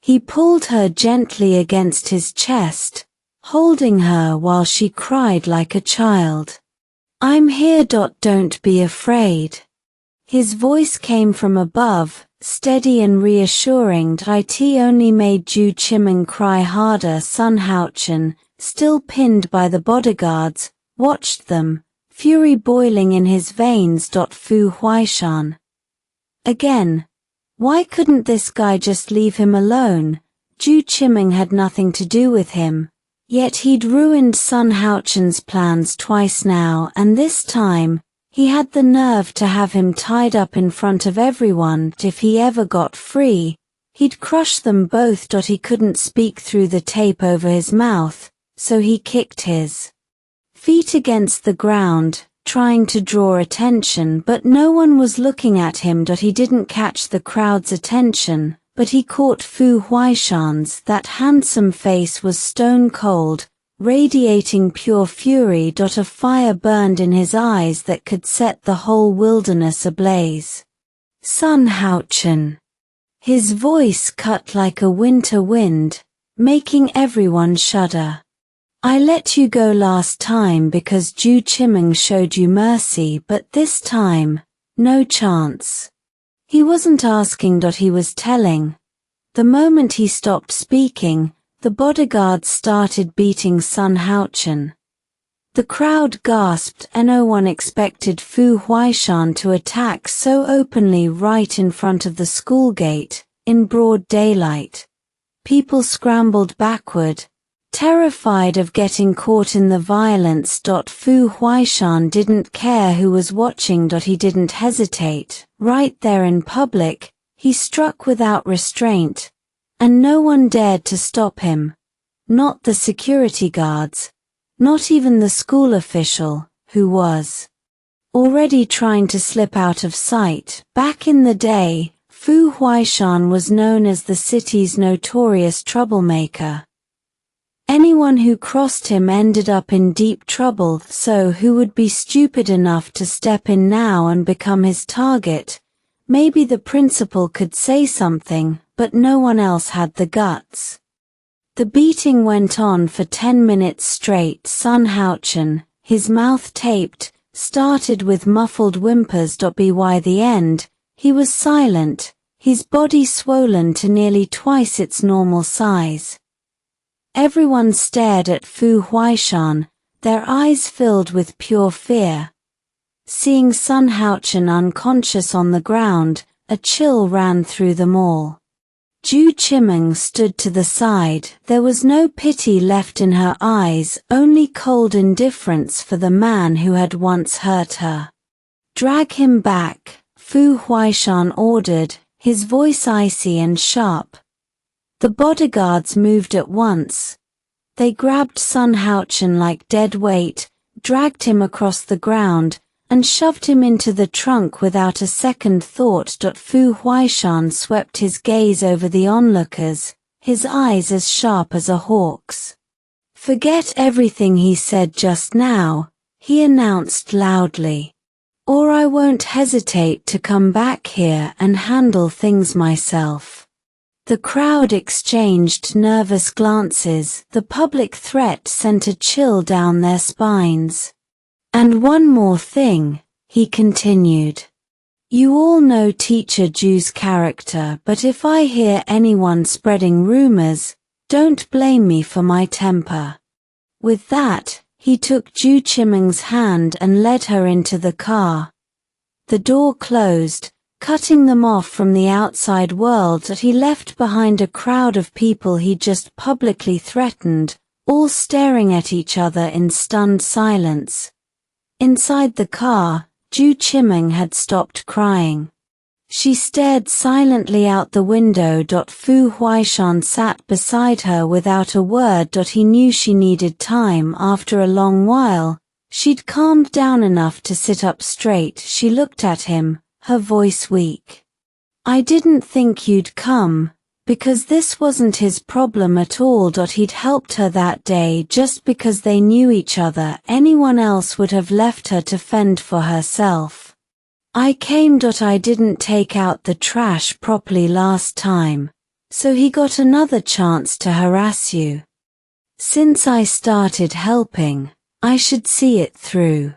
He pulled her gently against his chest, holding her while she cried like a child. I'm here. Don't be afraid. His voice came from above, steady and reassuring. It only made Ju Chiming cry harder. Sun Houchen, still pinned by the bodyguards, watched them, fury boiling in his veins. Fu Huaishan. Again. Why couldn't this guy just leave him alone? Ju Chiming had nothing to do with him. Yet he'd ruined Sun Houchen's plans twice now, and this time, he had the nerve to have him tied up in front of everyone. If he ever got free, he'd crush them both. He couldn't speak through the tape over his mouth, so he kicked his feet against the ground, trying to draw attention, but no one was looking at him. He didn't catch the crowd's attention, but he caught Fu Huaishan's. That handsome face was stone cold, radiating pure fury. A fire burned in his eyes that could set the whole wilderness ablaze. Sun Houchen. His voice cut like a winter wind, making everyone shudder. I let you go last time because Ju Chiming showed you mercy, but this time, no chance. He wasn't asking. He was telling. The moment he stopped speaking, the bodyguards started beating Sun Houchen. The crowd gasped, and no one expected Fu Huaishan to attack so openly right in front of the school gate, in broad daylight. People scrambled backward, terrified of getting caught in the violence. Fu Huaishan didn't care who was watching. He didn't hesitate. Right there in public, he struck without restraint, and no one dared to stop him. Not the security guards, not even the school official, who was already trying to slip out of sight. Back in the day, Fu Huaishan was known as the city's notorious troublemaker. Anyone who crossed him ended up in deep trouble, so who would be stupid enough to step in now and become his target? Maybe the principal could say something, but no one else had the guts. The beating went on for 10 minutes straight. Sun Houchen, his mouth taped, started with muffled whimpers. By the end, he was silent, his body swollen to nearly twice its normal size. Everyone stared at Fu Huaishan, their eyes filled with pure fear. Seeing Sun Houchen unconscious on the ground, a chill ran through them all. Ju Chiming stood to the side. There was no pity left in her eyes, only cold indifference for the man who had once hurt her. Drag him back, Fu Huaishan ordered, his voice icy and sharp. The bodyguards moved at once. They grabbed Sun Houchen like dead weight, dragged him across the ground, and shoved him into the trunk without a second thought. Fu Huaishan swept his gaze over the onlookers, his eyes as sharp as a hawk's. Forget everything he said just now, he announced loudly. Or I won't hesitate to come back here and handle things myself. The crowd exchanged nervous glances. The public threat sent a chill down their spines. And one more thing, he continued. You all know Teacher Ju's character, but if I hear anyone spreading rumors, don't blame me for my temper. With that, he took Ju Chiming's hand and led her into the car. The door closed, cutting them off from the outside world. He left behind a crowd of people he just publicly threatened, all staring at each other in stunned silence. Inside the car, Ju Chiming had stopped crying. She stared silently out the window. Fu Huaishan sat beside her without a word. He knew she needed time. After a long while, she'd calmed down enough to sit up straight. She looked at him, her voice weak. I didn't think you'd come, because this wasn't his problem at all. He'd helped her that day just because they knew each other. Anyone else would have left her to fend for herself. I came. I didn't take out the trash properly last time. So he got another chance to harass you. Since I started helping, I should see it through.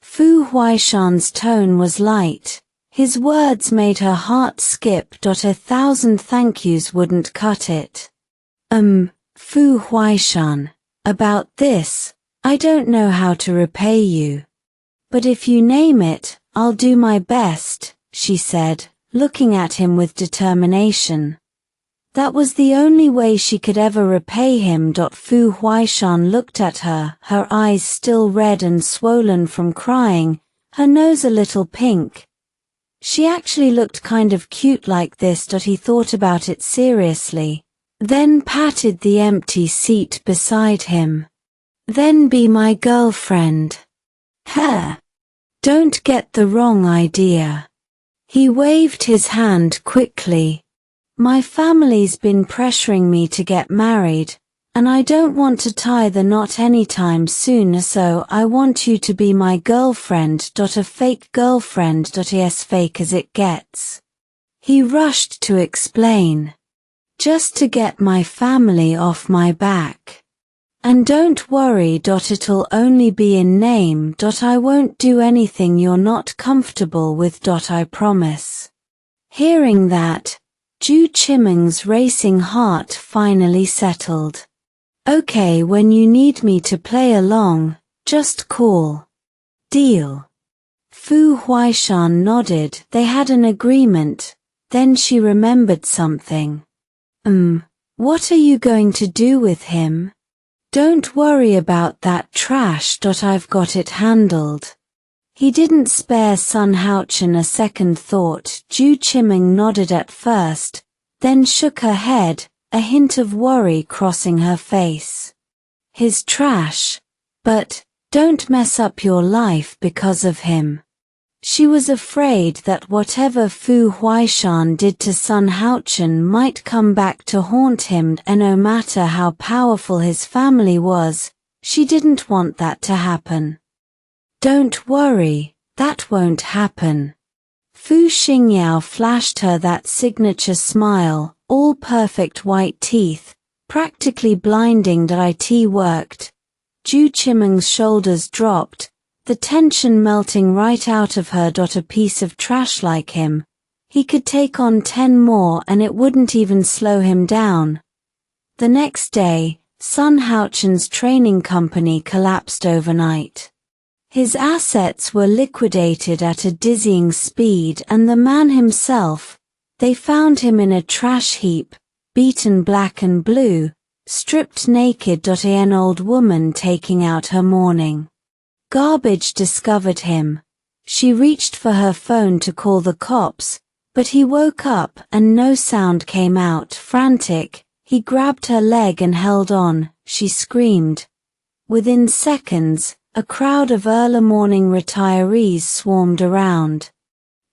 Fu Huaishan's tone was light. His words made her heart skip. 1,000 thank yous wouldn't cut it. Fu Huaishan, about this, I don't know how to repay you. But if you name it, I'll do my best, she said, looking at him with determination. That was the only way she could ever repay him. Fu Huaishan looked at her, her eyes still red and swollen from crying, her nose a little pink. She actually looked kind of cute like this. He thought about it seriously, then patted the empty seat beside him. Then be my girlfriend. Huh. Don't get the wrong idea. He waved his hand quickly. My family's been pressuring me to get married, and I don't want to tie the knot anytime soon, so I want you to be my girlfriend. A fake girlfriend. As fake as it gets. He rushed to explain. Just to get my family off my back. And don't worry. It'll only be in name. I won't do anything you're not comfortable with. I promise. Hearing that, Zhu Chiming's racing heart finally settled. Okay, when you need me to play along, just call. Deal. Fu Huaishan nodded. They had an agreement. Then she remembered something. What are you going to do with him? Don't worry about that trash. I've got it handled. He didn't spare Sun Haochen a second thought. Zhu Chiming nodded at first, then shook her head, a hint of worry crossing her face. His trash, but don't mess up your life because of him. She was afraid that whatever Fu Huaishan did to Sun Haochen might come back to haunt him, and no matter how powerful his family was, she didn't want that to happen. Don't worry, that won't happen. Fu Xingyao flashed her that signature smile, all perfect white teeth, practically blinding. It worked. Zhu Chiming's shoulders dropped, the tension melting right out of her. A piece of trash like him. He could take on 10 more and it wouldn't even slow him down. The next day, Sun Haochen's training company collapsed overnight. His assets were liquidated at a dizzying speed, and the man himself, they found him in a trash heap, beaten black and blue, stripped naked. An old woman taking out her mourning. Garbage discovered him. She reached for her phone to call the cops, but he woke up and no sound came out. Frantic, he grabbed her leg and held on. She screamed. Within seconds, a crowd of early morning retirees swarmed around.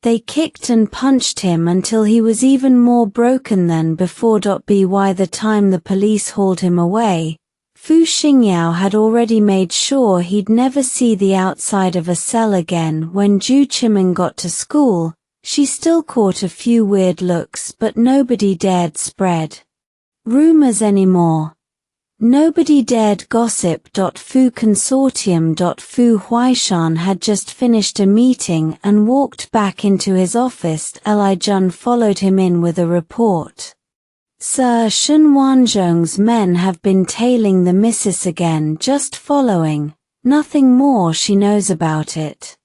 They kicked and punched him until he was even more broken than before. By the time the police hauled him away, Fu Xingyao had already made sure he'd never see the outside of a cell again. When Zhu Chiming got to school, she still caught a few weird looks, but nobody dared spread rumors anymore. Nobody dared gossip. Fu Consortium. Fu Huaishan had just finished a meeting and walked back into his office. Li Jun followed him in with a report. Sir, Shen Wanzhong's men have been tailing the missus again, just following. Nothing more she knows about it.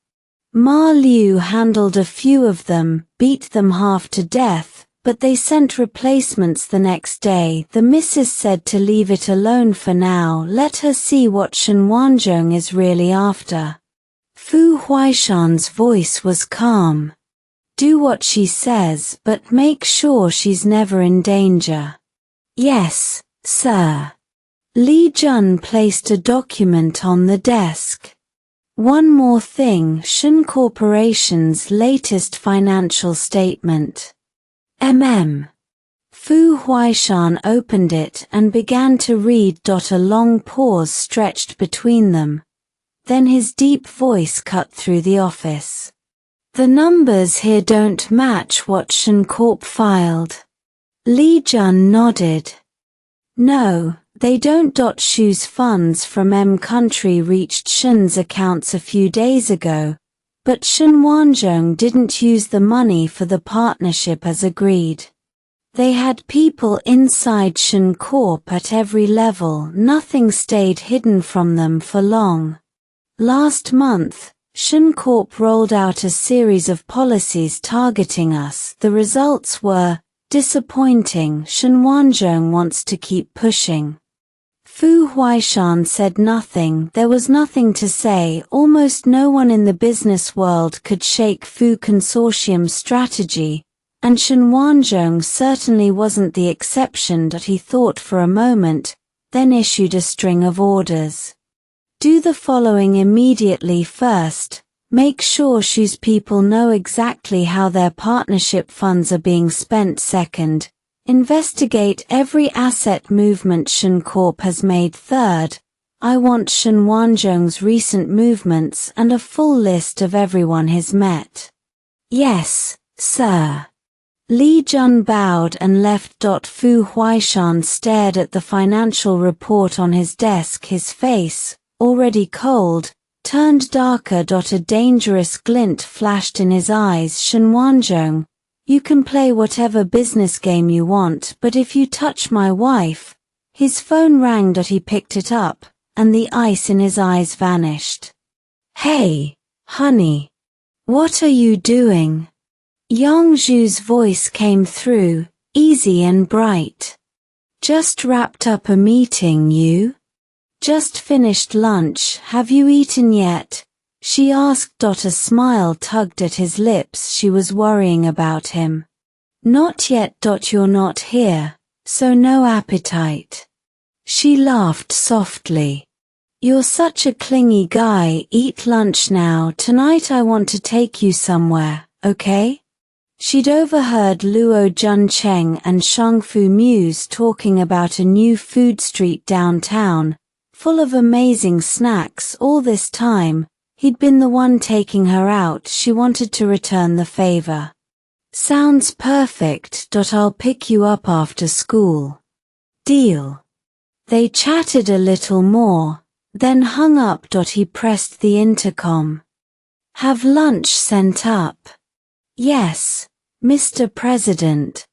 Ma Liu handled a few of them, beat them half to death, but they sent replacements the next day. The missus said to leave it alone for now, let her see what Shen Wanzhong is really after. Fu Huaishan's voice was calm. Do what she says, but make sure she's never in danger. Yes, sir. Li Jun placed a document on the desk. One more thing, Shen Corporation's latest financial statement. Fu Huaishan opened it and began to read. A long pause stretched between them. Then his deep voice cut through the office. The numbers here don't match what Shen Corp filed. Li Jun nodded. No, they don't. Shu's funds from M Country reached Shun's accounts a few days ago, but Shun Wanzhong didn't use the money for the partnership as agreed. They had people inside Shun Corp at every level. Nothing stayed hidden from them for long. Last month, Shun Corp rolled out a series of policies targeting us. The results were disappointing. Shun Wanzhong wants to keep pushing. Fu Huaishan said nothing. There was nothing to say. Almost no one in the business world could shake Fu Consortium's strategy, and Shun Wanzhong certainly wasn't the exception. He thought for a moment, then issued a string of orders. Do the following immediately. First, make sure Shu's people know exactly how their partnership funds are being spent. Second, investigate every asset movement Shun Corp has made. Third, I want Shun Wanzhong's recent movements and a full list of everyone he's met. Yes, sir. Li Jun bowed and left. Fu Huaishan stared at the financial report on his desk. His face, already cold, turned darker. A dangerous glint flashed in his eyes. Shun Wanzhong, you can play whatever business game you want, but if you touch my wife— His phone rang. He picked it up, and the ice in his eyes vanished. Hey, honey. What are you doing? Yang Zhu's voice came through, easy and bright. Just wrapped up a meeting. You? Just finished lunch. Have you eaten yet? She asked. A smile tugged at his lips. She was worrying about him. Not yet. You're not here, so no appetite. She laughed softly. You're such a clingy guy. Eat lunch now. Tonight I want to take you somewhere, okay? She'd overheard Luo Juncheng and Shangfu Muse talking about a new food street downtown, full of amazing snacks. All this time, he'd been the one taking her out. She wanted to return the favor. Sounds perfect. I'll pick you up after school. Deal. They chatted a little more, then hung up. He pressed the intercom. Have lunch sent up? Yes, Mr. President.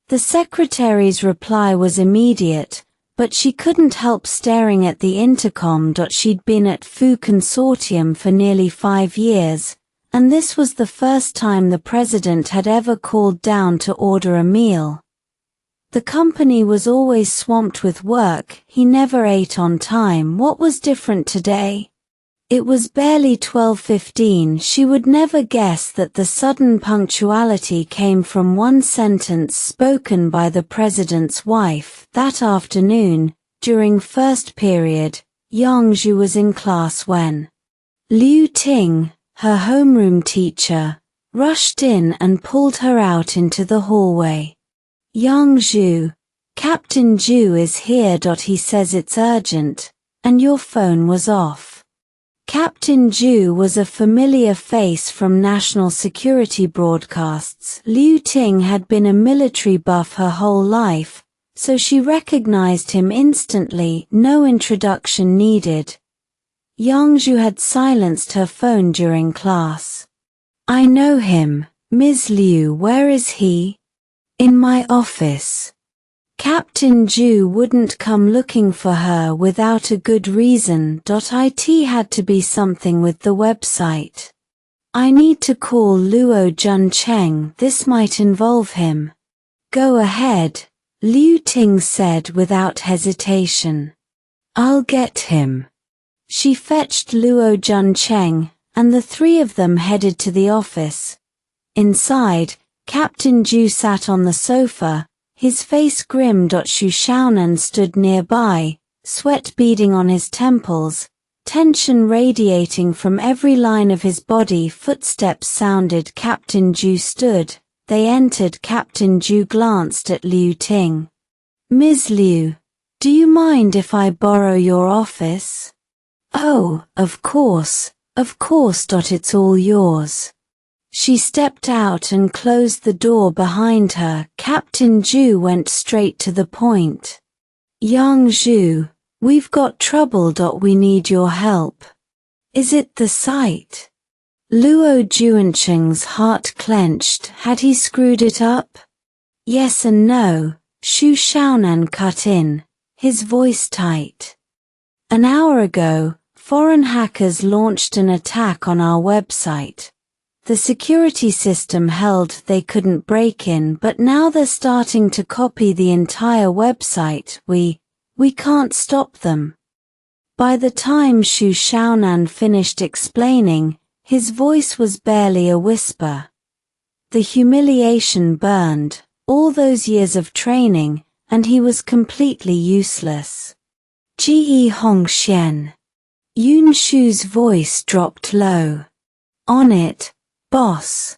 The secretary's reply was immediate, but she couldn't help staring at the intercom. She'd been at Fu Consortium for nearly 5 years, and this was the first time the president had ever called down to order a meal. The company was always swamped with work. He never ate on time. What was different today? It was barely 12:15. She would never guess that the sudden punctuality came from one sentence spoken by the president's wife. That afternoon, during first period, Yang Zhu was in class when Liu Ting, her homeroom teacher, rushed in and pulled her out into the hallway. Yang Zhu, Captain Zhu is here. He says it's urgent, and your phone was off. Captain Zhu was a familiar face from national security broadcasts. Liu Ting had been a military buff her whole life, so she recognized him instantly. No introduction needed. Yang Zhu had silenced her phone during class. I know him, Ms. Liu. Where is he? In my office. Captain Zhu wouldn't come looking for her without a good reason. It had to be something with the website. I need to call Luo Juncheng. This might involve him. Go ahead, Liu Ting said without hesitation. I'll get him. She fetched Luo Juncheng, and the three of them headed to the office. Inside, Captain Zhu sat on the sofa, his face grim. Xu Shaonan stood nearby, sweat beading on his temples, tension radiating from every line of his body. Footsteps sounded. Captain Zhu stood. They entered. Captain Zhu glanced at Liu Ting. Ms. Liu, do you mind if I borrow your office? Oh, of course, it's all yours. She stepped out and closed the door behind her. Captain Zhu went straight to the point. Young Zhu, we've got trouble. We need your help. Is it the site? Luo Juancheng's heart clenched. Had he screwed it up? Yes and no, Xu Xiaonan cut in, his voice tight. An hour ago, foreign hackers launched an attack on our website. The security system held they couldn't break in, but now they're starting to copy the entire website. We can't stop them. By the time Xu Xiaonan finished explaining, his voice was barely a whisper. The humiliation burned, all those years of training, and he was completely useless. Ji Hongxian. Yun Shu's voice dropped low. On it, boss.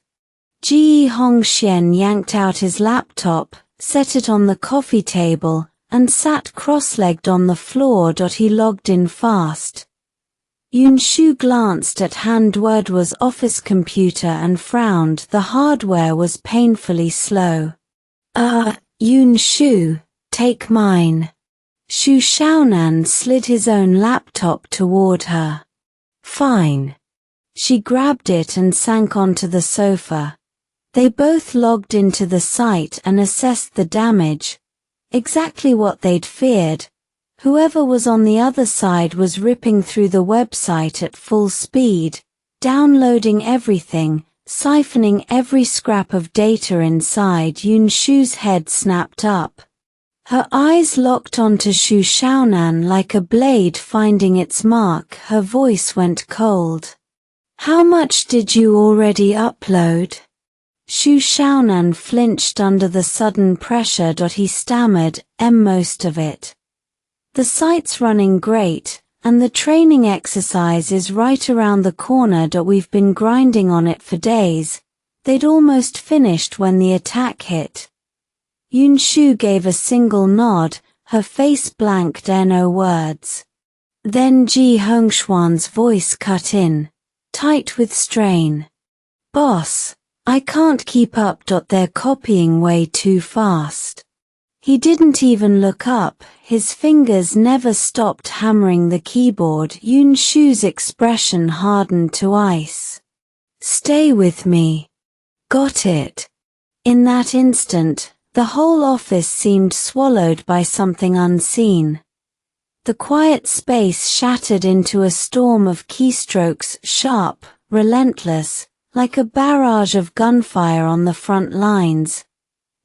Ji Hongxian yanked out his laptop, set it on the coffee table, and sat cross-legged on the floor. He logged in fast. Yun Shu glanced at Han Duer's office computer and frowned. The hardware was painfully slow. Yun Shu, take mine. Xu Xiaonan slid his own laptop toward her. Fine. She grabbed it and sank onto the sofa. They both logged into the site and assessed the damage. Exactly what they'd feared. Whoever was on the other side was ripping through the website at full speed, downloading everything, siphoning every scrap of data inside. Yun Shu's head snapped up. Her eyes locked onto Xu Xiaonan like a blade finding its mark. Her voice went cold. How much did you already upload? Xu Xiaonan flinched under the sudden pressure. He stammered, most of it. The site's running great, and the training exercise is right around the corner. We've been grinding on it for days. They'd almost finished when the attack hit. Yun Shu gave a single nod, her face blanked. No words. Then Ji Hongxuan's voice cut in, tight with strain. Boss, I can't keep up. They're copying way too fast. He didn't even look up, his fingers never stopped hammering the keyboard. Yun Shu's expression hardened to ice. Stay with me. Got it. In that instant, the whole office seemed swallowed by something unseen. The quiet space shattered into a storm of keystrokes, sharp, relentless, like a barrage of gunfire on the front lines.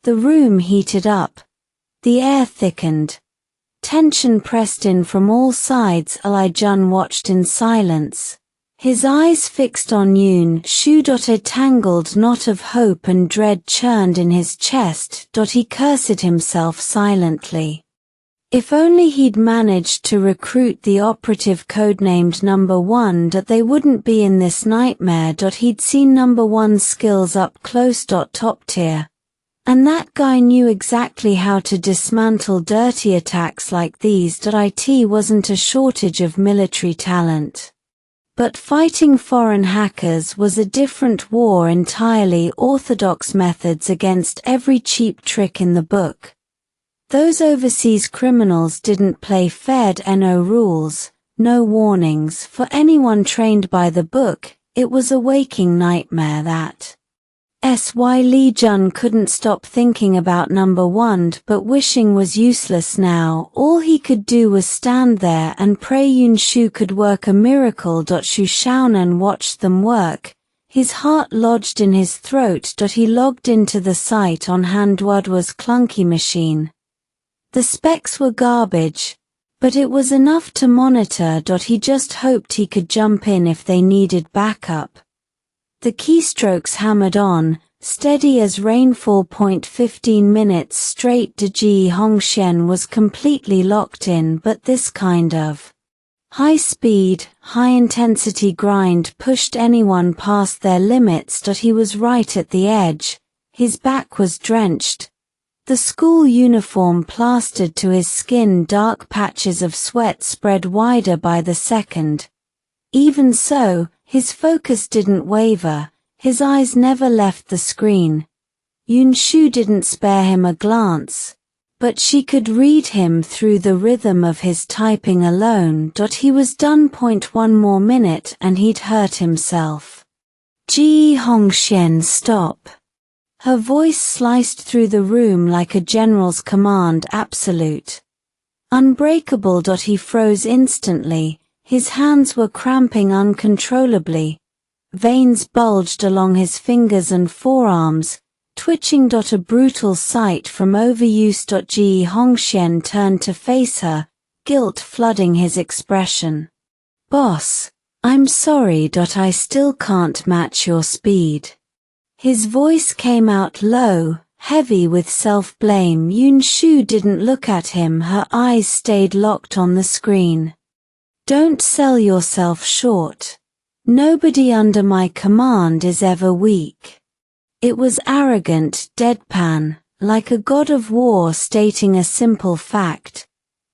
The room heated up. The air thickened. Tension pressed in from all sides. Li Jun watched in silence, his eyes fixed on Yun Shu. A tangled knot of hope and dread churned in his chest. He cursed himself silently. If only he'd managed to recruit the operative codenamed Number 1. They wouldn't be in this nightmare. He'd seen Number 1's skills up close. Top tier. And that guy knew exactly how to dismantle dirty attacks like these. It wasn't a shortage of military talent. But fighting foreign hackers was a different war entirely. Orthodox methods against every cheap trick in the book. Those overseas criminals didn't play fair. No rules, no warnings. For anyone trained by the book, it was a waking nightmare. Li Jun couldn't stop thinking about Number 1, but wishing was useless now. All he could do was stand there and pray Yun Shu could work a miracle. Xu Xiaonan watched them work, his heart lodged in his throat. He logged into the site on Han Duer's clunky machine. The specs were garbage, but it was enough to monitor. He just hoped he could jump in if they needed backup. The keystrokes hammered on, steady as rainfall. 15 minutes straight. Ji Hongxian was completely locked in, but this kind of high-speed, high-intensity grind pushed anyone past their limits. He was right at the edge. His back was drenched. The school uniform plastered to his skin. Dark patches of sweat spread wider by the second. Even so, his focus didn't waver. His eyes never left the screen. Yunshu didn't spare him a glance, but she could read him through the rhythm of his typing alone. He was done. 1 more minute and he'd hurt himself. Ji Hongxian, stop. Her voice sliced through the room like a general's command, absolute. Unbreakable. He froze instantly, his hands were cramping uncontrollably. Veins bulged along his fingers and forearms, twitching. A brutal sight from overuse. Ji Hongxian turned to face her, guilt flooding his expression. Boss, I'm sorry. I still can't match your speed. His voice came out low, heavy with self-blame. Yunshu didn't look at him, her eyes stayed locked on the screen. Don't sell yourself short. Nobody under my command is ever weak. It was arrogant, deadpan, like a god of war stating a simple fact.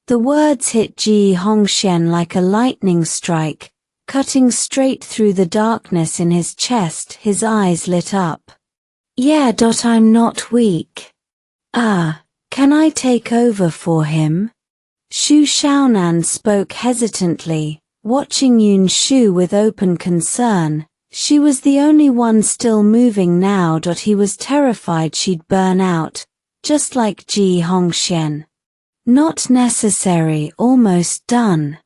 The words hit Ji Hongxian like a lightning strike, cutting straight through the darkness in his chest. His eyes lit up. Yeah. I'm not weak. Can I take over for him? Xu Xiaonan spoke hesitantly, watching Yunshu with open concern. She was the only one still moving now. He was terrified she'd burn out, just like Ji Hongxian. Not necessary, almost done.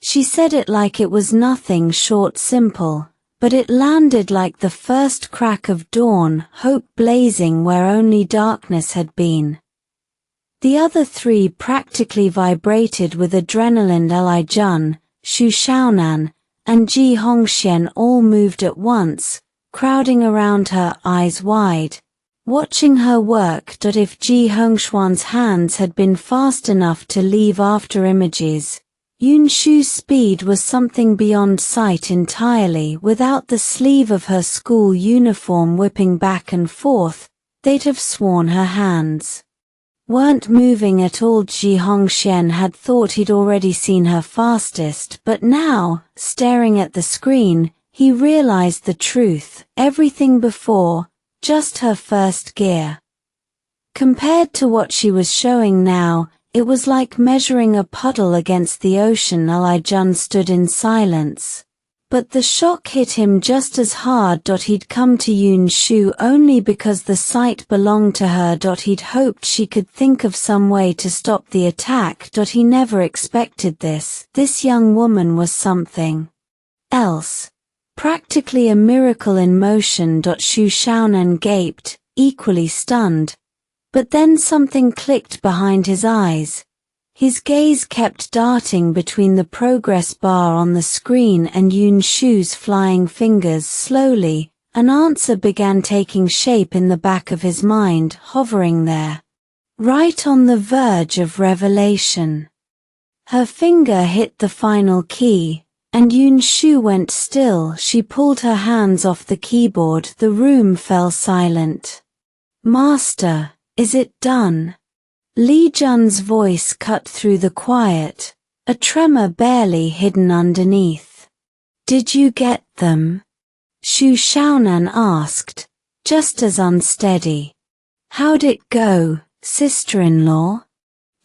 She said it like it was nothing short simple, but it landed like the first crack of dawn, hope blazing where only darkness had been. The other three practically vibrated with adrenaline. Li Jun, Xu Xiaonan, and Ji Hongxian all moved at once, crowding around her, eyes wide, watching her work. If Ji Hongxuan's hands had been fast enough to leave after images, Yunshu's speed was something beyond sight entirely. Without the sleeve of her school uniform whipping back and forth, they'd have sworn her hands weren't moving at all. Ji Hongxian had thought he'd already seen her fastest, but now, staring at the screen, he realized the truth. Everything before, just her first gear. Compared to what she was showing now, it was like measuring a puddle against the ocean. Li Jun stood in silence. But the shock hit him just as hard. He'd come to Yunshu only because the site belonged to her. He'd hoped she could think of some way to stop the attack. He never expected this. This young woman was something else. Practically a miracle in motion. Xu Xiaonan gaped, equally stunned. But then something clicked behind his eyes. His gaze kept darting between the progress bar on the screen and Yunshu's flying fingers. Slowly, an answer began taking shape in the back of his mind, hovering there, right on the verge of revelation. Her finger hit the final key, and Yunshu went still. She pulled her hands off the keyboard. The room fell silent. Master, is it done? Li Jun's voice cut through the quiet, a tremor barely hidden underneath. Did you get them? Xu Xiaonan asked, just as unsteady. How'd it go, sister-in-law?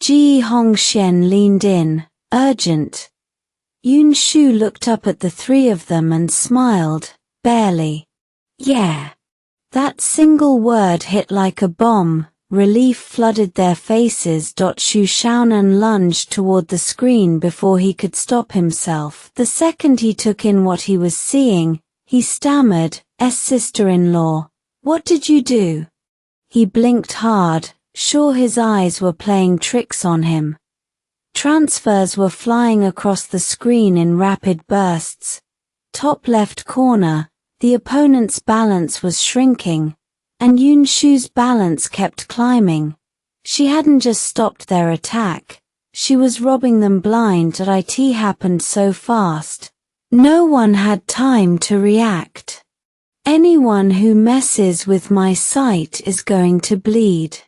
Ji Hongxian leaned in, urgent. Yunshu looked up at the three of them and smiled, barely. Yeah. That single word hit like a bomb. Relief flooded their faces. Xu Xiaonan lunged toward the screen before he could stop himself. The second he took in what he was seeing, he stammered, sister-in-law, what did you do? He blinked hard, sure his eyes were playing tricks on him. Transfers were flying across the screen in rapid bursts. Top left corner, the opponent's balance was shrinking, and Yunshu's balance kept climbing. She hadn't just stopped their attack, she was robbing them blind. It happened so fast. No one had time to react. Anyone who messes with my sight is going to bleed.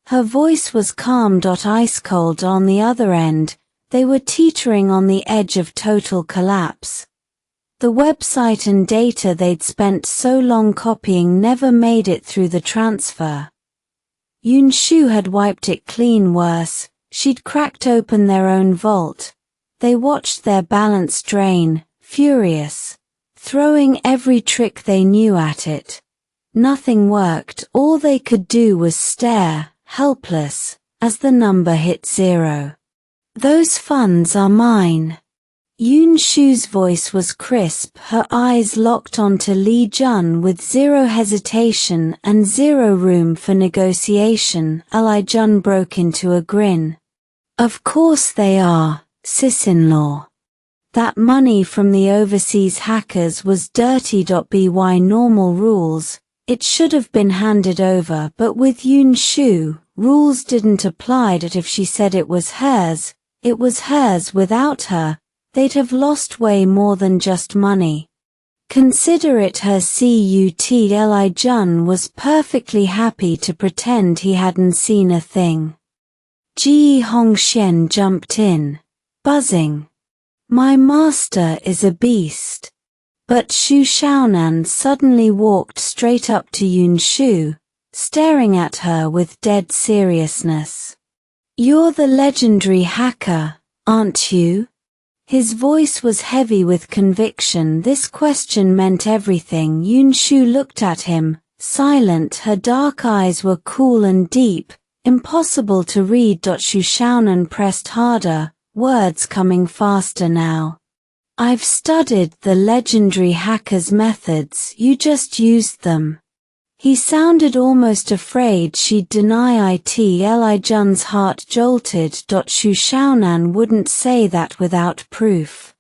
Her voice was calm. Ice cold on the other end, they were teetering on the edge of total collapse. The website and data they'd spent so long copying never made it through the transfer. Yunshu had wiped it clean. Worse, she'd cracked open their own vault. They watched their balance drain, furious, throwing every trick they knew at it. Nothing worked. All they could do was stare, helpless, as the number hit 0. "Those funds are mine." Yunshu's voice was crisp, her eyes locked onto Li Jun with zero hesitation and zero room for negotiation. Li Jun broke into a grin. "Of course they are, sis-in-law. That money from the overseas hackers was dirty. By normal rules, it should have been handed over, but with Yunshu, rules didn't apply. That if she said it was hers without her. They'd have lost way more than just money. Consider it her cut. Li Jun was perfectly happy to pretend he hadn't seen a thing. Ji Hongxian jumped in, buzzing. "My master is a beast." But Shu Shaonan suddenly walked straight up to Yunshu, staring at her with dead seriousness. "You're the legendary hacker, aren't you?" His voice was heavy with conviction. This question meant everything. Yunshu looked at him, silent. Her dark eyes were cool and deep, impossible to read. Shu Shaonan pressed harder, words coming faster now. "I've studied the legendary hacker's methods. You just used them." He sounded almost afraid she'd deny it. Li Jun's heart jolted. Shu Shaonan wouldn't say that without proof.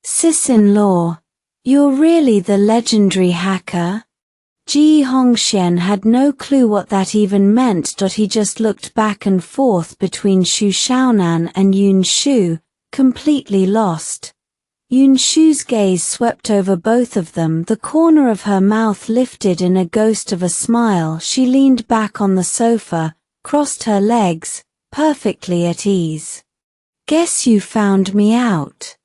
"Sis-in-law, you're really the legendary hacker?" Ji Hongxian had no clue what that even meant. He just looked back and forth between Shu Shaonan and Yunshu, completely lost. Yunshu's gaze swept over both of them. The corner of her mouth lifted in a ghost of a smile. She leaned back on the sofa, crossed her legs, perfectly at ease. "Guess you found me out."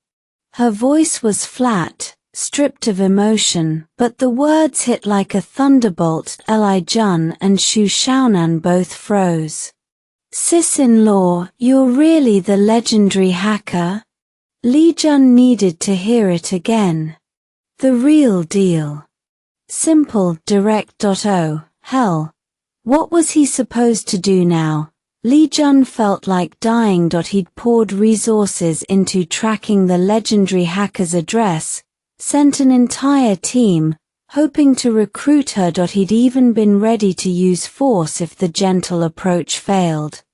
Her voice was flat, stripped of emotion, but the words hit like a thunderbolt. Li Jun and Shu Shaonan both froze. "Sis-in-law, you're really the legendary hacker?" Li Jun needed to hear it again. "The real deal." Simple, direct. Oh, hell. What was he supposed to do now? Li Jun felt like dying. He'd poured resources into tracking the legendary hacker's address, sent an entire team, hoping to recruit her. He'd even been ready to use force if the gentle approach failed.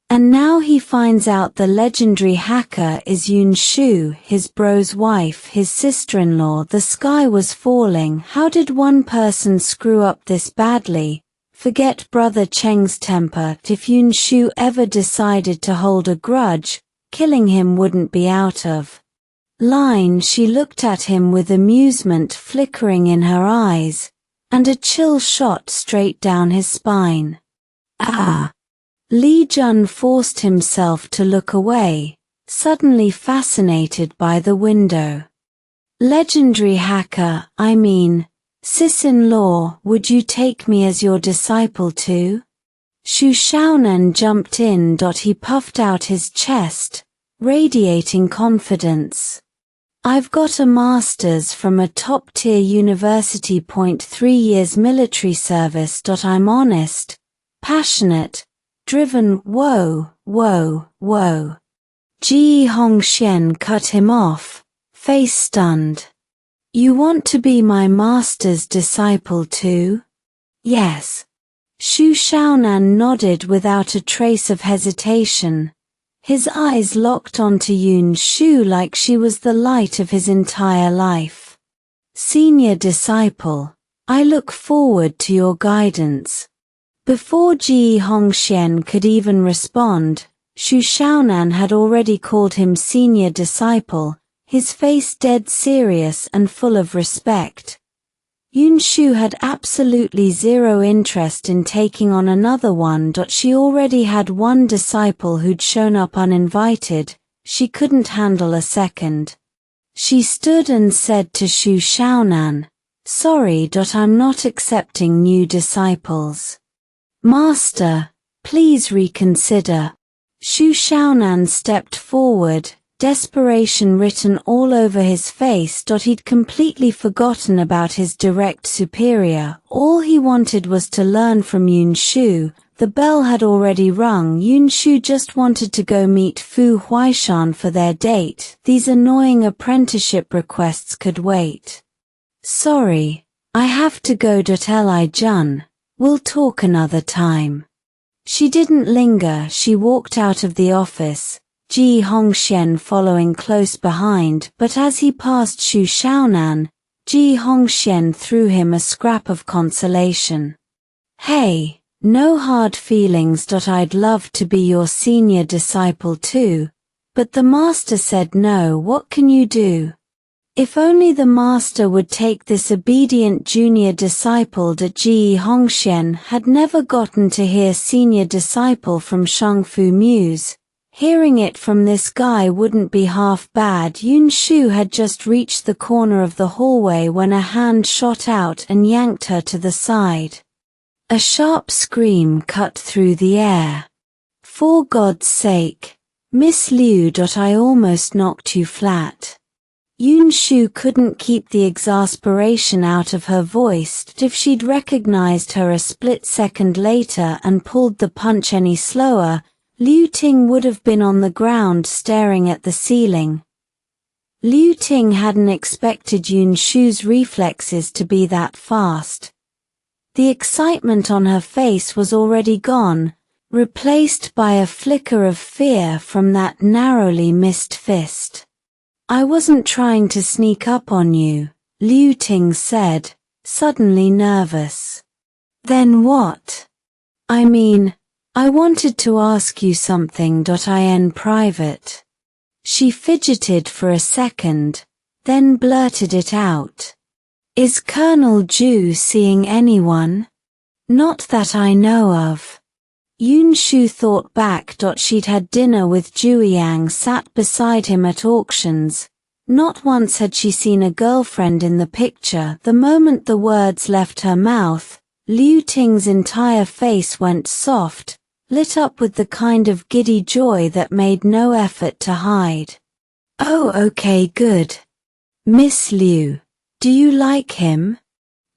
And now he finds out the legendary hacker is Yunshu, his bro's wife, his sister-in-law. The sky was falling. How did one person screw up this badly? Forget Brother Cheng's temper. If Yunshu ever decided to hold a grudge, killing him wouldn't be out of line. She looked at him with amusement flickering in her eyes, and a chill shot straight down his spine. "Ah!" Li Jun forced himself to look away, suddenly fascinated by the window. "Legendary hacker, I mean, sis-in-law, would you take me as your disciple too?" Shu Shaonan jumped in. He puffed out his chest, radiating confidence. "I've got a master's from a top-tier university. 3 years military service. I'm honest, passionate, driven." "Whoa, whoa, whoa." Ji Hongxian cut him off, face stunned. "You want to be my master's disciple too?" "Yes." Shu Shaonan nodded without a trace of hesitation. His eyes locked onto Yunshu like she was the light of his entire life. "Senior disciple, I look forward to your guidance." Before Ji Hongxian could even respond, Shu Shaonan had already called him senior disciple, his face dead serious and full of respect. Yunshu had absolutely zero interest in taking on another one. She already had one disciple who'd shown up uninvited. She couldn't handle a second. She stood and said to Shu Shaonan, "Sorry, I'm not accepting new disciples. Master, please reconsider." Shu Shaonan stepped forward, desperation written all over his face. He'd completely forgotten about his direct superior. All he wanted was to learn from Yun Shu. The bell had already rung. Yun Shu just wanted to go meet Fu Huaishan for their date. These annoying apprenticeship requests could wait. "Sorry, I have to go. Li Jun, we'll talk another time." She didn't linger. She walked out of the office, Ji Hongxian following close behind, but as he passed Shu Shaonan, Ji Hongxian threw him a scrap of consolation. "Hey, no hard feelings. I'd love to be your senior disciple too, but the master said no. What can you do?" If only the master would take this obedient junior disciple. Ji Hongxian had never gotten to hear senior disciple from Shangfu Muse. Hearing it from this guy wouldn't be half bad. Yun Shu had just reached the corner of the hallway when a hand shot out and yanked her to the side. A sharp scream cut through the air. "For God's sake, Miss Liu. I almost knocked you flat." Yun Shu couldn't keep the exasperation out of her voice. If she'd recognized her a split second later and pulled the punch any slower, Liu Ting would have been on the ground staring at the ceiling. Liu Ting hadn't expected Yun Shu's reflexes to be that fast. The excitement on her face was already gone, replaced by a flicker of fear from that narrowly missed fist. "I wasn't trying to sneak up on you," Liu Ting said, suddenly nervous. "Then what?" "I mean, I wanted to ask you something. In private." She fidgeted for a second, then blurted it out. "Is Colonel Zhu seeing anyone?" "Not that I know of." Yun Shu thought back. She'd had dinner with Zhuiyang sat beside him at auctions. Not once had she seen a girlfriend in the picture. The moment the words left her mouth, Liu Ting's entire face went soft, lit up with the kind of giddy joy that made no effort to hide. "Oh, okay, good. Miss Liu, do you like him?"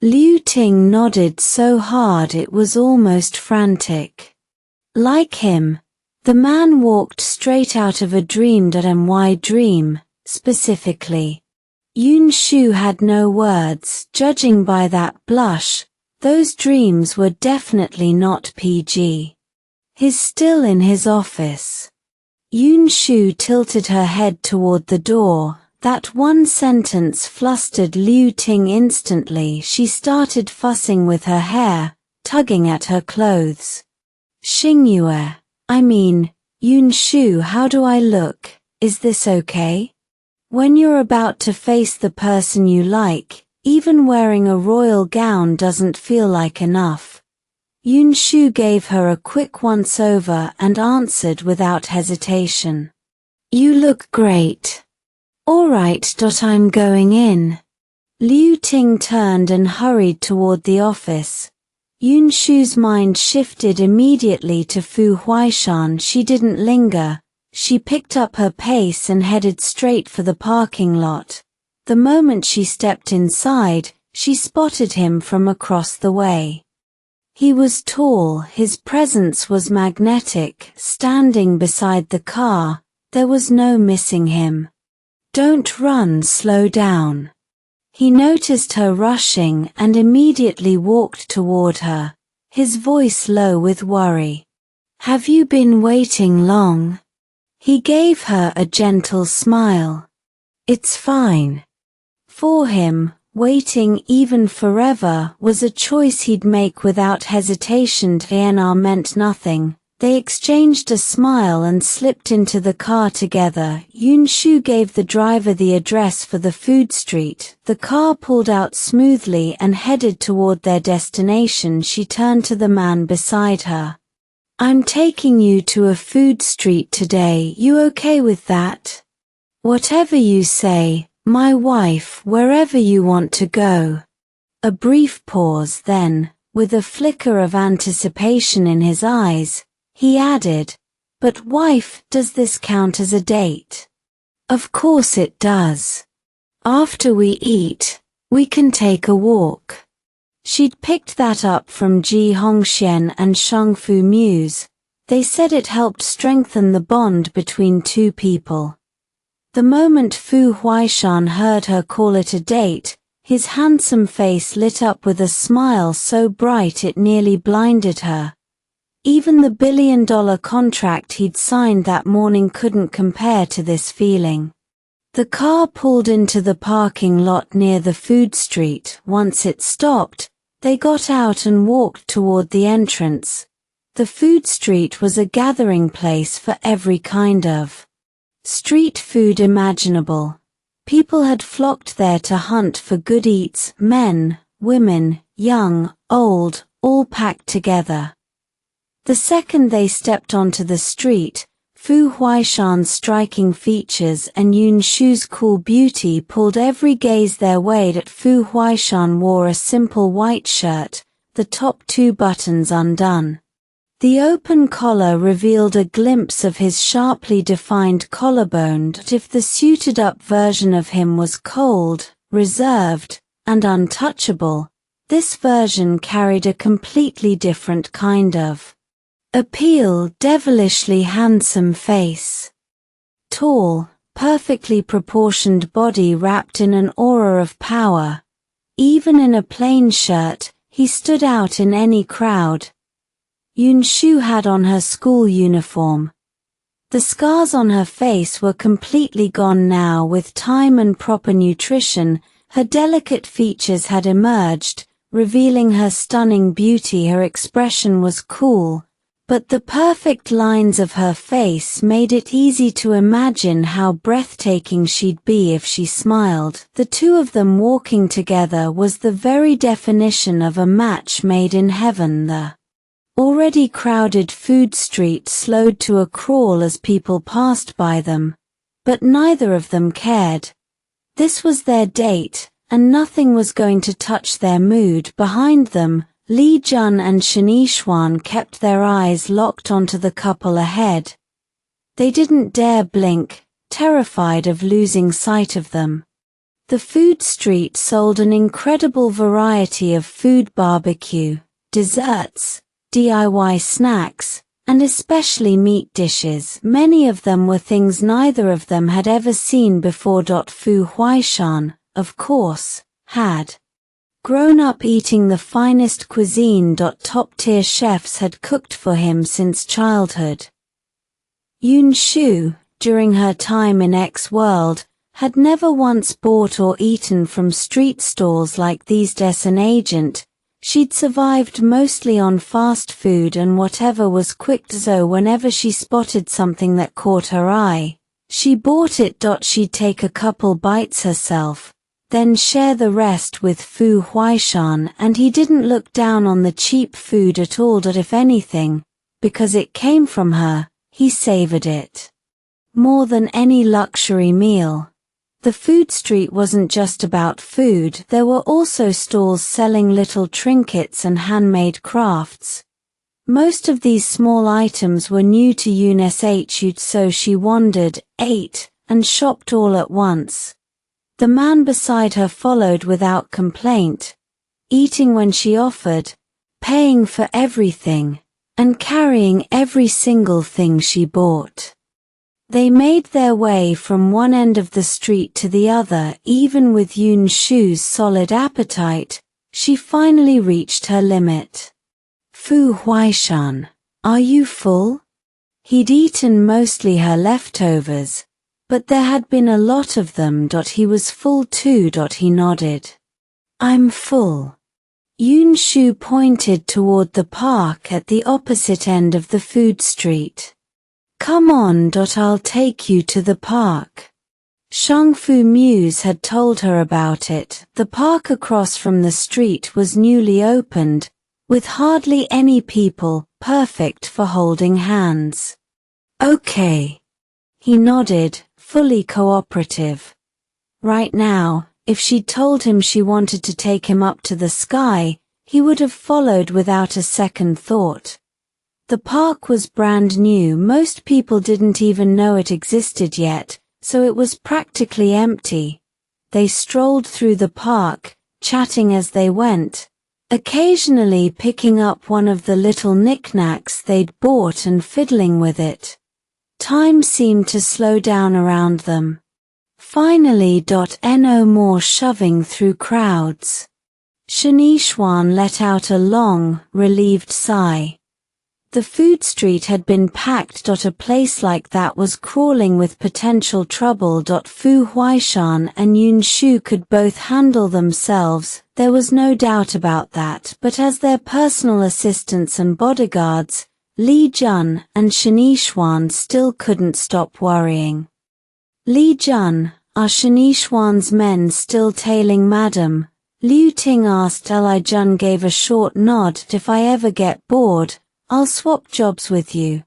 Liu Ting nodded so hard it was almost frantic. "Like him?" The man walked straight out of a dream. My dream, specifically. Yun Shu had no words. Judging by that blush, those dreams were definitely not PG. "He's still in his office." Yun Shu tilted her head toward the door. That one sentence flustered Liu Ting instantly. She started fussing with her hair, tugging at her clothes. "Xingyue, I mean, Yun Shu, how do I look? Is this okay?" When you're about to face the person you like, even wearing a royal gown doesn't feel like enough. Yun Shu gave her a quick once-over and answered without hesitation. "You look great." "All right. I'm going in." Liu Ting turned and hurried toward the office. Yun Shu's mind shifted immediately to Fu Huaishan. She didn't linger. She picked up her pace and headed straight for the parking lot. The moment she stepped inside, she spotted him from across the way. He was tall, his presence was magnetic. Standing beside the car, there was no missing him. "Don't run, slow down." He noticed her rushing and immediately walked toward her, his voice low with worry. "Have you been waiting long?" He gave her a gentle smile. "It's fine." For him, waiting even forever was a choice he'd make without hesitation. TNR meant nothing. They exchanged a smile and slipped into the car together. Yun Shu gave the driver the address for the food street. The car pulled out smoothly and headed toward their destination. She turned to the man beside her. "I'm taking you to a food street today. You okay with that?" "Whatever you say, My wife, wherever you want to go. A brief pause, then, with a flicker of anticipation in his eyes, he added, But wife, does this count as a date? Of course it does. After we eat, we can take a walk. She'd picked that up from Ji Hongxian and Shangfu Muse. They said it helped strengthen the bond between two people. The moment Fu Huaishan heard her call it a date, his handsome face lit up with a smile so bright it nearly blinded her. Even the billion-dollar contract he'd signed that morning couldn't compare to this feeling. The car pulled into the parking lot near the food street. Once it stopped, they got out and walked toward the entrance. The food street was a gathering place for every kind of street food imaginable. People had flocked there to hunt for good eats, men, women, young, old, all packed together. The second they stepped onto the street, Fu Huaishan's striking features and Yun Shu's cool beauty pulled every gaze their way. That Fu Huaishan wore a simple white shirt, the top two buttons undone. The open collar revealed a glimpse of his sharply defined collarbone. But if the suited-up version of him was cold, reserved, and untouchable, this version carried a completely different kind of appeal. Devilishly handsome face. Tall, perfectly proportioned body wrapped in an aura of power. Even in a plain shirt, he stood out in any crowd. Yun Shu had on her school uniform. The scars on her face were completely gone now. With time and proper nutrition, her delicate features had emerged, revealing her stunning beauty. Her expression was cool, but the perfect lines of her face made it easy to imagine how breathtaking she'd be if she smiled. The two of them walking together was the very definition of a match made in heaven. The already crowded food street slowed to a crawl as people passed by them, but neither of them cared. This was their date, and nothing was going to touch their mood. Behind them, Li Jun and Shanixuan kept their eyes locked onto the couple ahead. They didn't dare blink, terrified of losing sight of them. The food street sold an incredible variety of food: barbecue, desserts, DIY snacks, and especially meat dishes. Many of them were things neither of them had ever seen before. Fu Huaishan, of course, had grown up eating the finest cuisine. Top-tier chefs had cooked for him since childhood. Yun Shu, during her time in X-World, had never once bought or eaten from street stalls like these. As an agent, she'd survived mostly on fast food and whatever was quick. So whenever she spotted something that caught her eye, she bought it. She'd take a couple bites herself, then share the rest with Fu Huaishan, and he didn't look down on the cheap food at all. If anything, because it came from her, he savored it more than any luxury meal. The food street wasn't just about food. There were also stalls selling little trinkets and handmade crafts. Most of these small items were new to Yun Shu, so she wandered, ate, and shopped all at once. The man beside her followed without complaint, eating when she offered, paying for everything, and carrying every single thing she bought. They made their way from one end of the street to the other. Even with Yun Shu's solid appetite, she finally reached her limit. Fu Huaishan, are you full? He'd eaten mostly her leftovers, but there had been a lot of them. He was full too. He nodded. I'm full. Yun Shu pointed toward the park at the opposite end of the food street. Come on. I'll take you to the park. Shangfu Muse had told her about it. The park across from the street was newly opened, with hardly any people, perfect for holding hands. Okay. He nodded, fully cooperative. Right now, if she'd told him she wanted to take him up to the sky, he would have followed without a second thought. The park was brand new, most people didn't even know it existed yet, so it was practically empty. They strolled through the park, chatting as they went, occasionally picking up one of the little knickknacks they'd bought and fiddling with it. Time seemed to slow down around them. Finally, no more shoving through crowds. Shanishwan let out a long, relieved sigh. The food street had been packed. A place like that was crawling with potential trouble. Fu Huaishan and Yun Shu could both handle themselves, there was no doubt about that, but as their personal assistants and bodyguards, Li Jun and Shanishwan still couldn't stop worrying. Li Jun, are Shanishwan's men still tailing Madam? Liu Ting asked. Li Jun gave a short nod. If I ever get bored, I'll swap jobs with you.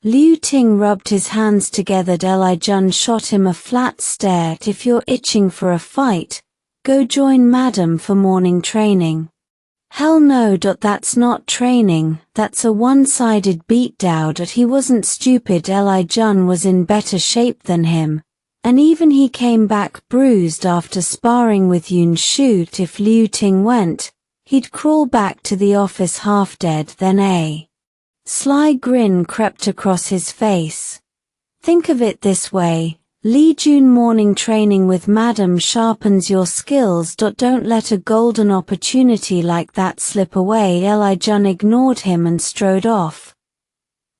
Liu Ting rubbed his hands together. Li Jun shot him a flat stare. If you're itching for a fight, go join Madam for morning training. Hell no. That's not training, that's a one-sided beatdown. He wasn't stupid. Li Jun was in better shape than him, and even he came back bruised after sparring with Yun Shu. If Liu Ting went, he'd crawl back to the office half dead. Then a sly grin crept across his face. Think of it this way, Li Jun morning training with Madam sharpens your skills. Don't let a golden opportunity like that slip away. Li Jun ignored him and strode off.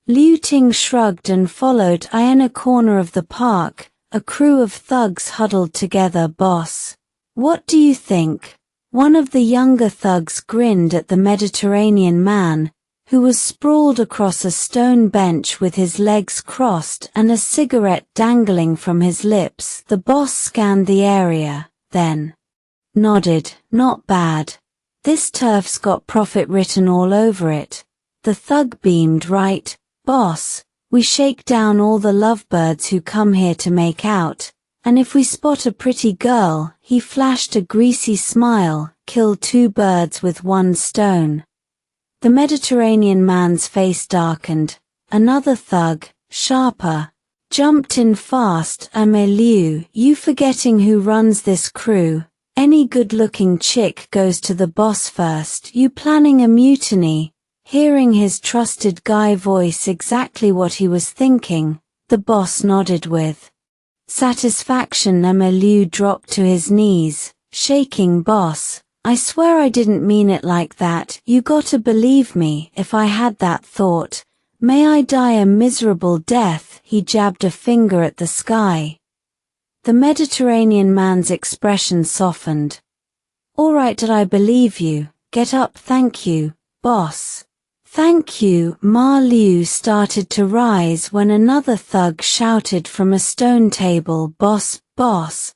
Liu Ting shrugged and followed. In a corner of the park, a crew of thugs huddled together. Boss, what do you think? One of the younger thugs grinned at the Mediterranean man, who was sprawled across a stone bench with his legs crossed and a cigarette dangling from his lips. The boss scanned the area, then nodded. Not bad. This turf's got profit written all over it. The thug beamed. Right, boss, we shake down all the lovebirds who come here to make out, and if we spot a pretty girl, he flashed a greasy smile, kill two birds with one stone. The Mediterranean man's face darkened. Another thug, sharper, jumped in fast. Liu, you forgetting who runs this crew? Any good-looking chick goes to the boss first. You planning a mutiny? Hearing his trusted guy voice exactly what he was thinking, the boss nodded with satisfaction. Liu dropped to his knees, shaking. Boss, I swear I didn't mean it like that. You gotta believe me. If I had that thought, may I die a miserable death. He jabbed a finger at the sky. The Mediterranean man's expression softened. All right, I believe you. Get up. Thank you, boss. Thank you. Ma Liu started to rise when another thug shouted from a stone table. Boss, boss.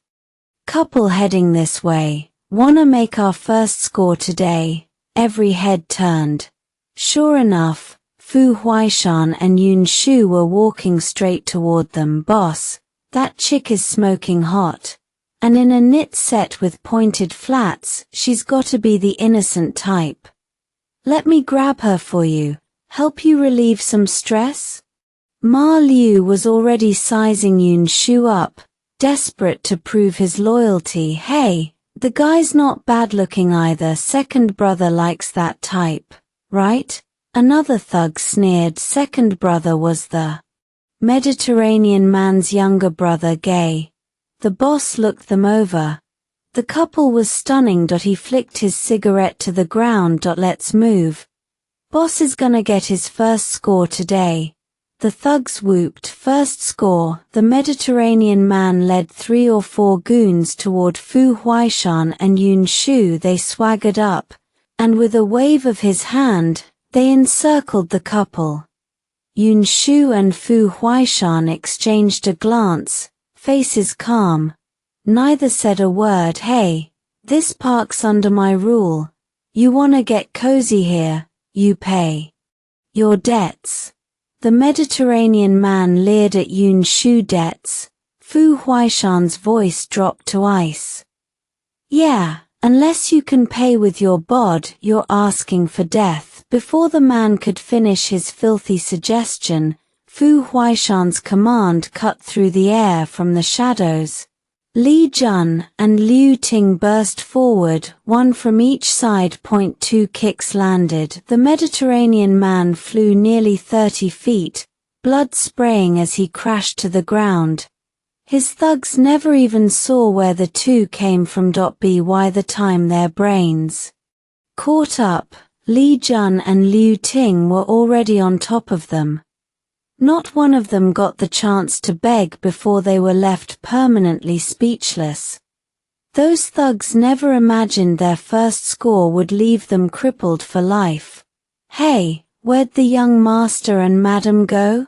Couple heading this way. Wanna make our first score today? Every head turned. Sure enough, Fu Huaishan and Yun Shu were walking straight toward them. Boss, that chick is smoking hot. And in a knit set with pointed flats, she's gotta be the innocent type. Let me grab her for you, help you relieve some stress? Ma Liu was already sizing Yun Shu up, desperate to prove his loyalty. Hey, the guy's not bad looking either. Second brother likes that type, right? Another thug sneered. Second brother was the Mediterranean man's younger brother. Gay. The boss looked them over. The couple was stunning. He flicked his cigarette to the ground. Let's move. Boss is gonna get his first score today. The thugs whooped. First score. The Mediterranean man led 3 or 4 goons toward Fu Huaishan and Yun Shu. They swaggered up, and with a wave of his hand, they encircled the couple. Yun Shu and Fu Huaishan exchanged a glance, faces calm. Neither said a word. Hey, this park's under my rule. You wanna get cozy here, you pay your debts. The Mediterranean man leered at Yun Shu. Debts? Fu Huaishan's voice dropped to ice. Yeah, unless you can pay with your bod, you're asking for death. Before the man could finish his filthy suggestion, Fu Huaishan's command cut through the air from the shadows. Li Jun and Liu Ting burst forward, one from each side. 2 kicks landed. The Mediterranean man flew nearly 30 feet, blood spraying as he crashed to the ground. His thugs never even saw where the two came from. By the time their brains caught up, Li Jun and Liu Ting were already on top of them. Not one of them got the chance to beg before they were left permanently speechless. Those thugs never imagined their first score would leave them crippled for life. Hey, where'd the young master and madam go?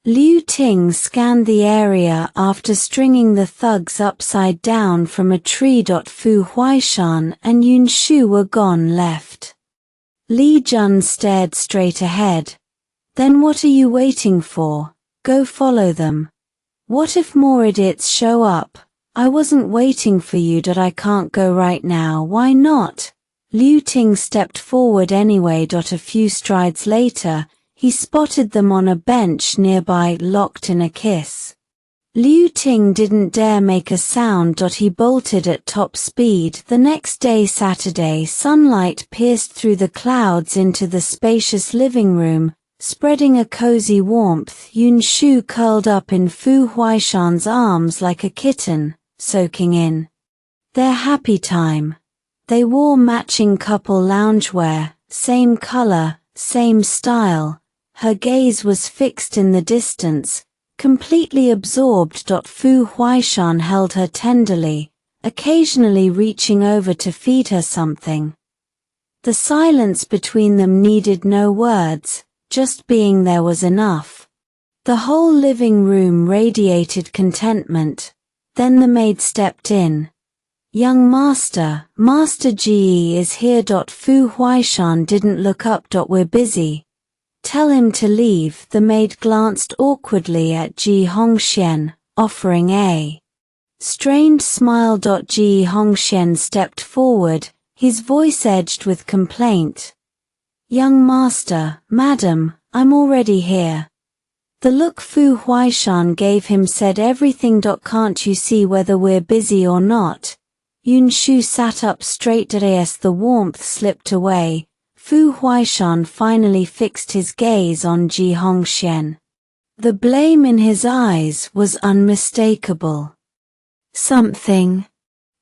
Liu Ting scanned the area after stringing the thugs upside down from a tree. Fu Huaishan and Yun Shu were gone left. Li Jun stared straight ahead. Then what are you waiting for? Go follow them. What if more idiots show up? I wasn't waiting for you. I can't go right now. Why not? Liu Ting stepped forward anyway. A few strides later, he spotted them on a bench nearby, locked in a kiss. Liu Ting didn't dare make a sound. He bolted at top speed. The next day, Saturday, sunlight pierced through the clouds into the spacious living room, spreading a cozy warmth. Yun Shu curled up in Fu Huaishan's arms like a kitten, soaking in their happy time. They wore matching couple loungewear, same color, same style. Her gaze was fixed in the distance, completely absorbed. Fu Huaishan held her tenderly, occasionally reaching over to feed her something. The silence between them needed no words. Just being there was enough. The whole living room radiated contentment. Then the maid stepped in. Young master, Master Ji is here. Fu Huaishan didn't look up. We're busy. Tell him to leave. The maid glanced awkwardly at Ji Hongxian, offering a strained smile. Ji Hongxian stepped forward, his voice edged with complaint. Young master, madam, I'm already here. The look Fu Huaishan gave him said everything. Can't you see whether we're busy or not? Yun Shu sat up straight. As the warmth slipped away, Fu Huaishan finally fixed his gaze on Ji Hongxian. The blame in his eyes was unmistakable. Something.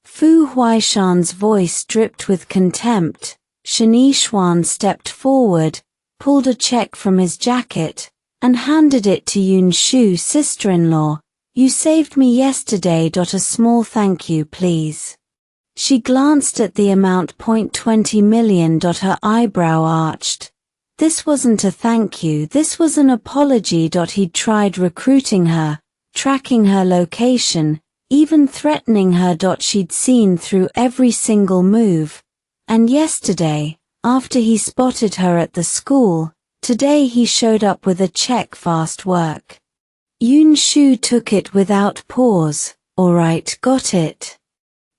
Fu Huaishan's voice dripped with contempt. Shanixuan stepped forward, pulled a check from his jacket, and handed it to Yun Shu. Sister-in-law, you saved me yesterday. A small thank you, please. She glanced at the amount. 20 million. Her eyebrow arched. This wasn't a thank you, this was an apology. He'd tried recruiting her, tracking her location, even threatening her. She'd seen through every single move. And yesterday, after he spotted her at the school, today he showed up with a check. Fast work. Yun Shu took it without pause. All right, got it.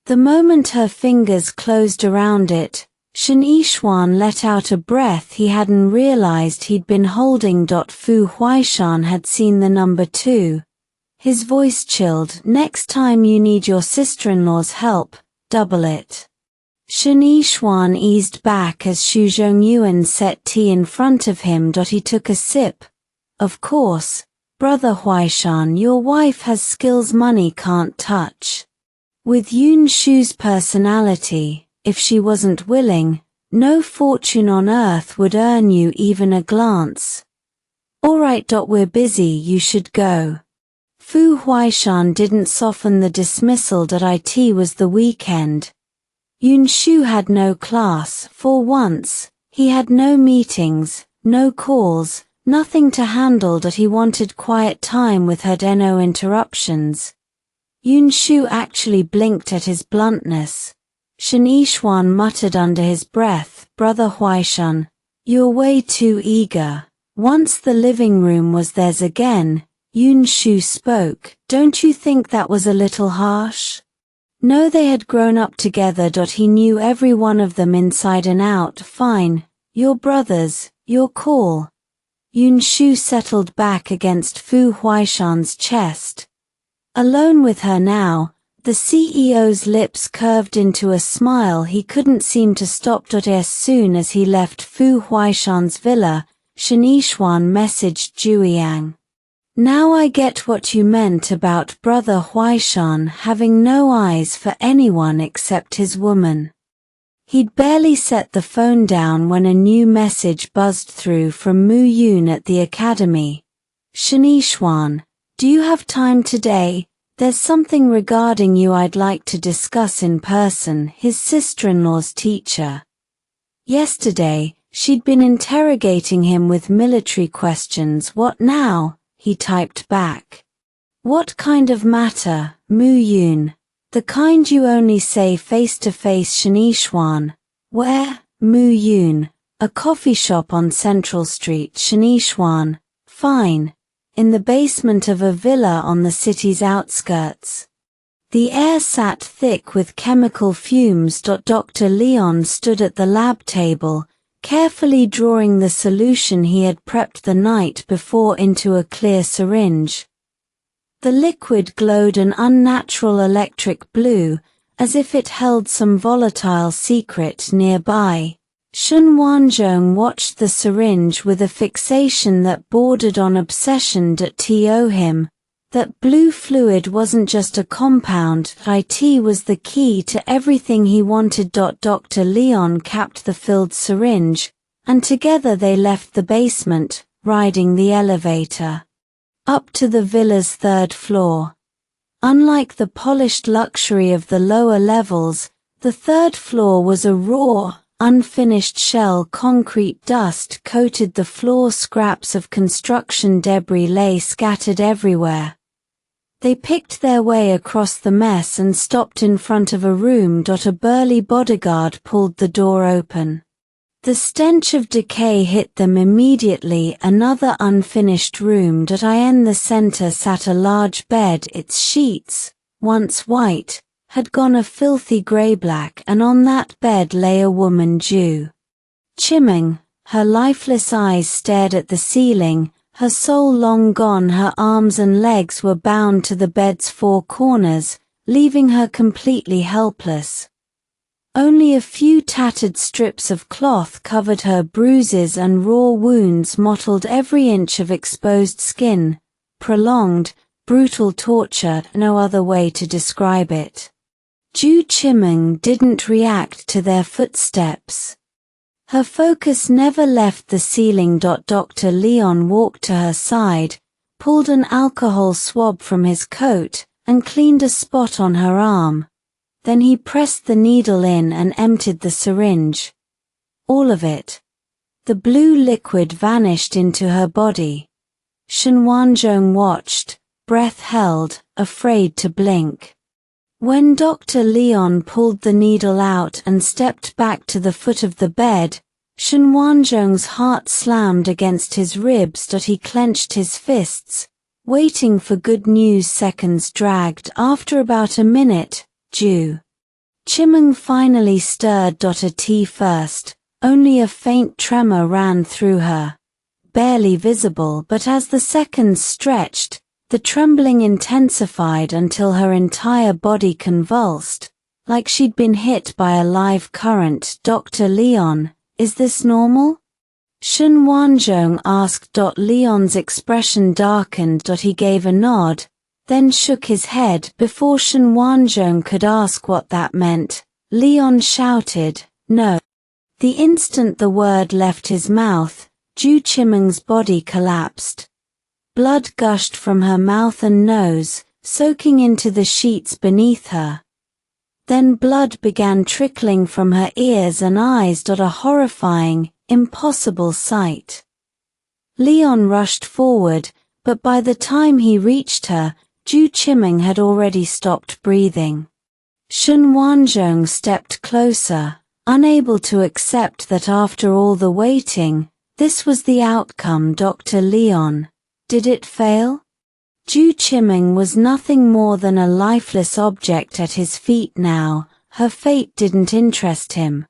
The moment her fingers closed around it, Shanixuan let out a breath he hadn't realized he'd been holding. Fu Huaishan had seen the number 2. His voice chilled. Next time you need your sister-in-law's help, double it. Shanixuan eased back as Xu Zhongyuan set tea in front of him. He took a sip. Of course, brother Huaishan, your wife has skills money can't touch. With Yun Shu's personality, if she wasn't willing, no fortune on earth would earn you even a glance. Alright. We're busy, you should go. Fu Huaishan didn't soften the dismissal. It was the weekend. Yun Shu had no class. For once, he had no meetings, no calls, nothing to handle. He wanted quiet time with her. No interruptions. Yun Shu actually blinked at his bluntness. Shanixuan muttered under his breath, Brother Huaishan, you're way too eager. Once the living room was theirs again, Yoon Shu spoke. Don't you think that was a little harsh? No, they had grown up together. He knew every one of them inside and out. Fine, you're brothers, your call. Yoon Shu settled back against Fu Huaishan's chest. Alone with her now, the CEO's lips curved into a smile he couldn't seem to stop. As soon as he left Fu Huaishan's villa, Shen Yixuan messaged Jueyang. Now I get what you meant about brother Huaishan having no eyes for anyone except his woman. He'd barely set the phone down when a new message buzzed through from Mu Yun at the academy. Shen Yixuan, do you have time today? There's something regarding you I'd like to discuss in person. His sister-in-law's teacher. Yesterday, she'd been interrogating him with military questions. What now? He typed back. What kind of matter, Mu Yun? The kind you only say face to face. Shen Yixuan. Where? Mu Yun. A coffee shop on Central Street. Shen Yixuan. Fine. In the basement of a villa on the city's outskirts. The air sat thick with chemical fumes. Dr. Leon stood at the lab table, carefully drawing the solution he had prepped the night before into a clear syringe. The liquid glowed an unnatural electric blue, as if it held some volatile secret nearby. Shen Wanzhong watched the syringe with a fixation that bordered on obsession. To him, that blue fluid wasn't just a compound, it was the key to everything he wanted. Dr. Leon capped the filled syringe, and together they left the basement, riding the elevator up to the villa's third floor. Unlike the polished luxury of the lower levels, the third floor was a raw, unfinished shell. Concrete dust coated the floor. Scraps of construction debris lay scattered everywhere. They picked their way across the mess and stopped in front of a room. A burly bodyguard pulled the door open. The stench of decay hit them immediately. Another unfinished room. In the center sat a large bed. Its sheets, once white, had gone a filthy gray-black, and on that bed lay a woman. Ju Chiming. Her lifeless eyes stared at the ceiling, her soul long gone. Her arms and legs were bound to the bed's four corners, leaving her completely helpless. Only a few tattered strips of cloth covered her. Bruises and raw wounds mottled every inch of exposed skin. Prolonged, brutal torture, no other way to describe it. Ju Chiming didn't react to their footsteps. Her focus never left the ceiling. Dr. Leon walked to her side, pulled an alcohol swab from his coat, and cleaned a spot on her arm. Then he pressed the needle in and emptied the syringe. All of it. The blue liquid vanished into her body. Shen Wanzhong watched, breath held, afraid to blink. When Dr. Leon pulled the needle out and stepped back to the foot of the bed, Shen Wanzhong's heart slammed against his ribs. He clenched his fists, waiting for good news. Seconds dragged. After about a minute, Ju Chiming finally stirred. A tea first. Only a faint tremor ran through her. Barely visible, but as the seconds stretched, the trembling intensified until her entire body convulsed, like she'd been hit by a live current. Dr. Leon, is this normal? Shen Wanzhong asked. Leon's expression darkened. He gave a nod, then shook his head. Before Shen Wanzhong could ask what that meant, Leon shouted, "No." The instant the word left his mouth, Ju Chiming's body collapsed. Blood gushed from her mouth and nose, soaking into the sheets beneath her. Then blood began trickling from her ears and eyes. A horrifying, impossible sight. Leon rushed forward, but by the time he reached her, Ju Chiming had already stopped breathing. Shen Wanzhong stepped closer, unable to accept that after all the waiting, this was the outcome. Dr. Leon, did it fail? Ju Chiming was nothing more than a lifeless object at his feet now. Her fate didn't interest him.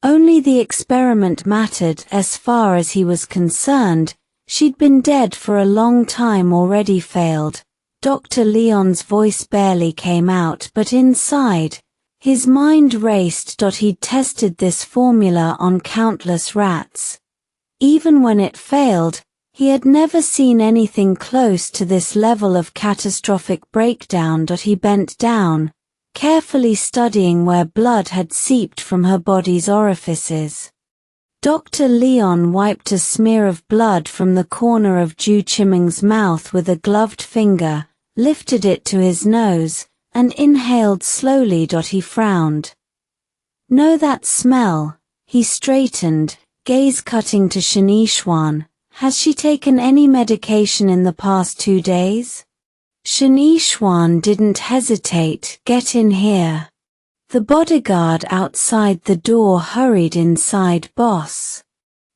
Only the experiment mattered as far as he was concerned. She'd been dead for a long time already. Failed. Dr. Leon's voice barely came out, but inside, his mind raced. He'd tested this formula on countless rats. Even when it failed, he had never seen anything close to this level of catastrophic breakdown. He bent down, carefully studying where blood had seeped from her body's orifices. Dr. Leon wiped a smear of blood from the corner of Ju Chiming's mouth with a gloved finger, lifted it to his nose, and inhaled slowly. He frowned. "Know that smell?" He straightened, gaze cutting to Shanishwan. "Has she taken any medication in the past 2 days?" Shanishwan didn't hesitate. "Get in here." The bodyguard outside the door hurried inside. "Boss,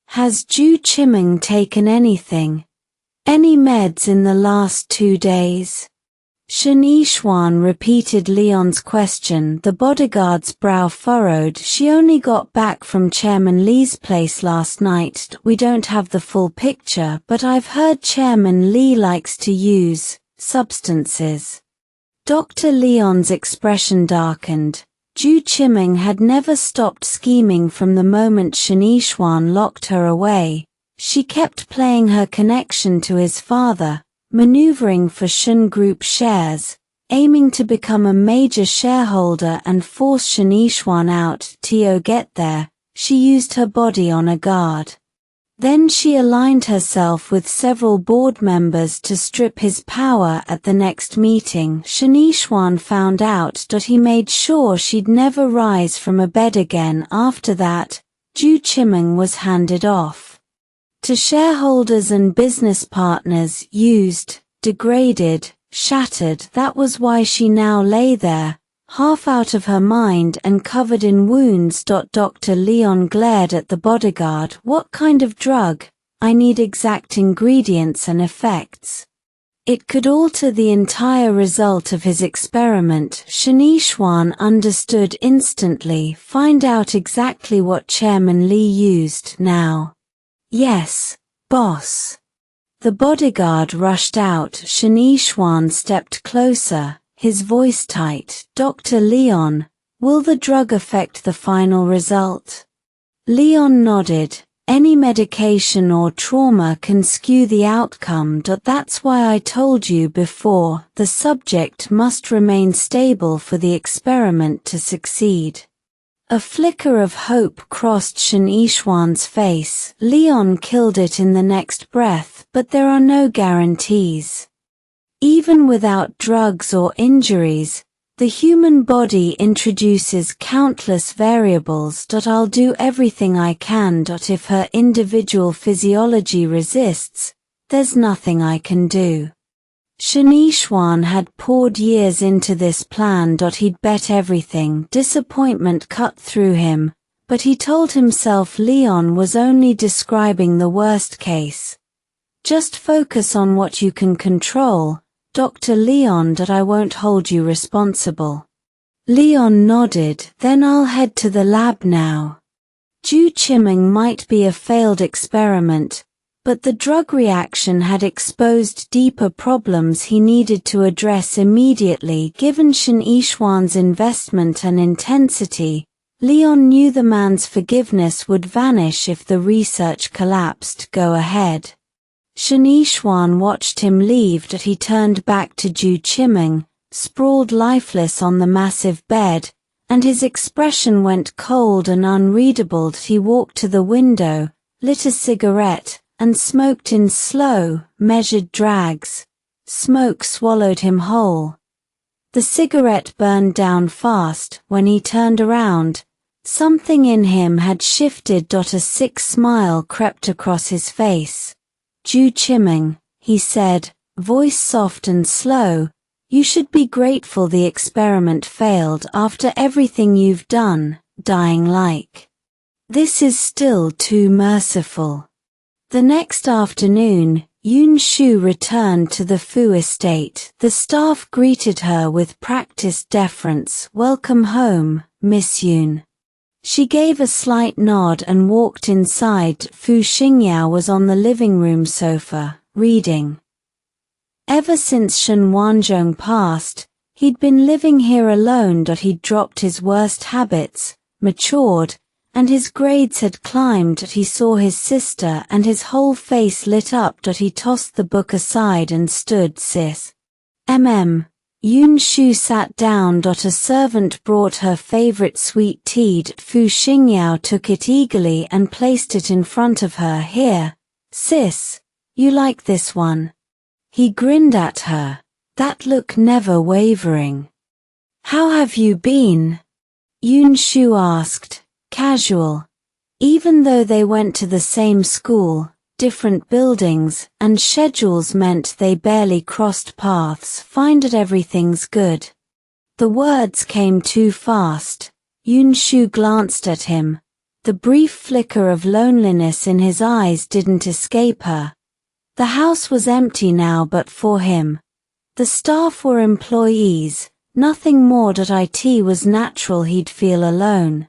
has Ju Chiming taken anything? Any meds in the last 2 days?" Shanishwan repeated Leon's question. The bodyguard's brow furrowed. "She only got back from Chairman Lee's place last night. We don't have the full picture, but I've heard Chairman Lee likes to use substances." Dr. Leon's expression darkened. Ju Chiming had never stopped scheming from the moment Shanishwan locked her away. She kept playing her connection to his father, maneuvering for Shun Group shares, aiming to become a major shareholder and force Shanishwan out. To get there, she used her body on a guard. Then she aligned herself with several board members to strip his power at the next meeting. Shanishwan found out. He made sure she'd never rise from a bed again. After that, Ju Chiming was handed off to shareholders and business partners, used, degraded, shattered. That was why she now lay there, half out of her mind and covered in wounds. Dr. Leon glared at the bodyguard. "What kind of drug? I need exact ingredients and effects." It could alter the entire result of his experiment. Shanishwan understood instantly. "Find out exactly what Chairman Lee used now." "Yes, boss." The bodyguard rushed out. Shanishwan stepped closer, his voice tight. "Dr. Leon, will the drug affect the final result?" Leon nodded. "Any medication or trauma can skew the outcome. That's why I told you before, the subject must remain stable for the experiment to succeed." A flicker of hope crossed Shanishwan's face. "Leon killed it in the next breath, but there are no guarantees. Even without drugs or injuries, the human body introduces countless variables. I'll do everything I can. If her individual physiology resists, there's nothing I can do." Shanishwan had poured years into this plan. He'd bet everything. Disappointment cut through him, but he told himself Leon was only describing the worst case. "Just focus on what you can control, Dr. Leon. I won't hold you responsible." Leon nodded. "Then I'll head to the lab now." Ju Chiming might be a failed experiment, but the drug reaction had exposed deeper problems he needed to address immediately. Given Shanishwan's investment and intensity, Leon knew the man's forgiveness would vanish if the research collapsed. "Go ahead." Shanishwan watched him leave. He turned back to Ju Chiming, sprawled lifeless on the massive bed, and his expression went cold and unreadable. He walked to the window, lit a cigarette, and smoked in slow, measured drags. Smoke swallowed him whole. The cigarette burned down fast. When he turned around, something in him had shifted. A sick smile crept across his face. "Ju Chiming," he said, voice soft and slow, "you should be grateful the experiment failed after everything you've done, dying like this is still too merciful." The next afternoon, Yun Shu returned to the Fu estate. The staff greeted her with practiced deference. "Welcome home, Miss Yun." She gave a slight nod and walked inside. Fu Xingyao was on the living room sofa, reading. Ever since Shen Wanzhong passed, he'd been living here alone. He'd dropped his worst habits, matured, and his grades had climbed. He saw his sister and his whole face lit up. He tossed the book aside and stood. "Sis." Yun Shu sat down. A servant brought her favorite sweet tea. Fu Xingyao took it eagerly and placed it in front of her. "Here, sis, you like this one?" He grinned at her, that look never wavering. "How have you been?" Yun Shu asked, casual. Even though they went to the same school, different buildings, and schedules meant they barely crossed paths. "Find it everything's good." The words came too fast. Yun Shu glanced at him. The brief flicker of loneliness in his eyes didn't escape her. The house was empty now but for him. The staff were employees, nothing more. It was natural he'd feel alone.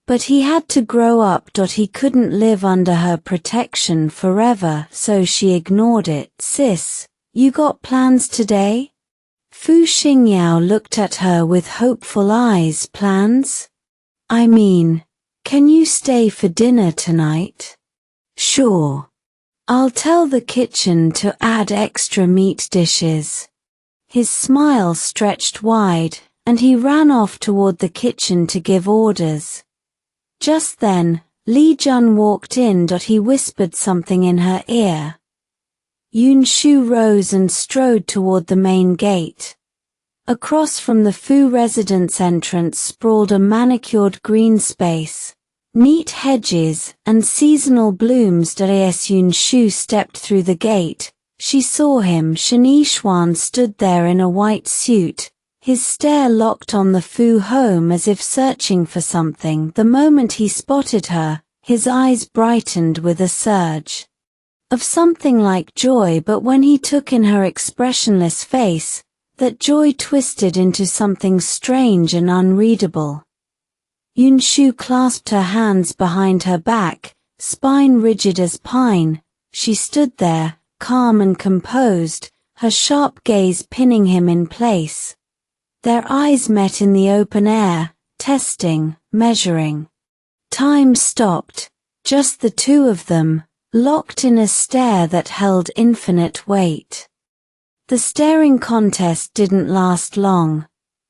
But he had to grow up. He couldn't live under her protection forever, so she ignored it. "Sis, you got plans today?" Fu Xingyao looked at her with hopeful eyes. "Plans? I mean, can you stay for dinner tonight?" "Sure. I'll tell the kitchen to add extra meat dishes." His smile stretched wide, and he ran off toward the kitchen to give orders. Just then, Li Jun walked in. He whispered something in her ear. Yun Shu rose and strode toward the main gate. Across from the Fu residence entrance sprawled a manicured green space. Neat hedges and seasonal blooms. As Yun Shu stepped through the gate, she saw him. Shen Yishuan stood there in a white suit, his stare locked on the Fu home as if searching for something. The moment he spotted her, his eyes brightened with a surge of something like joy, but when he took in her expressionless face, that joy twisted into something strange and unreadable. Yun Shu clasped her hands behind her back, spine rigid as pine. She stood there, calm and composed, her sharp gaze pinning him in place. Their eyes met in the open air, testing, measuring. Time stopped, just the two of them, locked in a stare that held infinite weight. The staring contest didn't last long.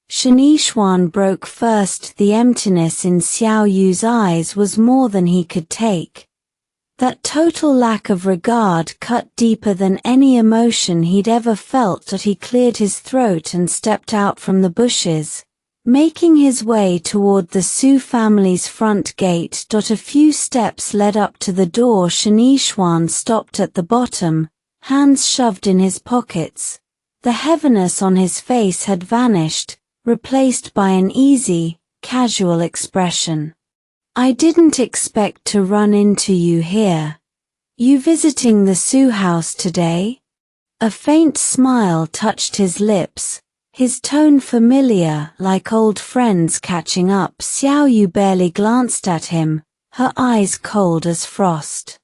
Shen Yishuan broke first. The emptiness in Xiao Yu's eyes was more than he could take. That total lack of regard cut deeper than any emotion he'd ever felt. He cleared his throat and stepped out from the bushes, making his way toward the Su family's front gate. A few steps led up to the door. Shen Yishuan stopped at the bottom, hands shoved in his pockets. The heaviness on his face had vanished, replaced by an easy, casual expression. "I didn't expect to run into you here. You visiting the Su house today?" A faint smile touched his lips, his tone familiar, like old friends catching up. Xiao Yu barely glanced at him, her eyes cold as frost.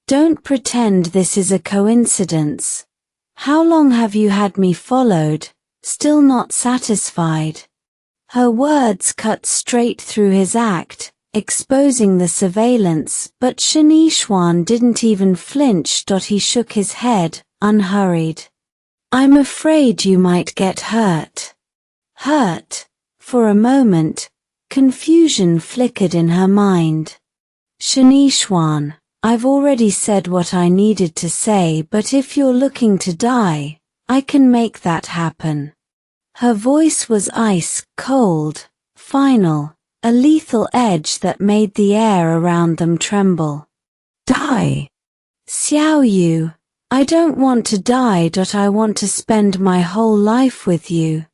"Don't pretend this is a coincidence. How long have you had me followed, still not satisfied?" Her words cut straight through his act, exposing the surveillance, but Shen Yishuan didn't even flinch. He shook his head, unhurried. "I'm afraid you might get hurt." Hurt? For a moment, confusion flickered in her mind. "Shen Yishuan, I've already said what I needed to say, but if you're looking to die, I can make that happen." Her voice was ice cold, final, a lethal edge that made the air around them tremble. "Die? Xiao Yu, I don't want to die. I want to spend my whole life with you."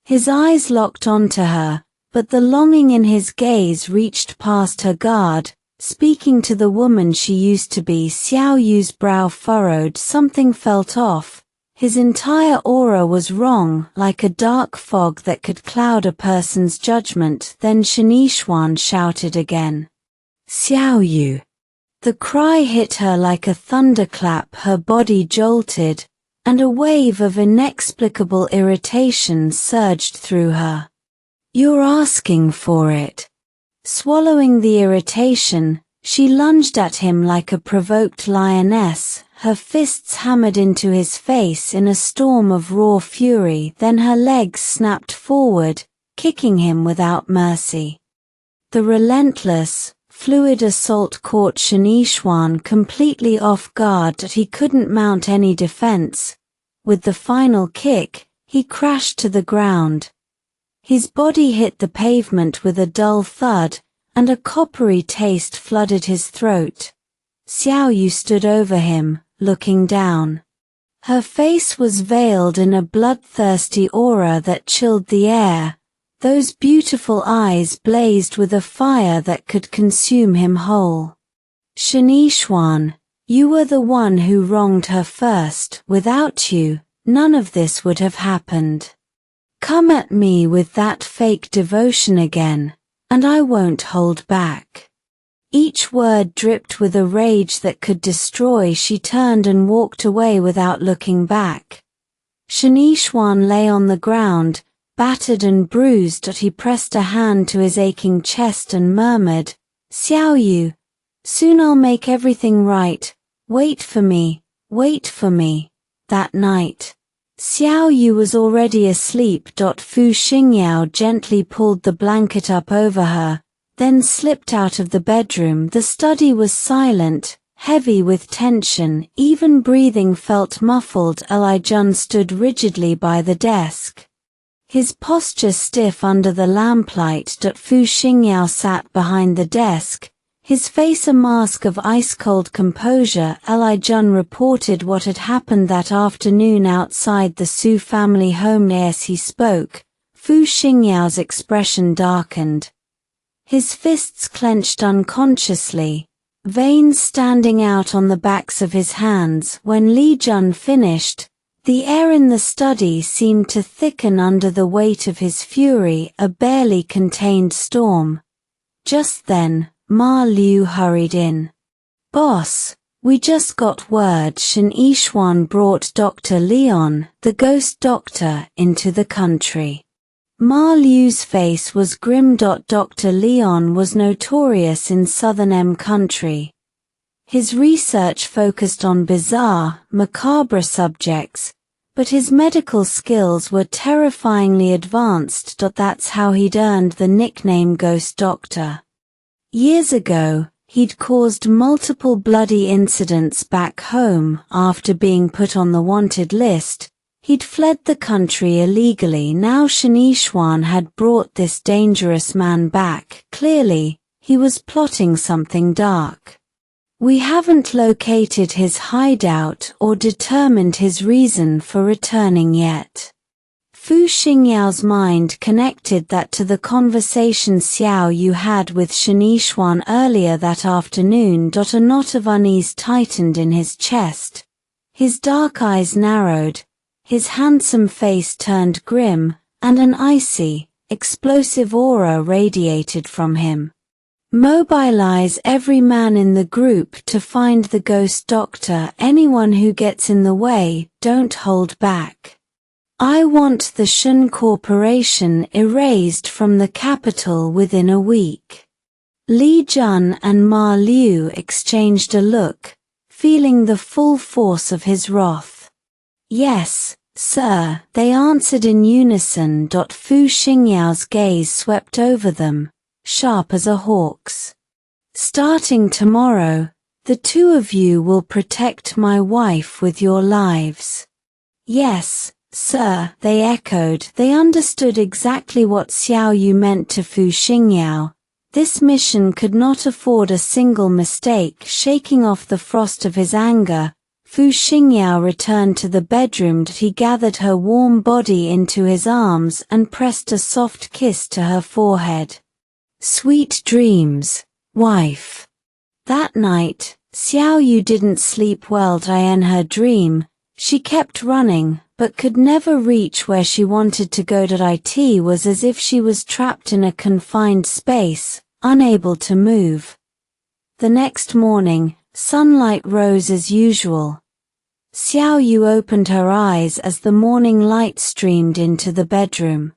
His eyes locked onto her, but the longing in his gaze reached past her guard. Speaking to the woman she used to be, Xiao Yu's brow furrowed. Something felt off. His entire aura was wrong, like a dark fog that could cloud a person's judgment. Then Shanishwan shouted again. Xiao Yu. The cry hit her like a thunderclap. Her body jolted, and a wave of inexplicable irritation surged through her. You're asking for it. Swallowing the irritation, she lunged at him like a provoked lioness, her fists hammered into his face in a storm of raw fury. Then her legs snapped forward, kicking him without mercy. The relentless, fluid assault caught Shanishwan completely off guard, that he couldn't mount any defense. With the final kick, he crashed to the ground. His body hit the pavement with a dull thud, and a coppery taste flooded his throat. Xiao Yu stood over him, looking down. Her face was veiled in a bloodthirsty aura that chilled the air. Those beautiful eyes blazed with a fire that could consume him whole. Shanishwan, you were the one who wronged her first. Without you, none of this would have happened. Come at me with that fake devotion again, and I won't hold back. Each word dripped with a rage that could destroy. She turned and walked away without looking back. Shanishwan lay on the ground, battered and bruised. He pressed a hand to his aching chest and murmured, Xiao Yu, soon I'll make everything right. Wait for me, wait for me. That night, Xiao Yu was already asleep. Fu Xingyao gently pulled the blanket up over her, then slipped out of the bedroom. The study was silent, heavy with tension. Even breathing felt muffled. Elijun stood rigidly by the desk, his posture stiff under the lamplight. Fu Xingyao sat behind the desk, his face a mask of ice-cold composure. Elijun reported what had happened that afternoon outside the Su family home. As he spoke, Fu Xingyao's expression darkened. His fists clenched unconsciously, veins standing out on the backs of his hands. When Li Jun finished, the air in the study seemed to thicken under the weight of his fury, a barely contained storm. Just then, Ma Liu hurried in. Boss, we just got word Shen Yishuan brought Dr. Leon, the ghost doctor, into the country. Ma Liu's face was grim. Dr. Leon was notorious in southern M country. His research focused on bizarre, macabre subjects, but his medical skills were terrifyingly advanced. That's how he'd earned the nickname Ghost Doctor. Years ago, he'd caused multiple bloody incidents back home. After being put on the wanted list, he'd fled the country illegally. Now Shanishwan had brought this dangerous man back. Clearly, he was plotting something dark. We haven't located his hideout or determined his reason for returning yet. Fu Xingyao's mind connected that to the conversation Xiao Yu had with Shanishwan earlier that afternoon. A knot of unease tightened in his chest. His dark eyes narrowed, his handsome face turned grim, and an icy, explosive aura radiated from him. Mobilize every man in the group to find the ghost doctor. Anyone who gets in the way, don't hold back. I want the Shen Corporation erased from the capital within a week. Li Jun and Ma Liu exchanged a look, feeling the full force of his wrath. Yes, sir, they answered in unison. Fu Xingyao's gaze swept over them, sharp as a hawk's. Starting tomorrow, the two of you will protect my wife with your lives. Yes, sir, they echoed. They understood exactly what Xiao Yu meant to Fu Xingyao. This mission could not afford a single mistake. Shaking off the frost of his anger, Fu Xingyao returned to the bedroom. He gathered her warm body into his arms and pressed a soft kiss to her forehead. Sweet dreams, wife. That night, Xiao Yu didn't sleep well in her dream. She kept running, but could never reach where she wanted to go. It was as if she was trapped in a confined space, unable to move. The next morning, sunlight rose as usual. Xiao Yu opened her eyes as the morning light streamed into the bedroom.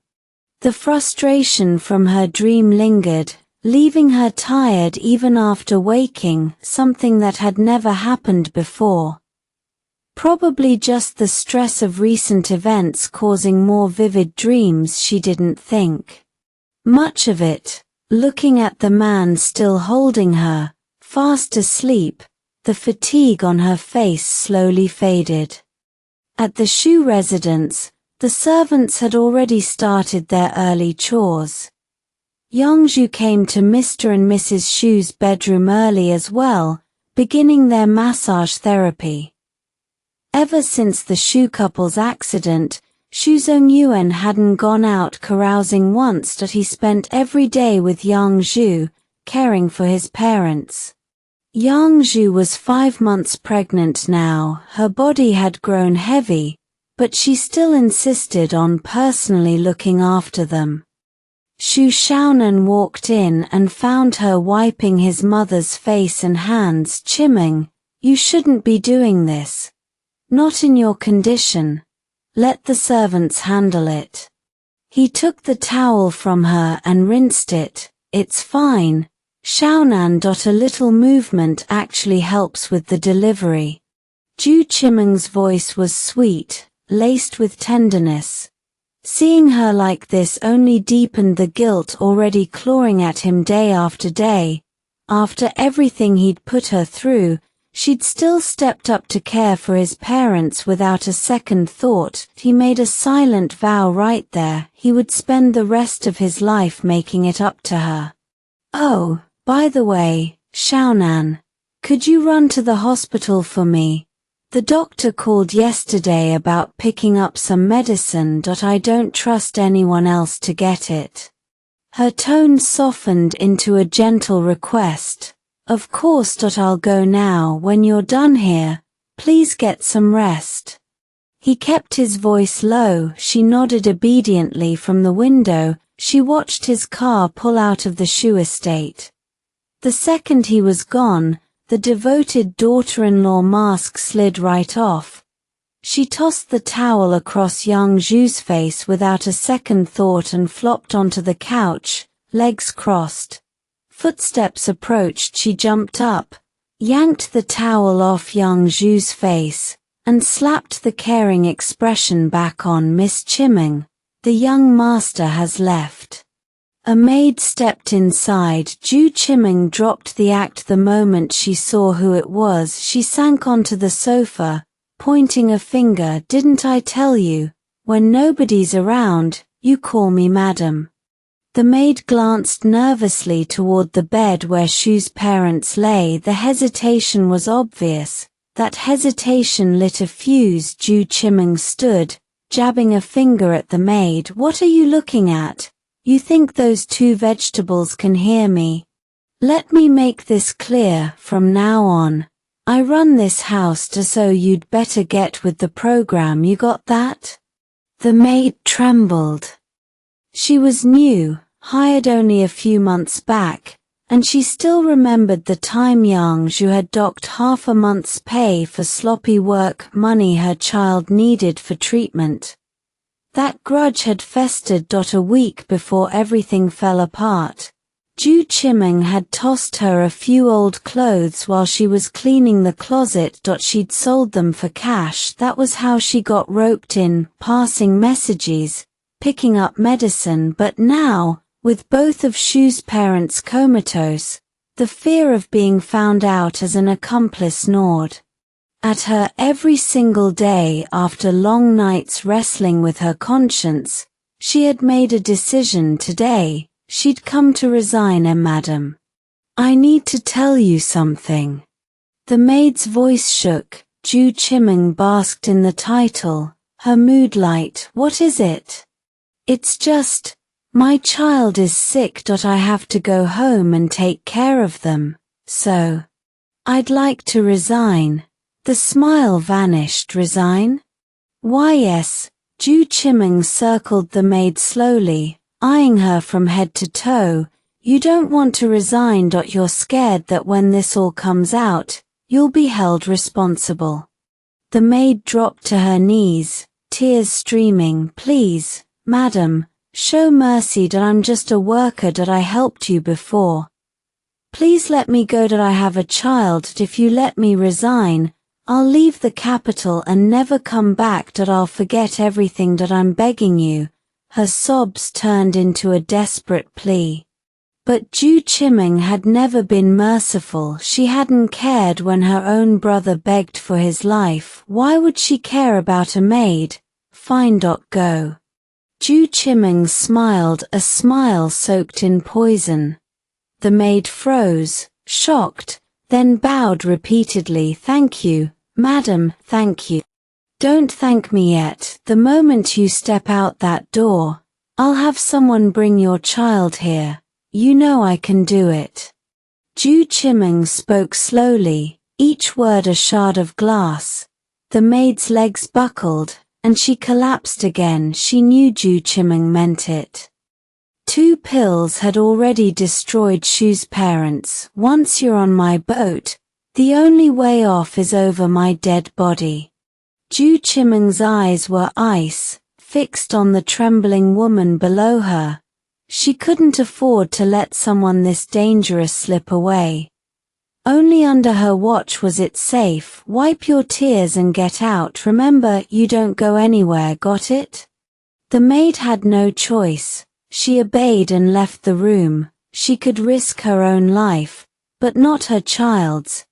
The frustration from her dream lingered, leaving her tired even after waking, something that had never happened before. Probably just the stress of recent events causing more vivid dreams, she didn't think. Much of it, looking at the man still holding her, fast asleep, the fatigue on her face slowly faded. At the Shu residence, the servants had already started their early chores. Yangzhu came to Mr. and Mrs. Shu's bedroom early as well, beginning their massage therapy. Ever since the Shu couple's accident, Shu Zongyuan hadn't gone out carousing once. He spent every day with Yangzhu, caring for his parents. Yangzhu was 5 months pregnant now. Her body had grown heavy, but she still insisted on personally looking after them. Xu Shaonan walked in and found her wiping his mother's face and hands. Chiming, you shouldn't be doing this. Not in your condition. Let the servants handle it. He took the towel from her and rinsed it. It's fine. Shaonan. A little movement actually helps with the delivery. Ju Chiming's voice was sweet, laced with tenderness. Seeing her like this only deepened the guilt already clawing at him day after day. After everything he'd put her through, she'd still stepped up to care for his parents without a second thought. He made a silent vow right there. He would spend the rest of his life making it up to her. Oh, by the way, Shaonan, could you run to the hospital for me? The doctor called yesterday about picking up some medicine. I don't trust anyone else to get it. Her tone softened into a gentle request. Of course. I'll go now. When you're done here, please get some rest. He kept his voice low. She nodded obediently from the window. She watched his car pull out of the Shu estate. The second he was gone, the devoted daughter-in-law mask slid right off. She tossed the towel across Yangzhu's face without a second thought and flopped onto the couch, legs crossed. Footsteps approached. She jumped up, yanked the towel off Yangzhu's face, and slapped the caring expression back on. Miss Chiming, the young master has left. A maid stepped inside. Ju Chiming dropped the act the moment she saw who it was. She sank onto the sofa, pointing a finger. Didn't I tell you? When nobody's around, you call me madam. The maid glanced nervously toward the bed where Shu's parents lay. The hesitation was obvious. That hesitation lit a fuse. Ju Chiming stood, jabbing a finger at the maid. What are you looking at? You think those two vegetables can hear me? Let me make this clear. From now on, I run this house, so you'd better get with the program. You got that? The maid trembled. She was new, hired only a few months back, and she still remembered the time Yangzhu had docked half a month's pay for sloppy work, money her child needed for treatment. That grudge had festered. A week before everything fell apart, Ju Chiming had tossed her a few old clothes while she was cleaning the closet. She'd sold them for cash. That was how she got roped in, passing messages, picking up medicine. But now, with both of Shu's parents comatose, the fear of being found out as an accomplice gnawed at her every single day. After long nights wrestling with her conscience, she had made a decision today. She'd come to resign. Madam, I need to tell you something. The maid's voice shook. Ju Chiming basked in the title, her mood light. What is it? It's just, my child is sick. I have to go home and take care of them. So, I'd like to resign. The smile vanished. Resign? Why yes. Ju Chiming circled the maid slowly, eyeing her from head to toe. You don't want to resign. You're scared that when this all comes out, you'll be held responsible. The maid dropped to her knees, tears streaming. Please, madam, show mercy. I'm just a worker. I helped you before. Please let me go. I have a child. If you let me resign, I'll leave the capital and never come back. I'll forget everything. I'm begging you. Her sobs turned into a desperate plea. But Ju Chiming had never been merciful. She hadn't cared when her own brother begged for his life. Why would she care about a maid? Fine. Go. Ju Chiming smiled, a smile soaked in poison. The maid froze, shocked, then bowed repeatedly. Thank you, madam, thank you. Don't thank me yet. The moment you step out that door, I'll have someone bring your child here. You know I can do it. Ju Chiming spoke slowly, each word a shard of glass. The maid's legs buckled, and she collapsed again. She knew Ju Chiming meant it. 2 pills had already destroyed Shu's parents. Once you're on my boat, the only way off is over my dead body. Ju Chiming's eyes were ice, fixed on the trembling woman below her. She couldn't afford to let someone this dangerous slip away. Only under her watch was it safe. Wipe your tears and get out. Remember, you don't go anywhere. Got it? The maid had no choice. She obeyed and left the room. She could risk her own life, but not her child's.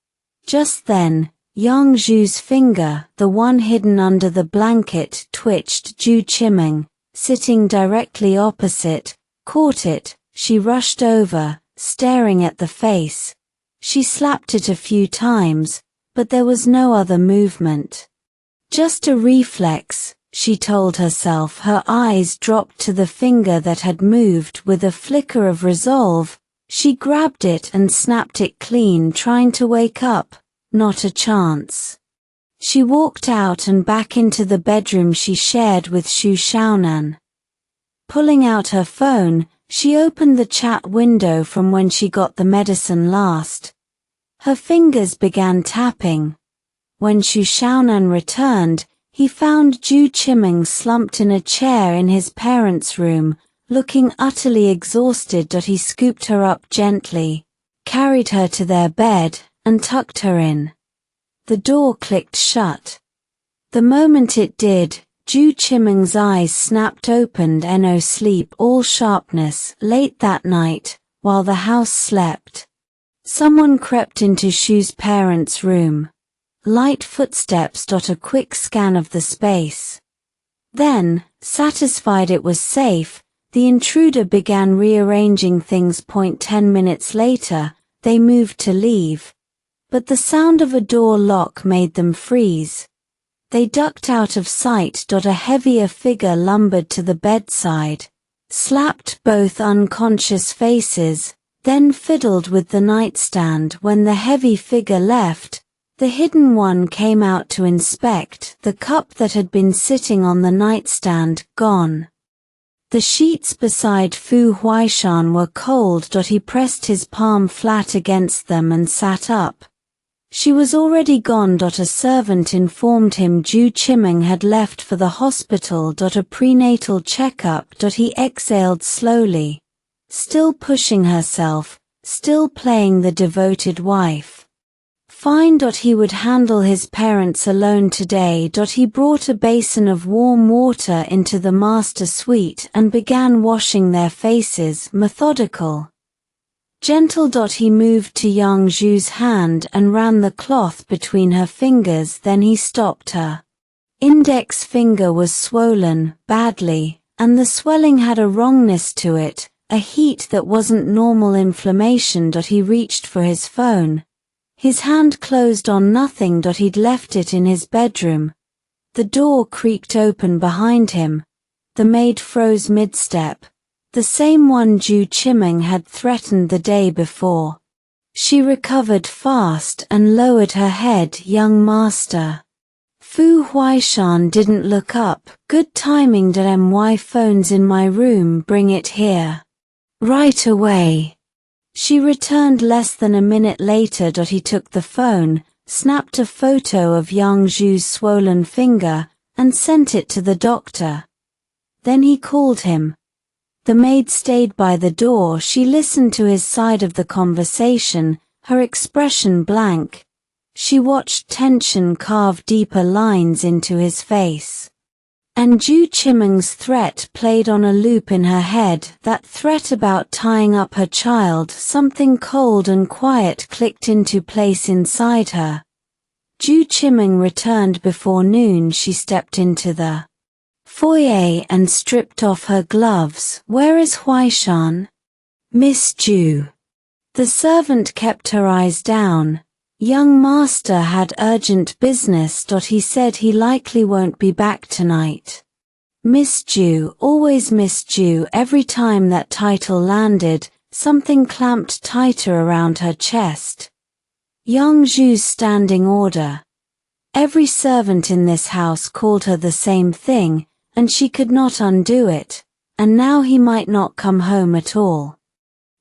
Just then, Yang Zhu's finger, the one hidden under the blanket, twitched. Ju Chiming, sitting directly opposite, caught it. She rushed over, staring at the face. She slapped it a few times, but there was no other movement. Just a reflex, she told herself. Her eyes dropped to the finger that had moved. With a flicker of resolve, she grabbed it and snapped it clean. Trying to wake up? Not a chance. She walked out and back into the bedroom she shared with Xu Xiaonan. Pulling out her phone, she opened the chat window from when she got the medicine last. Her fingers began tapping. When Xu Xiaonan returned, he found Ju Chiming slumped in a chair in his parents' room, looking utterly exhausted. He scooped her up gently, carried her to their bed, and tucked her in. The door clicked shut. The moment it did, Ju Chiming's eyes snapped open. No sleep, all sharpness. Late that night, while the house slept, someone crept into Shu's parents' room. Light footsteps. A quick scan of the space. Then, satisfied it was safe, the intruder began rearranging things. 10 minutes later, they moved to leave. But the sound of a door lock made them freeze. They ducked out of sight. A heavier figure lumbered to the bedside, slapped both unconscious faces, then fiddled with the nightstand. When the heavy figure left, the hidden one came out to inspect. The cup that had been sitting on the nightstand, gone. The sheets beside Fu Huaishan were cold. He pressed his palm flat against them and sat up. She was already gone. A servant informed him Ju Chiming had left for the hospital. A prenatal checkup. He exhaled slowly, still pushing herself, still playing the devoted wife. Fine. He would handle his parents alone today. He brought a basin of warm water into the master suite and began washing their faces, methodical. Gentle. He moved to Yang Zhu's hand and ran the cloth between her fingers. Then he stopped her. Index finger was swollen, badly, and the swelling had a wrongness to it, a heat that wasn't normal inflammation. He reached for his phone. His hand closed on nothing. He'd left it in his bedroom. The door creaked open behind him. The maid froze mid-step. The same one Ju Chiming had threatened the day before. She recovered fast and lowered her head. Young master. Fu Huaishan didn't look up. Good timing. My phone's in my room. Bring it here. Right away. She returned less than a minute later. He took the phone, snapped a photo of Yang Zhu's swollen finger, and sent it to the doctor. Then he called him. The maid stayed by the door. She listened to his side of the conversation, her expression blank. She watched tension carve deeper lines into his face. And Zhu Chimeng's threat played on a loop in her head, that threat about tying up her child. Something cold and quiet clicked into place inside her. Zhu Chimeng returned before noon. She stepped into the foyer and stripped off her gloves. Where is Huaishan? Miss Zhu. The servant kept her eyes down. Young master had urgent business. He said he likely won't be back tonight. Miss Zhu, always Miss Zhu. Every time that title landed, something clamped tighter around her chest. Yang Zhu's standing order. Every servant in this house called her the same thing, and she could not undo it, and now he might not come home at all.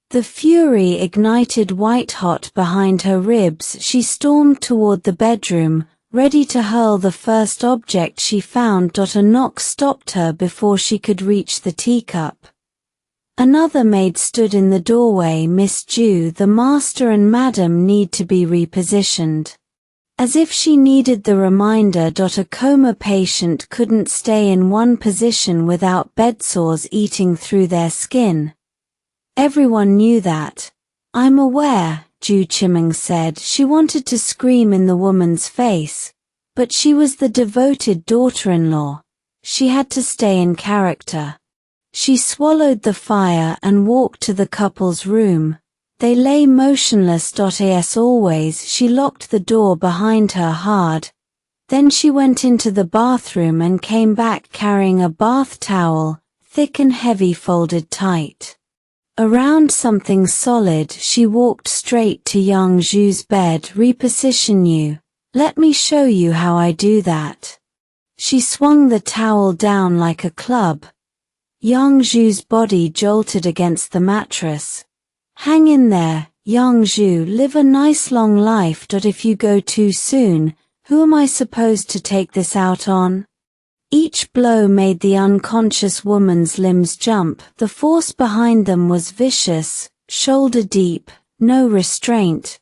The fury ignited white-hot behind her ribs. She stormed toward the bedroom, ready to hurl the first object she found. A knock stopped her before she could reach the teacup. Another maid stood in the doorway. Miss Zhu, the master and madam need to be repositioned. As if she needed the reminder. A coma patient couldn't stay in one position without bedsores eating through their skin. Everyone knew that. I'm aware, Zhu Chimeng said. She wanted to scream in the woman's face, but she was the devoted daughter-in-law. She had to stay in character. She swallowed the fire and walked to the couple's room. They lay motionless. As always, she locked the door behind her hard. Then she went into the bathroom and came back carrying a bath towel, thick and heavy, folded tight around something solid. She walked straight to Yang Zhu's bed. Reposition you. Let me show you how I do that. She swung the towel down like a club. Yang Zhu's body jolted against the mattress. Hang in there, Yang Zhu. Live a nice long life. If you go too soon, who am I supposed to take this out on? Each blow made the unconscious woman's limbs jump. The force behind them was vicious, shoulder deep, no restraint.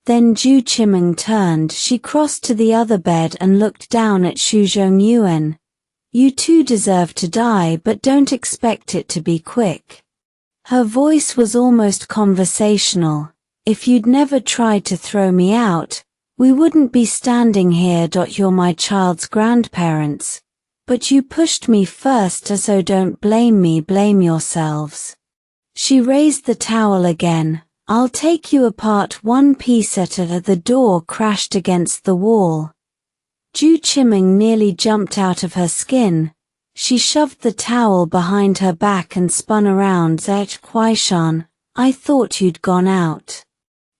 Then Zhu Chimeng turned. She crossed to the other bed and looked down at Xu Zhongyuan. You too deserve to die, but don't expect it to be quick. Her voice was almost conversational. If you'd never tried to throw me out, we wouldn't be standing here. You're my child's grandparents. But you pushed me first, so don't blame me. Blame yourselves. She raised the towel again. I'll take you apart one piece at a. The door crashed against the wall. Zhu Chimeng nearly jumped out of her skin. She shoved the towel behind her back and spun around. Huaishan, I thought you'd gone out.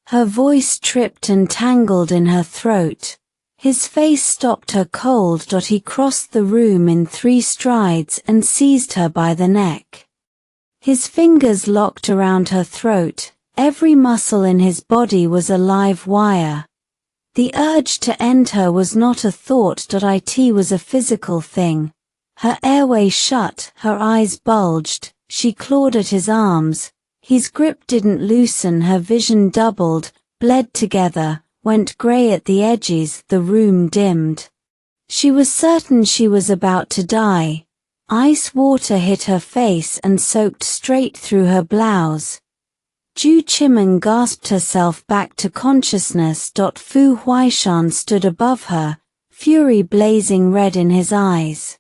Her voice tripped and tangled in her throat. His face stopped her cold. He crossed the room in 3 strides and seized her by the neck. His fingers locked around her throat. Every muscle in his body was a live wire. The urge to end her was not a thought. It was a physical thing. Her airway shut, her eyes bulged. She clawed at his arms. His grip didn't loosen. Her vision doubled, bled together, went grey at the edges. The room dimmed. She was certain she was about to die. Ice water hit her face and soaked straight through her blouse. Zhu Chimeng gasped herself back to consciousness. Fu Huaishan stood above her, fury blazing red in his eyes.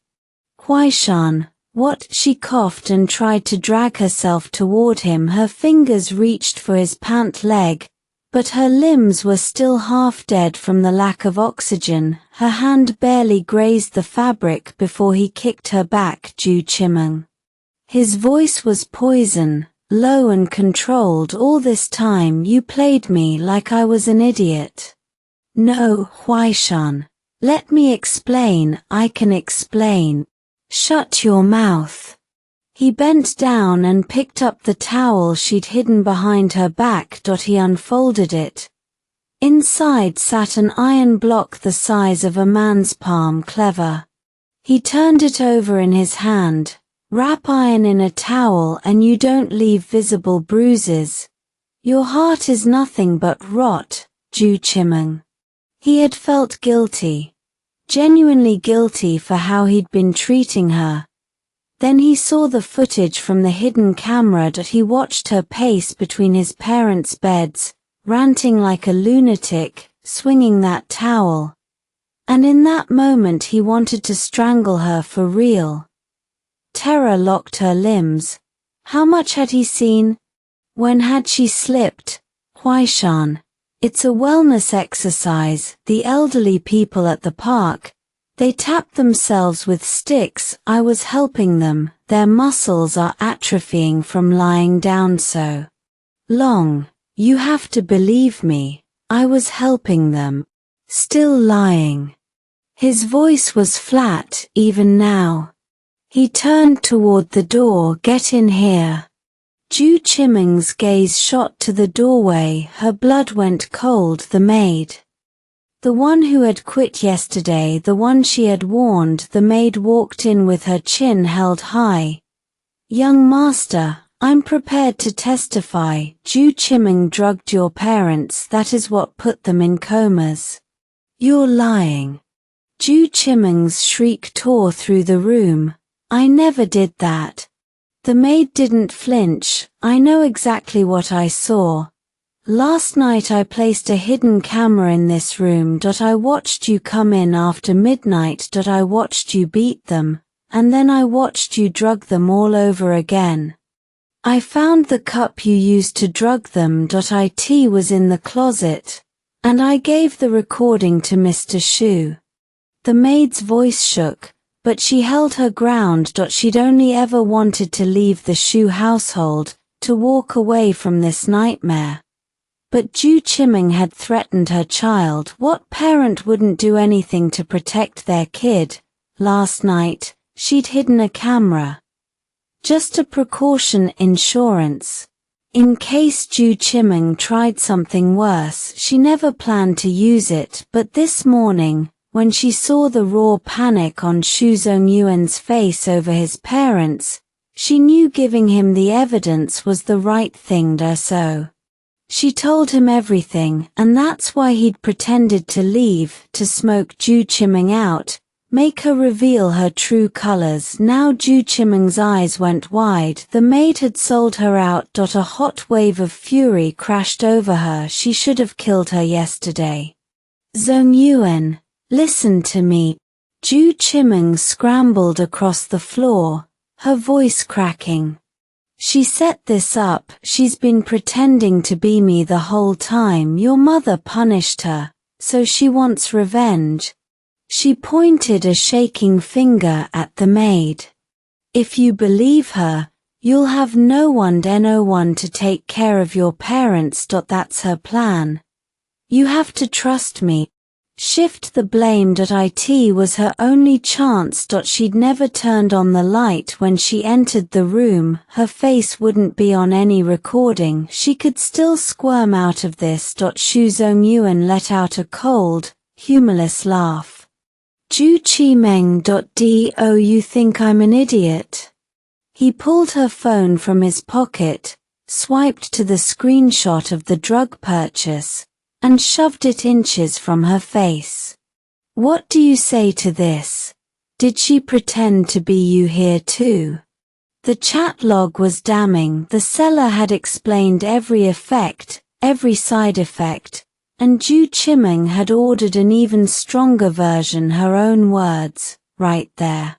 Huaishan, what? She coughed and tried to drag herself toward him. Her fingers reached for his pant leg, but her limbs were still half dead from the lack of oxygen. Her hand barely grazed the fabric before he kicked her back. Zhu Chimeng. His voice was poison. low and controlled. All this time you played me like I was an idiot. No, Huaishan. Let me explain. I can explain. Shut your mouth. He bent down and picked up the towel she'd hidden behind her back. He unfolded it. Inside sat an iron block the size of a man's palm. Clever. He turned it over in his hand. Wrap iron in a towel and you don't leave visible bruises. Your heart is nothing but rot, Ju Chimeng. He had felt guilty. Genuinely guilty for how he'd been treating her. Then he saw the footage from the hidden camera. He watched her pace between his parents' beds, ranting like a lunatic, swinging that towel. And in that moment he wanted to strangle her for real. Terror locked her limbs. How much had he seen? When had she slipped? Huaishan. It's a wellness exercise. The elderly people at the park, they tap themselves with sticks. I was helping them. Their muscles are atrophying from lying down so long. You have to believe me. I was helping them. Still lying. His voice was flat, even now. He turned toward the door. Get in here. Ju Chimeng's gaze shot to the doorway. Her blood went cold. The maid. The one who had quit yesterday, the one she had warned. The maid walked in with her chin held high. Young master, I'm prepared to testify. Ju Chimeng drugged your parents. That is what put them in comas. You're lying. Ju Chimeng's shriek tore through the room. I never did that. The maid didn't flinch. I know exactly what I saw. Last night I placed a hidden camera in this room. I watched you come in after midnight. I watched you beat them, and then I watched you drug them all over again. I found the cup you used to drug them. It was in the closet, and I gave the recording to Mr. Shu. The maid's voice shook, but she held her ground. She'd only ever wanted to leave the Shu household, to walk away from this nightmare. But Ju Chimeng had threatened her child. What parent wouldn't do anything to protect their kid? Last night, she'd hidden a camera. Just a precaution, insurance. In case Ju Chimeng tried something worse. She never planned to use it, but this morning, when she saw the raw panic on Xu Zongyuan's face over his parents, she knew giving him the evidence was the right thing. So she told him everything, and that's why he'd pretended to leave, to smoke Ju Chimeng out, make her reveal her true colors. Now Ju Chimeng's eyes went wide. The maid had sold her out. A hot wave of fury crashed over her. She should have killed her yesterday. Zongyuan, listen to me. Ju Chimeng scrambled across the floor, her voice cracking. She set this up. She's been pretending to be me the whole time. Your mother punished her, so she wants revenge. She pointed a shaking finger at the maid. If you believe her, you'll have no one to take care of your parents. That's her plan. You have to trust me. Shift the blame. It was her only chance. She'd never turned on the light when she entered the room. Her face wouldn't be on any recording. She could still squirm out of this. Xu Zongyuan let out a cold, humorless laugh. Ju Chimeng. Do you think I'm an idiot? He pulled her phone from his pocket, swiped to the screenshot of the drug purchase, and shoved it inches from her face. What do you say to this? Did she pretend to be you here too? The chat log was damning. The seller had explained every effect, every side effect, and Ju Chimeng had ordered an even stronger version, her own words, right there.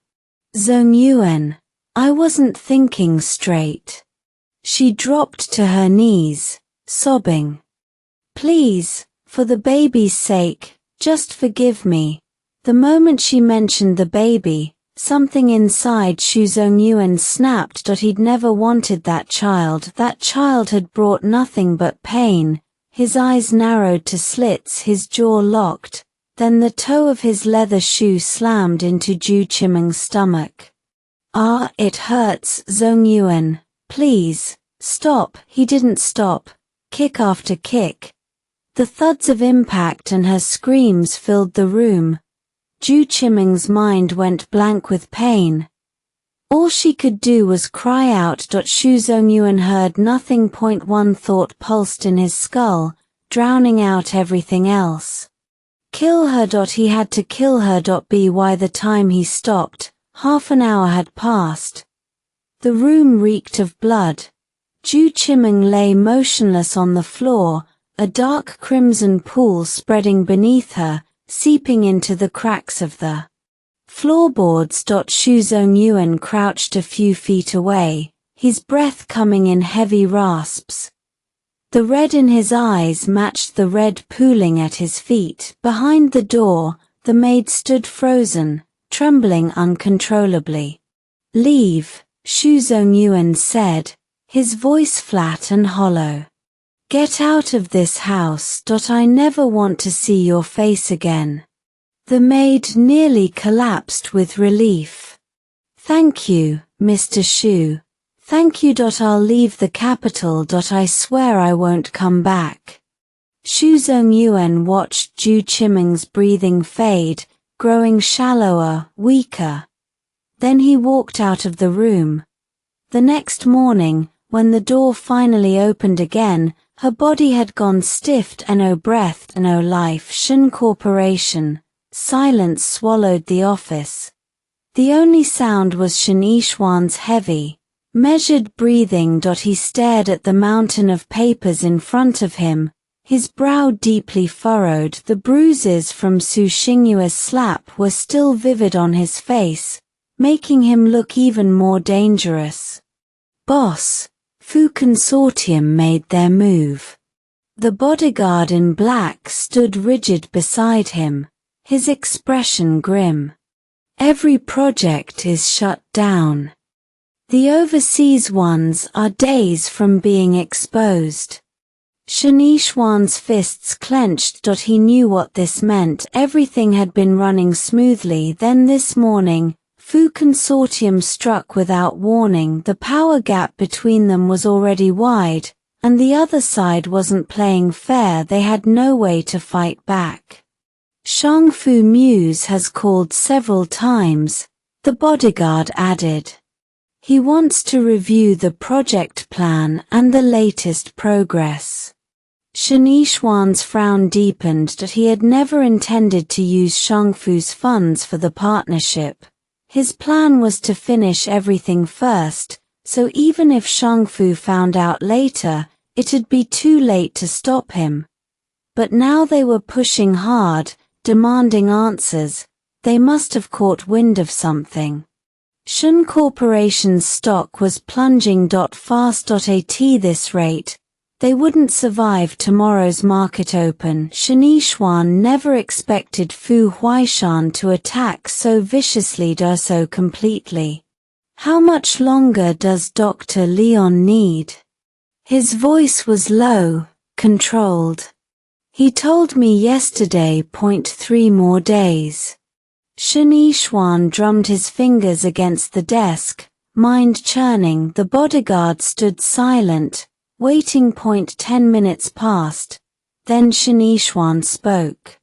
Zongyuan, I wasn't thinking straight. She dropped to her knees, sobbing. Please, for the baby's sake, just forgive me. The moment she mentioned the baby, Something inside Shu Zongyuan snapped. He'd never wanted that child. That child had brought nothing but pain. His eyes narrowed to slits, his jaw locked. Then the toe of his leather shoe slammed into Ju Chimeng's stomach. Ah, it hurts, Zongyuan. Please, stop. He didn't stop. Kick after kick. The thuds of impact and her screams filled the room. Ju Chimeng's mind went blank with pain. All she could do was cry out. Shu Zongyuan heard nothing. One thought pulsed in his skull, drowning out everything else. Kill her. He had to kill her. By the time he stopped, half an hour had passed. The room reeked of blood. Ju Chimeng lay motionless on the floor, a dark crimson pool spreading beneath her, seeping into the cracks of the floorboards. Shu Zongyuan crouched a few feet away, his breath coming in heavy rasps. The red in his eyes matched the red pooling at his feet. Behind the door, the maid stood frozen, trembling uncontrollably. Leave, Shu Zongyuan said, his voice flat and hollow. Get out of this house. I never want to see your face again. The maid nearly collapsed with relief. Thank you, Mr. Shu. Thank you. I'll leave the capital. I swear I won't come back. Shu Zongyuan watched Ju Chimeng's breathing fade, growing shallower, weaker. Then he walked out of the room. The next morning, when the door finally opened again, her body had gone stiff. No breath, no life. Shin Corporation. Silence swallowed the office. The only sound was Shin Yishuan's heavy, measured breathing. He stared at the mountain of papers in front of him, his brow deeply furrowed. The bruises from Su Xingyue's slap were still vivid on his face, making him look even more dangerous. Boss, Fu Consortium made their move. The bodyguard in black stood rigid beside him, his expression grim. Every project is shut down. The overseas ones are days from being exposed. Shin Yishuan's fists clenched. He knew what this meant. Everything had been running smoothly. Then this morning, Fu Consortium struck without warning. The power gap between them was already wide, and the other side wasn't playing fair. They had no way to fight back. Shangfu Muse has called several times, the bodyguard added. He wants to review the project plan and the latest progress. Shin Yishuan's frown deepened. He had never intended to use Shangfu's funds for the partnership. His plan was to finish everything first, so even if Shangfu found out later, it'd be too late to stop him. But now they were pushing hard, demanding answers. They must have caught wind of something. Shun Corporation's stock was plunging fast. At this rate, they wouldn't survive tomorrow's market open. Shin Yishuan never expected Fu Huaishan to attack so viciously so completely. How much longer does Dr. Leon need? His voice was low, controlled. He told me yesterday. 3 more days. Shin Yishuan drummed his fingers against the desk, mind churning. The bodyguard stood silent, waiting. 10 minutes passed. Then Shin Yishuan spoke.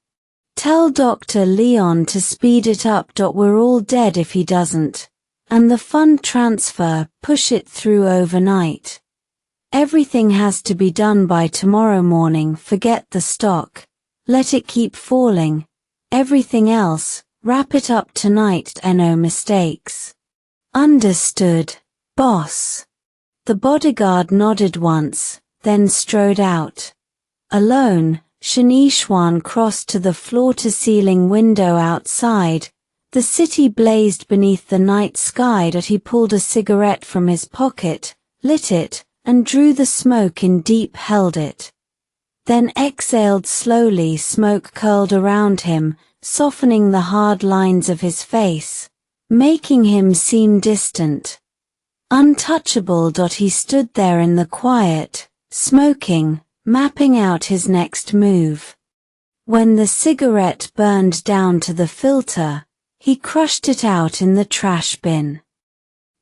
Tell Dr. Leon to speed it up. We're all dead if he doesn't. And the fund transfer, push it through overnight. Everything has to be done by tomorrow morning. Forget the stock. Let it keep falling. Everything else, wrap it up tonight. No mistakes. Understood, boss. The bodyguard nodded once, then strode out. Alone, Shin Yishuan crossed to the floor-to-ceiling window outside. The city blazed beneath the night sky. He pulled a cigarette from his pocket, lit it, and drew the smoke in deep. Held it. Then exhaled slowly. Smoke curled around him, softening the hard lines of his face. making him seem distant. Untouchable. He stood there in the quiet, smoking, mapping out his next move. When the cigarette burned down to the filter, he crushed it out in the trash bin.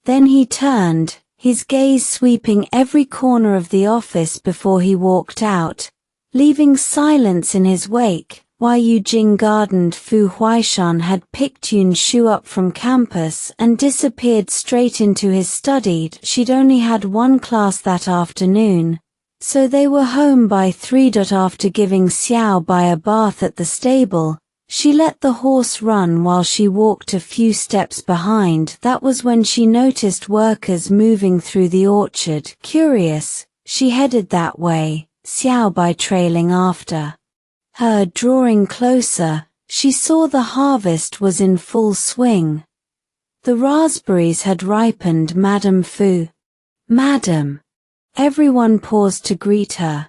Then he turned, his gaze sweeping every corner of the office before he walked out, leaving silence in his wake. While Yujing gardened, Fu Huaishan had picked Yun Shu up from campus and disappeared straight into his study. She'd only had one class that afternoon, so they were home by 3. After giving Xiao Bai a bath at the stable, she let the horse run while she walked a few steps behind. That was when she noticed workers moving through the orchard. Curious, she headed that way, Xiao Bai trailing after her. Drawing closer, she saw the harvest was in full swing. The raspberries had ripened. Madame Fu. Madam. Everyone paused to greet her.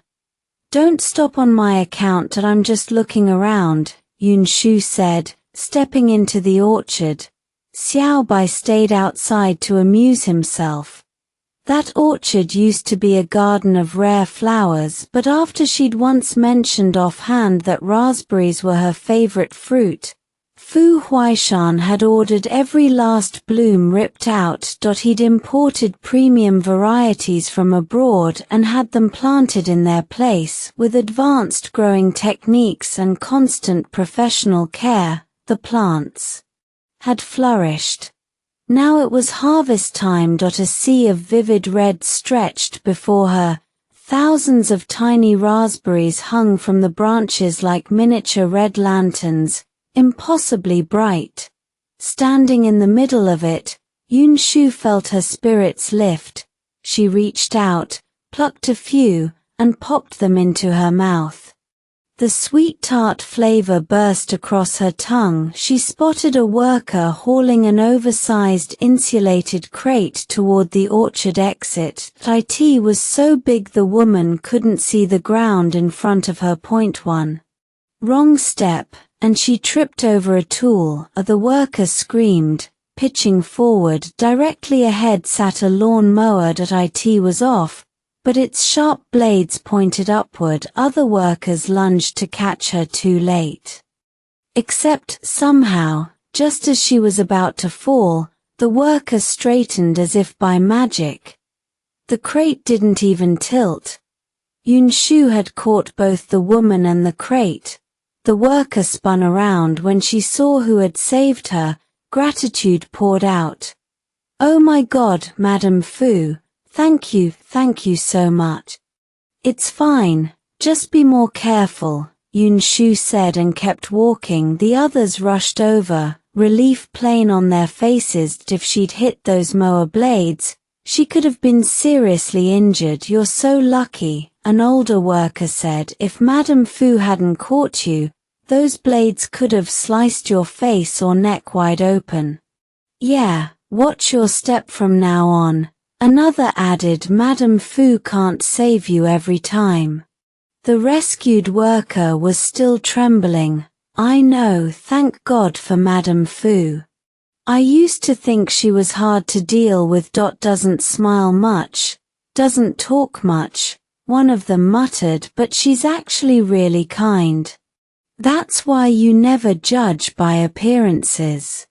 Don't stop on my account, I'm just looking around, Yun Shu said, stepping into the orchard. Xiao Bai stayed outside to amuse himself. That orchard used to be a garden of rare flowers, but after she'd once mentioned offhand that raspberries were her favorite fruit, Fu Huaishan had ordered every last bloom ripped out. He'd imported premium varieties from abroad and had them planted in their place. With advanced growing techniques and constant professional care, the plants had flourished. Now it was harvest time. A sea of vivid red stretched before her. Thousands of tiny raspberries hung from the branches like miniature red lanterns, impossibly bright. Standing in the middle of it, Yun Shu felt her spirits lift. She reached out, plucked a few, and popped them into her mouth. The sweet tart flavor burst across her tongue. She spotted a worker hauling an oversized insulated crate toward the orchard exit. It was so big the woman couldn't see the ground in front of her. One wrong step, and she tripped over a tool. The worker screamed, pitching forward. Directly ahead sat a lawn mower. It was off, but its sharp blades pointed upward. Other workers lunged to catch her, too late. Except, somehow, just as she was about to fall, the worker straightened as if by magic. The crate didn't even tilt. Yun Shu had caught both the woman and the crate. The worker spun around when she saw who had saved her. Gratitude poured out. Oh my God, Madame Fu. Thank you so much. It's fine, just be more careful, Yun Shu said and kept walking. The others rushed over, relief plain on their faces. If she'd hit those mower blades, she could have been seriously injured. You're so lucky, an older worker said. If Madame Fu hadn't caught you, those blades could have sliced your face or neck wide open. Yeah, watch your step from now on. Another added. Madame Fu can't save you every time. The rescued worker was still trembling. I know, thank God for Madame Fu. I used to think she was hard to deal with. Doesn't smile much, doesn't talk much, one of them muttered, but she's actually really kind. That's why you never judge by appearances.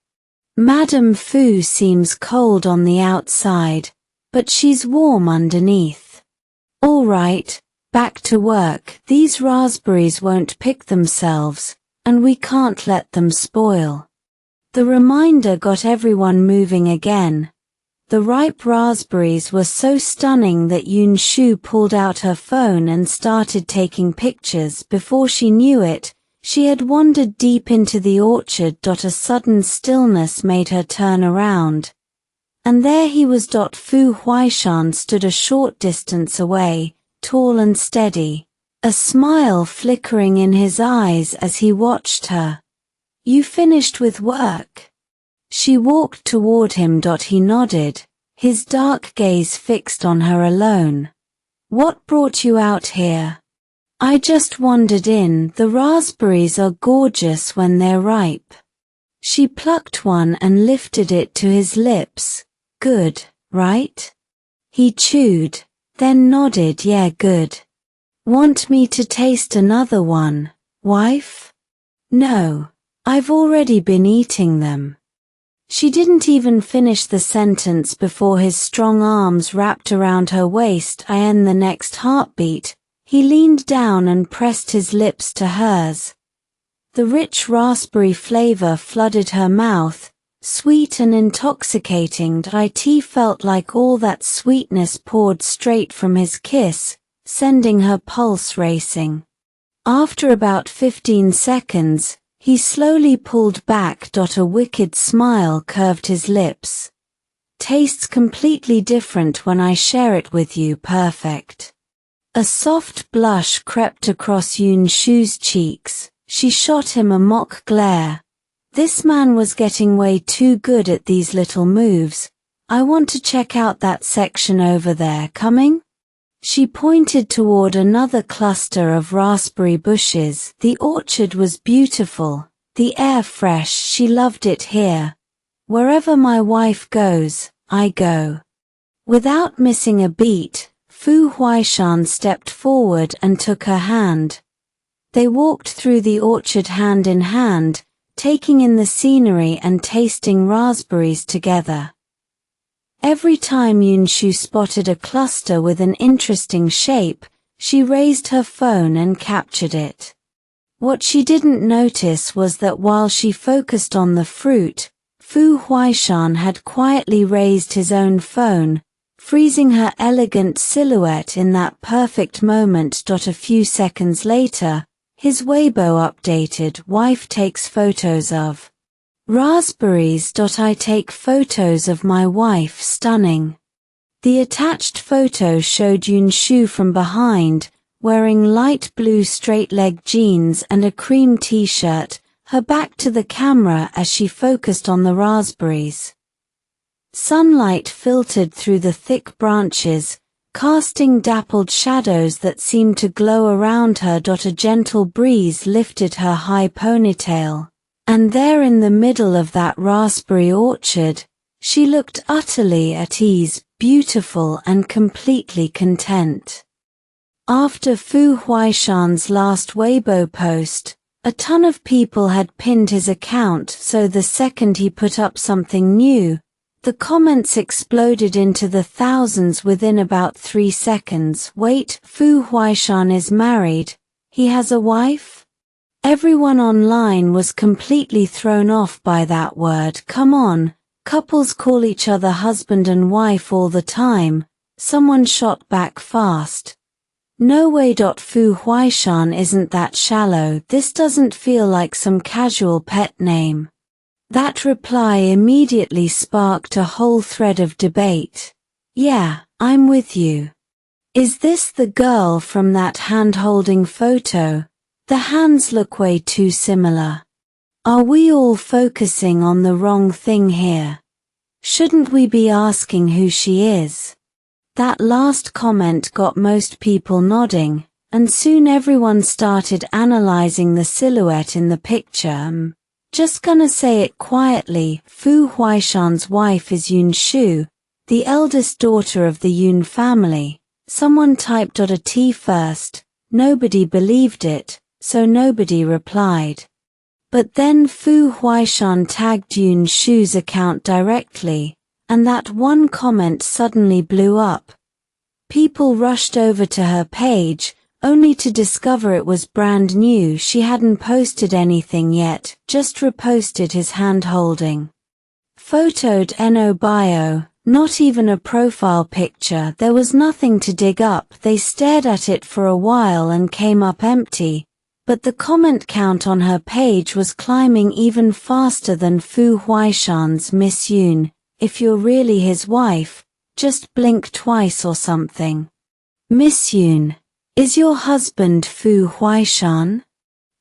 Madame Fu seems cold on the outside, but she's warm underneath. All right, back to work. These raspberries won't pick themselves, and we can't let them spoil. The reminder got everyone moving again. The ripe raspberries were so stunning that Yun Shu pulled out her phone and started taking pictures. Before she knew it, she had wandered deep into the orchard. A sudden stillness made her turn around. And there he was. Fu Huaishan stood a short distance away, tall and steady, a smile flickering in his eyes as he watched her. You finished with work? She walked toward him. He nodded, his dark gaze fixed on her alone. What brought you out here? I just wandered in. The raspberries are gorgeous when they're ripe. She plucked one and lifted it to his lips. Good, right? He chewed, then nodded. Yeah, good. Want me to taste another one, wife? No, I've already been eating them. She didn't even finish the sentence before his strong arms wrapped around her waist. In the next heartbeat, he leaned down and pressed his lips to hers. The rich raspberry flavor flooded her mouth, sweet and intoxicating. It felt like all that sweetness poured straight from his kiss, sending her pulse racing. After about 15 seconds, he slowly pulled back. A wicked smile curved his lips. Tastes completely different when I share it with you. Perfect. A soft blush crept across Yunshu's cheeks. She shot him a mock glare. This man was getting way too good at these little moves. I want to check out that section over there. Coming? She pointed toward another cluster of raspberry bushes. The orchard was beautiful, the air fresh. She loved it here. Wherever my wife goes, I go. Without missing a beat, Fu Huaishan stepped forward and took her hand. They walked through the orchard hand in hand, taking in the scenery and tasting raspberries together. Every time Yunshu spotted a cluster with an interesting shape, she raised her phone and captured it. What she didn't notice was that while she focused on the fruit, Fu Huaishan had quietly raised his own phone, freezing her elegant silhouette in that perfect moment. A few seconds later, his Weibo updated. Wife takes photos of raspberries. I take photos of my wife. Stunning. The attached photo showed Yunshu from behind, wearing light blue straight-leg jeans and a cream t-shirt, her back to the camera as she focused on the raspberries. Sunlight filtered through the thick branches, casting dappled shadows that seemed to glow around her. A gentle breeze lifted her high ponytail. And there in the middle of that raspberry orchard, she looked utterly at ease, beautiful and completely content. After Fu Huaishan's last Weibo post, a ton of people had pinned his account, so the second he put up something new, the comments exploded into the thousands within about 3 seconds. Wait, Fu Huaishan is married? He has a wife? Everyone online was completely thrown off by that word. Come on, couples call each other husband and wife all the time. Someone shot back fast. No way. Fu Huaishan isn't that shallow. This doesn't feel like some casual pet name. That reply immediately sparked a whole thread of debate. Yeah, I'm with you. Is this the girl from that hand-holding photo? The hands look way too similar. Are we all focusing on the wrong thing here? Shouldn't we be asking who she is? That last comment got most people nodding, and soon everyone started analyzing the silhouette in the picture. Just gonna say it quietly, Fu Huaishan's wife is Yunshu, the eldest daughter of the Yun family. Someone typed a T first. Nobody believed it, so nobody replied. But then Fu Huaishan tagged Yunshu's account directly, and that one comment suddenly blew up. People rushed over to her page, only to discover it was brand new. She hadn't posted anything yet, just reposted his hand-holding. Photoed no bio, not even a profile picture. There was nothing to dig up. They stared at it for a while and came up empty. But the comment count on her page was climbing even faster than Fu Huaishan's. Miss Yun, if you're really his wife, just blink twice or something. Miss Yun, is your husband Fu Huaishan?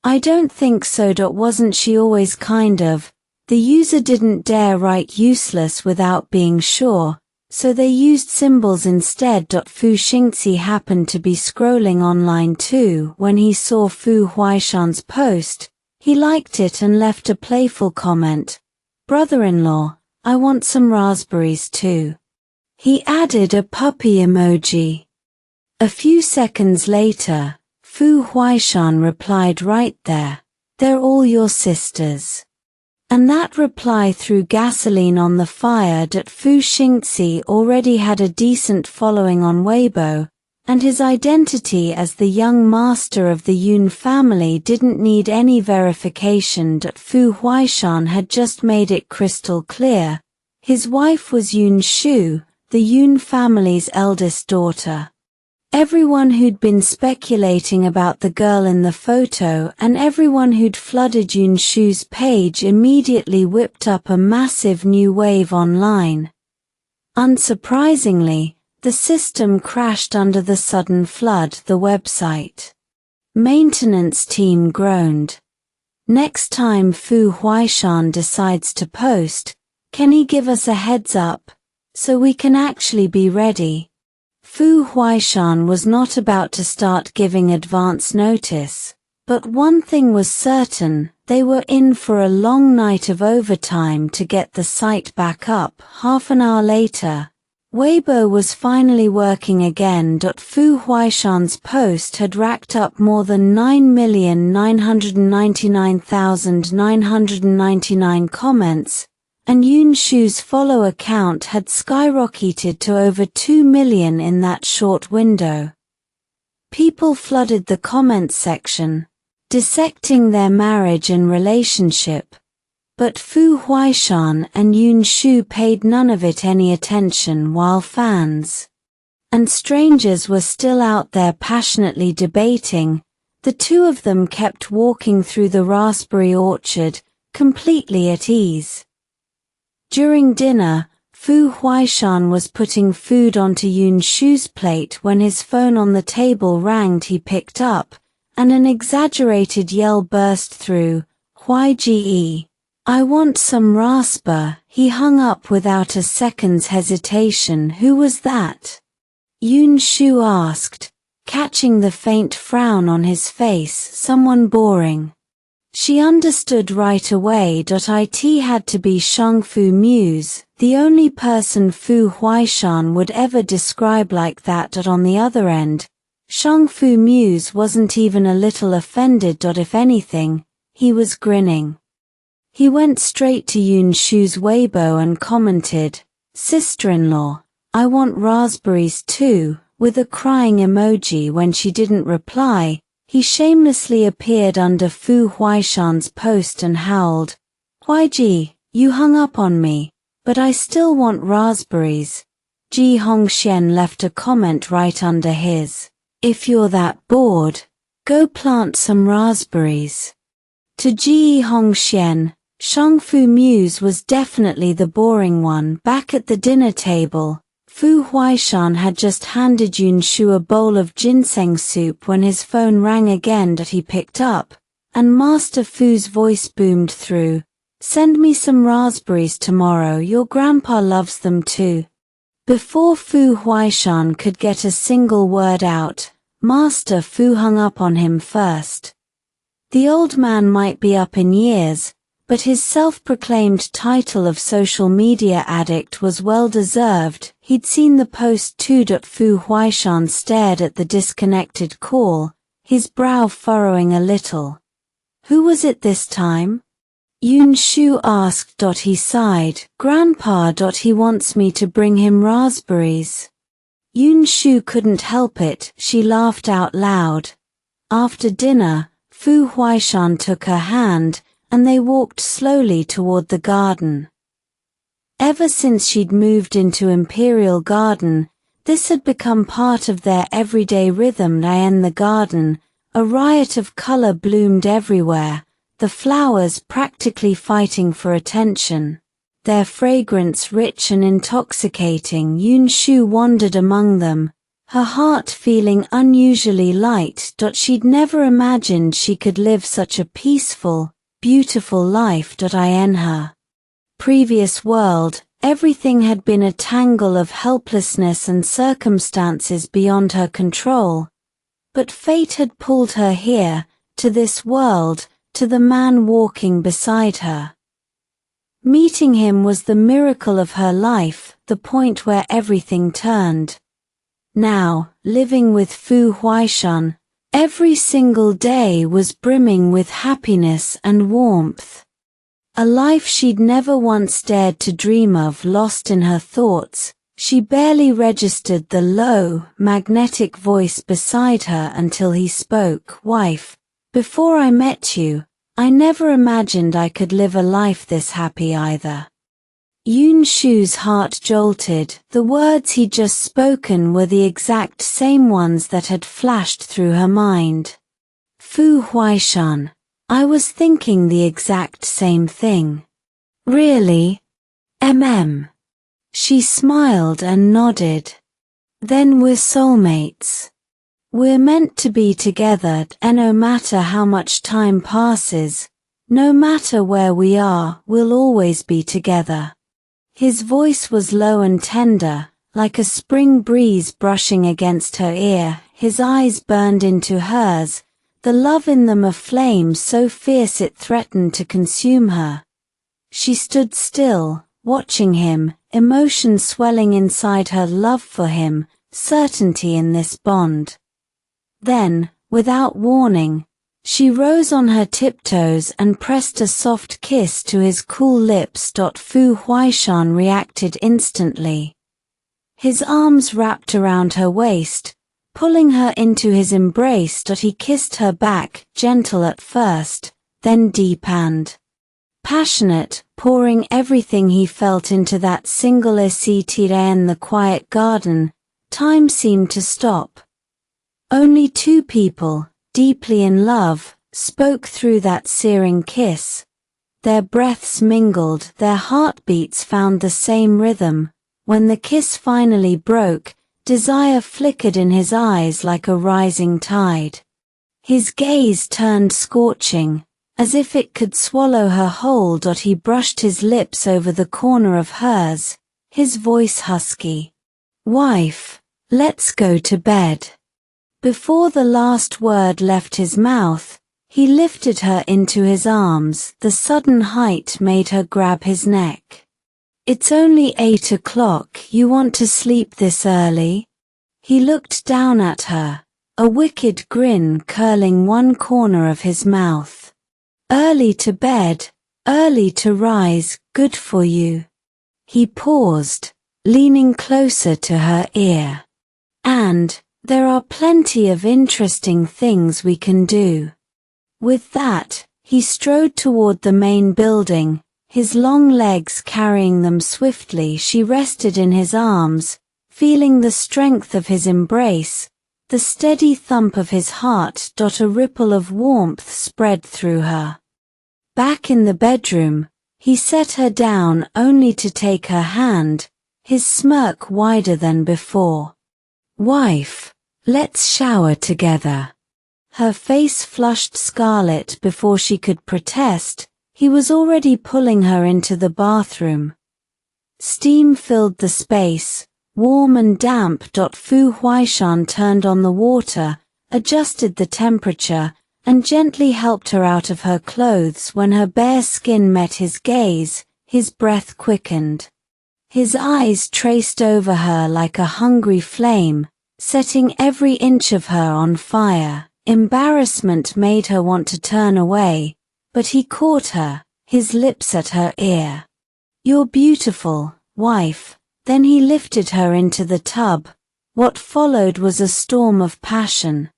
I don't think so. Wasn't she always kind of? The user didn't dare write useless without being sure, so they used symbols instead. Fu Xingzi happened to be scrolling online too when he saw Fu Huaishan's post. He liked it and left a playful comment. "Brother-in-law, I want some raspberries too." He added a puppy emoji. A few seconds later, Fu Huaishan replied right there, "They're all your sisters." And that reply threw gasoline on the fire. Fu Xingzi already had a decent following on Weibo, and his identity as the young master of the Yun family didn't need any verification. Fu Huaishan had just made it crystal clear. His wife was Yun Shu, the Yun family's eldest daughter. Everyone who'd been speculating about the girl in the photo and everyone who'd flooded Yun Shu's page immediately whipped up a massive new wave online. Unsurprisingly, the system crashed under the sudden flood. The website maintenance team groaned. "Next time Fu Huaishan decides to post, can he give us a heads up, so we can actually be ready?" Fu Huaishan was not about to start giving advance notice, but one thing was certain, they were in for a long night of overtime to get the site back up. Half an hour later, Weibo was finally working again. Fu Huaishan's post had racked up more than 9,999,999 comments, and Yun Shu's follower count had skyrocketed to over 2 million in that short window. People flooded the comments section, dissecting their marriage and relationship, but Fu Huaishan and Yun Shu paid none of it any attention while fans and strangers were still out there passionately debating. The two of them kept walking through the raspberry orchard, completely at ease. During dinner, Fu Huaishan was putting food onto Yun Shu's plate when his phone on the table rang. He picked up, and an exaggerated yell burst through. "YGE. I want some rasper." He hung up without a second's hesitation. "Who was that?" Yun Shu asked, catching the faint frown on his face. "Someone boring." She understood right away. It had to be Shangfu Muse, the only person Fu Huaishan would ever describe like that. On the other end, Shangfu Muse wasn't even a little offended. If anything, he was grinning. He went straight to Yun Shu's Weibo and commented, "Sister-in-law, I want raspberries too," with a crying emoji. When she didn't reply, he shamelessly appeared under Fu Huaishan's post and howled, "YG, you hung up on me, but I still want raspberries." Ji Hongxian left a comment right under his, "If you're that bored, go plant some raspberries." To Ji Hongxian, Shangfu Muse was definitely the boring one. Back at the dinner table, Fu Huaishan had just handed Yun Shu a bowl of ginseng soup when his phone rang again. He picked up, and Master Fu's voice boomed through, "Send me some raspberries tomorrow, your grandpa loves them too." Before Fu Huaishan could get a single word out, Master Fu hung up on him first. The old man might be up in years, but his self-proclaimed title of social media addict was well-deserved. He'd seen the post too. Fu Huaishan stared at the disconnected call, his brow furrowing a little. "Who was it this time?" Yun Shu asked. He sighed, "Grandpa. He wants me to bring him raspberries." Yun Shu couldn't help it, she laughed out loud. After dinner, Fu Huaishan took her hand, and they walked slowly toward the garden. Ever since she'd moved into Imperial Garden, this had become part of their everyday rhythm. In the garden, a riot of color bloomed everywhere, the flowers practically fighting for attention. Their fragrance rich and intoxicating. Yun Shu wandered among them, her heart feeling unusually light. She'd never imagined she could live such a peaceful, beautiful life. In her previous world, everything had been a tangle of helplessness and circumstances beyond her control. But fate had pulled her here, to this world, to the man walking beside her. Meeting him was the miracle of her life, the point where everything turned. Now, living with Fu Huaishan, every single day was brimming with happiness and warmth. A life she'd never once dared to dream of lost in her thoughts. She barely registered the low, magnetic voice beside her until he spoke. Wife, before I met you, I never imagined I could live a life this happy either. Yun Shu's heart jolted. The words he'd just spoken were the exact same ones that had flashed through her mind. Fu Huaishan, I was thinking the exact same thing. Really? She smiled and nodded. Then we're soulmates. We're meant to be together, and no matter how much time passes, no matter where we are, we'll always be together. His voice was low and tender, like a spring breeze brushing against her ear. His eyes burned into hers, the love in them a flame so fierce it threatened to consume her. She stood still, watching him, emotion swelling inside her, love for him, certainty in this bond. Then, without warning, she rose on her tiptoes and pressed a soft kiss to his cool lips. Fu Huaishan reacted instantly. His arms wrapped around her waist, pulling her into his embrace. He kissed her back, gentle at first, then deep and passionate, pouring everything he felt into that single seat in the quiet garden. Time seemed to stop. Only two people, deeply in love, spoke through that searing kiss. Their breaths mingled, their heartbeats found the same rhythm. When the kiss finally broke, desire flickered in his eyes like a rising tide. His gaze turned scorching, as if it could swallow her whole. He brushed his lips over the corner of hers, his voice husky. Wife, let's go to bed. Before the last word left his mouth, he lifted her into his arms. The sudden height made her grab his neck. It's only 8 o'clock. You want to sleep this early? He looked down at her, a wicked grin curling one corner of his mouth. Early to bed, early to rise, good for you. He paused, leaning closer to her ear. And, there are plenty of interesting things we can do. With that, he strode toward the main building, his long legs carrying them swiftly. She rested in his arms, feeling the strength of his embrace, the steady thump of his heart. A ripple of warmth spread through her. Back in the bedroom, he set her down only to take her hand, his smirk wider than before. Wife, let's shower together. Her face flushed scarlet before she could protest. He was already pulling her into the bathroom. Steam filled the space, warm and damp. Fu Huaishan turned on the water, adjusted the temperature, and gently helped her out of her clothes. When her bare skin met his gaze, his breath quickened. His eyes traced over her like a hungry flame, setting every inch of her on fire. Embarrassment made her want to turn away, but he caught her, his lips at her ear. You're beautiful, wife. Then he lifted her into the tub. What followed was a storm of passion.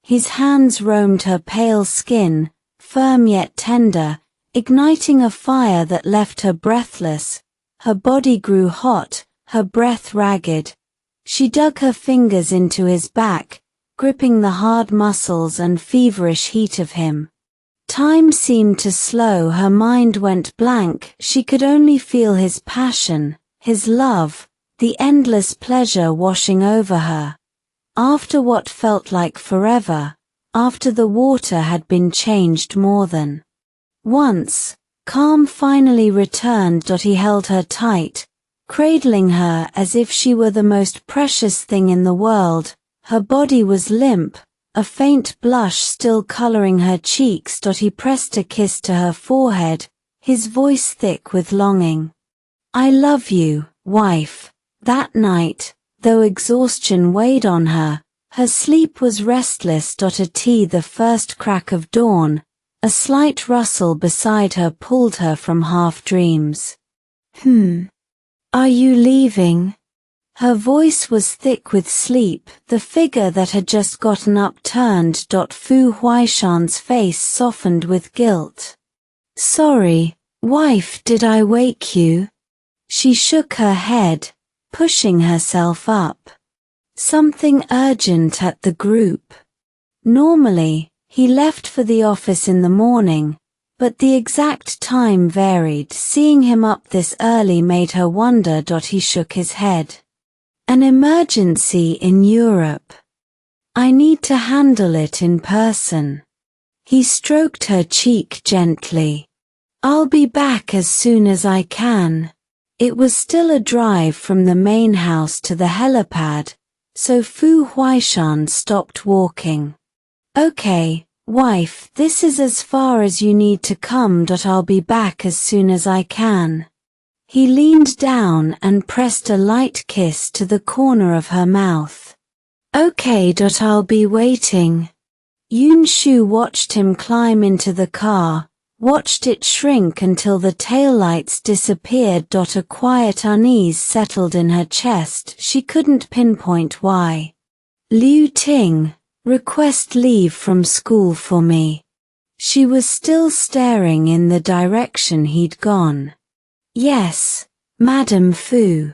His hands roamed her pale skin, firm yet tender, igniting a fire that left her breathless. Her body grew hot, her breath ragged. She dug her fingers into his back, gripping the hard muscles and feverish heat of him. Time seemed to slow, her mind went blank. She could only feel his passion, his love, the endless pleasure washing over her. After what felt like forever, after the water had been changed more than once, calm finally returned. He held her tight, cradling her as if she were the most precious thing in the world. Her body was limp, a faint blush still coloring her cheeks. He pressed a kiss to her forehead, his voice thick with longing. I love you, wife. That night, though exhaustion weighed on her, her sleep was restless. At the first crack of dawn, a slight rustle beside her pulled her from half dreams. Are you leaving? Her voice was thick with sleep. The figure that had just gotten up turned. Fu Huaishan's face softened with guilt. Sorry, wife, did I wake you? She shook her head, pushing herself up. Something urgent at the group. Normally, he left for the office in the morning, but the exact time varied. Seeing him up this early made her wonder. He shook his head. An emergency in Europe. I need to handle it in person. He stroked her cheek gently. I'll be back as soon as I can. It was still a drive from the main house to the helipad, so Fu Huaishan stopped walking. Okay, wife, this is as far as you need to come. I'll be back as soon as I can. He leaned down and pressed a light kiss to the corner of her mouth. Okay, I'll be waiting. Yun Shu watched him climb into the car, watched it shrink until the taillights disappeared. A quiet unease settled in her chest. She couldn't pinpoint why. Liu Ting, request leave from school for me. She was still staring in the direction he'd gone. Yes, Madam Fu.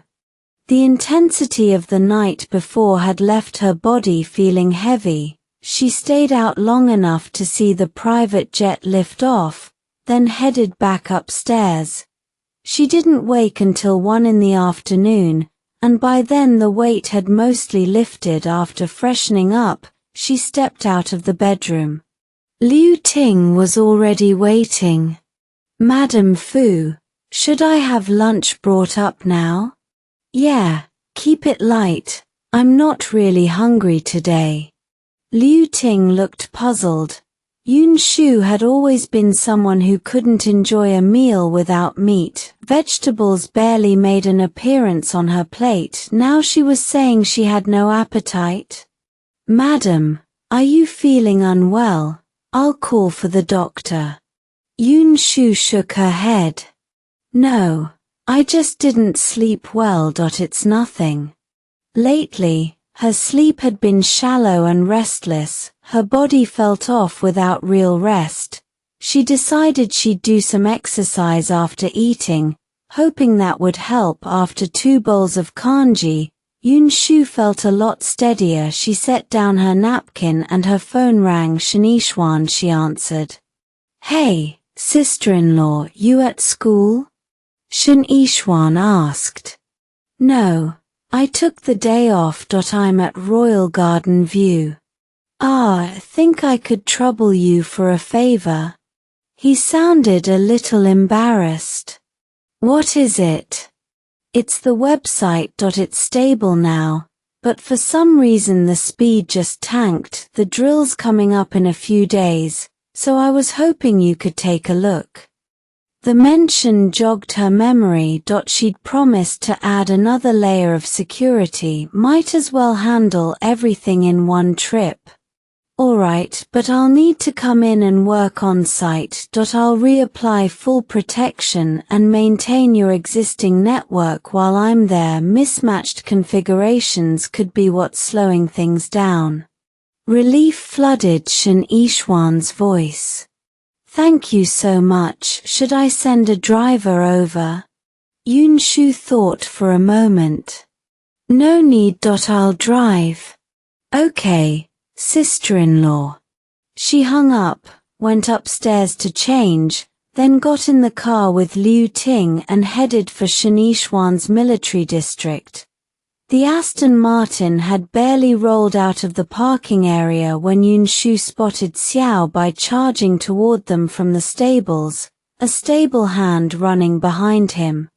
The intensity of the night before had left her body feeling heavy. She stayed out long enough to see the private jet lift off, then headed back upstairs. She didn't wake until 1 in the afternoon, and by then the weight had mostly lifted. After freshening up, she stepped out of the bedroom. Liu Ting was already waiting. Madam Fu, should I have lunch brought up now? Yeah, keep it light. I'm not really hungry today. Liu Ting looked puzzled. Yun Shu had always been someone who couldn't enjoy a meal without meat. Vegetables barely made an appearance on her plate. Now she was saying she had no appetite. Madam, are you feeling unwell? I'll call for the doctor. Yun Shu shook her head. No, I just didn't sleep well. It's nothing. Lately, her sleep had been shallow and restless. Her body felt off without real rest. She decided she'd do some exercise after eating, hoping that would help. After 2 bowls of kanji, Yun Shu felt a lot steadier. She set down her napkin and her phone rang. Shanishwan, she answered. Hey, sister-in-law, you at school? Shan Ishwan asked. No, I took the day off. I'm at Royal Garden View. Think I could trouble you for a favor? He sounded a little embarrassed. What is it? It's the website. It's stable now, but for some reason the speed just tanked. The drill's coming up in a few days, so I was hoping you could take a look. The mention jogged her memory. She'd promised to add another layer of security. Might as well handle everything in one trip. Alright, but I'll need to come in and work on site. I'll reapply full protection and maintain your existing network while I'm there. Mismatched configurations could be what's slowing things down. Relief flooded Shan Ishwan's voice. Thank you so much. Should I send a driver over? Yun Shu thought for a moment. No need. I'll drive. Okay, sister-in-law. She hung up, went upstairs to change, then got in the car with Liu Ting and headed for Shanishwan's military district. The Aston Martin had barely rolled out of the parking area when Yun Shu spotted Xiao Bai charging toward them from the stables, a stable hand running behind him.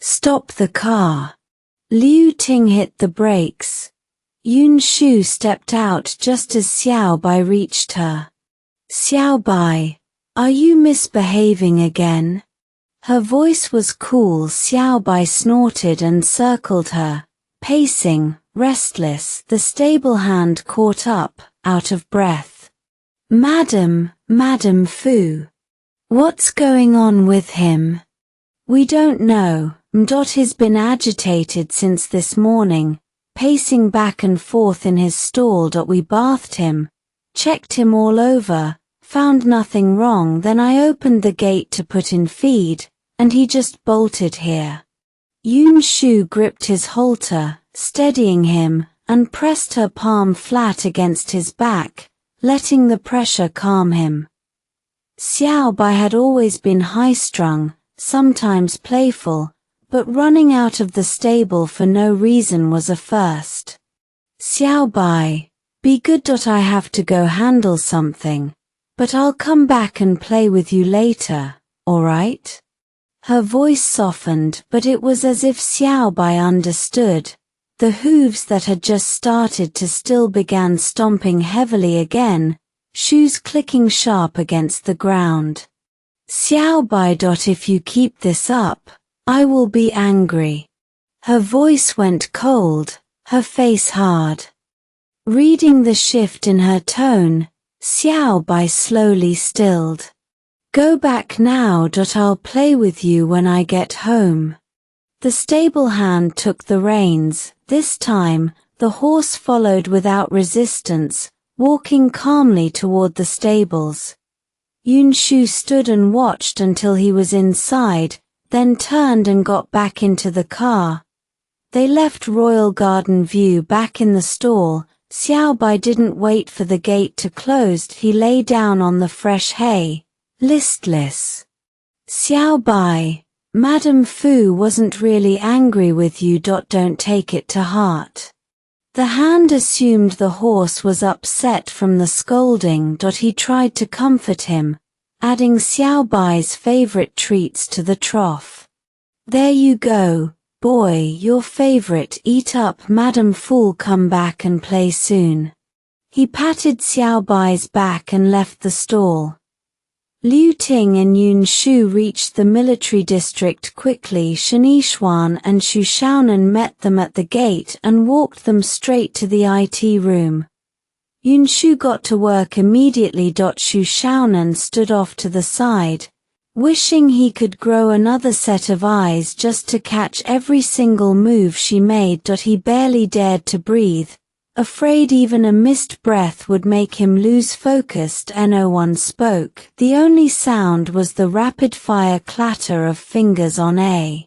Stop the car. Liu Ting hit the brakes. Yun Shu stepped out just as Xiao Bai reached her. Xiao Bai, are you misbehaving again? Her voice was cool. Xiao Bai snorted and circled her, pacing, restless. The stable hand caught up, out of breath. Madam Fu. What's going on with him? We don't know. He's been agitated since this morning, pacing back and forth in his stall. We bathed him, checked him all over, found nothing wrong. Then I opened the gate to put in feed, and he just bolted here. Yun Shu gripped his halter, steadying him, and pressed her palm flat against his back, letting the pressure calm him. Xiao Bai had always been high-strung, sometimes playful, but running out of the stable for no reason was a first. Xiao Bai, be good. I have to go handle something, but I'll come back and play with you later, alright? Her voice softened, but it was as if Xiao Bai understood. The hooves that had just started to still began stomping heavily again, shoes clicking sharp against the ground. Xiao Bai. If you keep this up, I will be angry. Her voice went cold, her face hard. Reading the shift in her tone, Xiao Bai slowly stilled. Go back now. I'll play with you when I get home. The stable hand took the reins. This time, the horse followed without resistance, walking calmly toward the stables. Yun Shu stood and watched until he was inside, then turned and got back into the car. They left Royal Garden View back in the stall. Xiao Bai didn't wait for the gate to close. He lay down on the fresh hay, listless. Xiao Bai, Madame Fu wasn't really angry with you. Don't take it to heart. The hand assumed the horse was upset from the scolding. He tried to comfort him, adding Xiao Bai's favorite treats to the trough. There you go, boy, your favorite. Eat up. Madame Fu'll come back and play soon. He patted Xiao Bai's back and left the stall. Liu Ting and Yun Shu reached the military district quickly. Shen Yixuan and Xu Shaonan met them at the gate and walked them straight to the IT room. Yun Shu got to work immediately. Xu Shaonan stood off to the side, wishing he could grow another set of eyes just to catch every single move she made. He barely dared to breathe, afraid even a missed breath would make him lose focus. No one spoke. The only sound was the rapid-fire clatter of fingers on a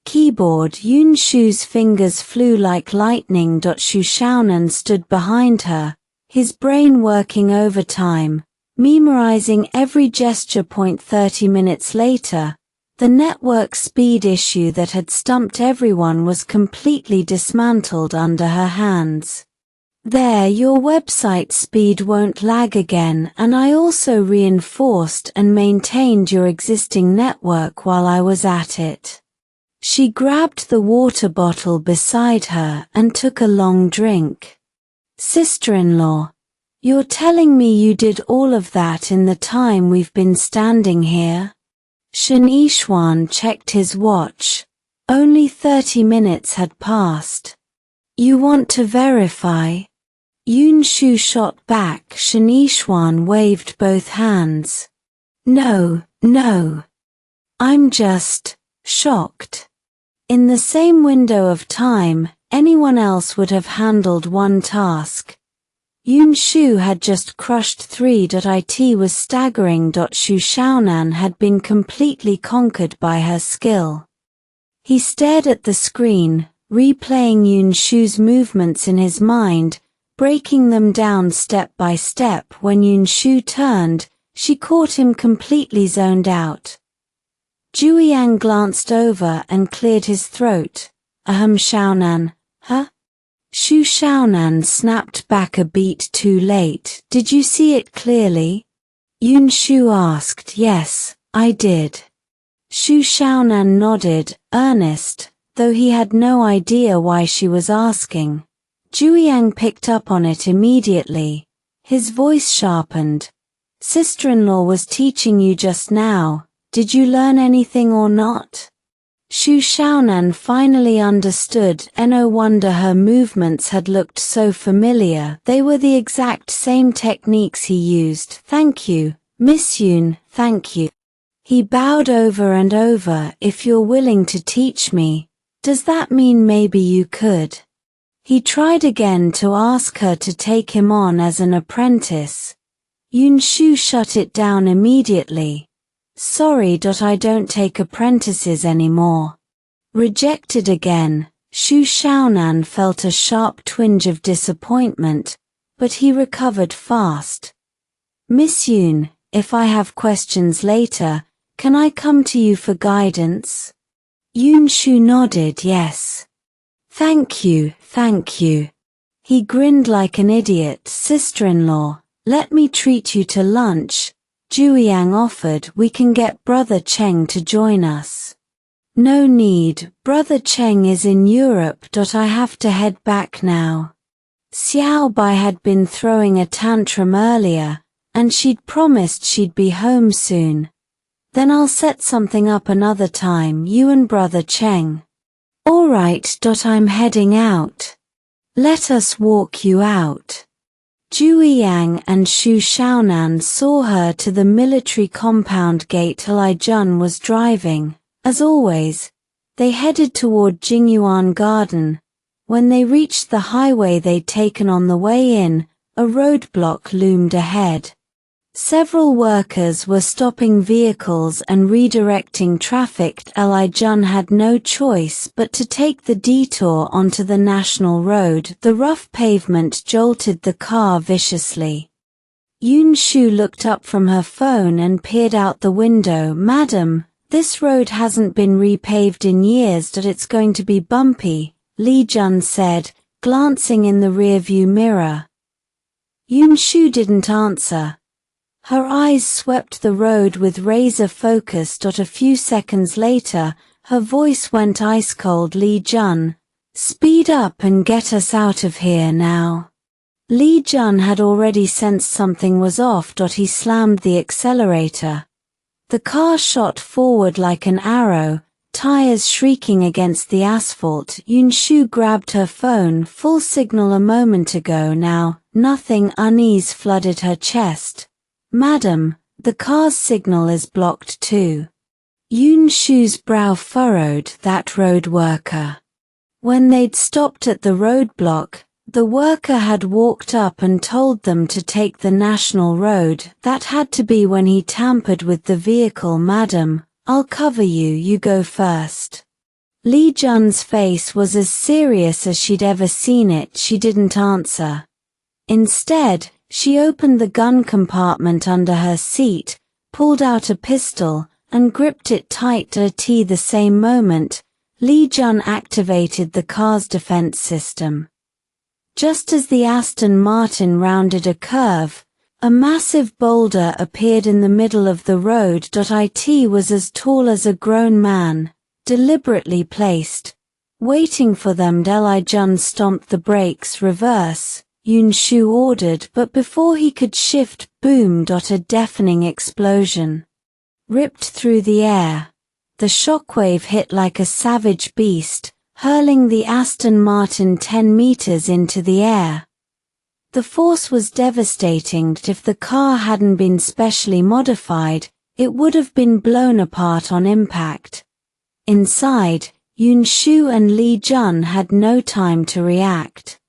keyboard. Yun Shu's fingers flew like lightning. Xu Shaonan stood behind her, his brain working overtime, memorizing every gesture. 30 minutes later, the network speed issue that had stumped everyone was completely dismantled under her hands. There, your website speed won't lag again, and I also reinforced and maintained your existing network while I was at it. She grabbed the water bottle beside her and took a long drink. Sister-in-law, you're telling me you did all of that in the time we've been standing here? Shen Yixuan checked his watch. Only 30 minutes had passed. You want to verify? Yun Shu shot back. Shen Yixuan waved both hands. No. I'm just shocked. In the same window of time, anyone else would have handled one task. Yun Shu had just crushed 3. It was staggering. Xu Shaonan had been completely conquered by her skill. He stared at the screen, replaying Yun Shu's movements in his mind, breaking them down step by step. When Yun Shu turned, she caught him completely zoned out. Jueyang glanced over and cleared his throat. Shaonan, huh? Xu Shaonan snapped back a beat too late. Did you see it clearly? Yun Shu asked. Yes, I did. Xu Shaonan nodded, earnest, though he had no idea why she was asking. Jueyang picked up on it immediately. His voice sharpened. Sister-in-law was teaching you just now. Did you learn anything or not? Xu Xiaonan finally understood. No wonder her movements had looked so familiar. They were the exact same techniques he used. Thank you, Miss Yun, thank you. He bowed over and over. If you're willing to teach me, does that mean maybe you could? He tried again to ask her to take him on as an apprentice. Yun Shu shut it down immediately. Sorry, I don't take apprentices anymore. Rejected again. Xu Xiaonan felt a sharp twinge of disappointment, but he recovered fast. Miss Yun, if I have questions later, can I come to you for guidance? Yun Shu nodded yes. Thank you, thank you. He grinned like an idiot. Sister-in-law, let me treat you to lunch. Jueyang offered. We can get Brother Cheng to join us. No need, Brother Cheng is in Europe. I have to head back now. Xiao Bai had been throwing a tantrum earlier, and she'd promised she'd be home soon. Then I'll set something up another time, you and Brother Cheng. Alright. I'm heading out. Let us walk you out. Jueyang and Xu Xiaonan saw her to the military compound gate Li Jun was driving. As always, they headed toward Jingyuan Garden. When they reached the highway they'd taken on the way in, a roadblock loomed ahead. Several workers were stopping vehicles and redirecting traffic. Li Jun had no choice but to take the detour onto the national road. The rough pavement jolted the car viciously. Yun Shu looked up from her phone and peered out the window. Madam, this road hasn't been repaved in years. It's going to be bumpy, Li Jun said, glancing in the rearview mirror. Yun Shu didn't answer. Her eyes swept the road with razor focus. A few seconds later, her voice went ice cold. Li Jun, speed up and get us out of here now. Li Jun had already sensed something was off. He slammed the accelerator. The car shot forward like an arrow, tires shrieking against the asphalt. Yun Shu grabbed her phone. Full signal a moment ago now. Nothing. Unease flooded her chest. Madam, the car's signal is blocked too. Yun Shu's brow furrowed. That road worker. When they'd stopped at the roadblock, the worker had walked up and told them to take the national road. That had to be when he tampered with the vehicle. Madam, I'll cover you. You go first. Li Jun's face was as serious as she'd ever seen it. She didn't answer. Instead, she opened the gun compartment under her seat, pulled out a pistol, and gripped it tight. At the same moment, Li Jun activated the car's defense system. Just as the Aston Martin rounded a curve, a massive boulder appeared in the middle of the road. It was as tall as a grown man, deliberately placed, waiting for them. Li Jun stomped the brakes. Reverse, Yun Shu ordered, but before he could shift, boomed. A deafening explosion ripped through the air. The shockwave hit like a savage beast, hurling the Aston Martin 10 meters into the air. The force was devastating. If the car hadn't been specially modified, it would have been blown apart on impact. Inside, Yun Shu and Li Jun had no time to react.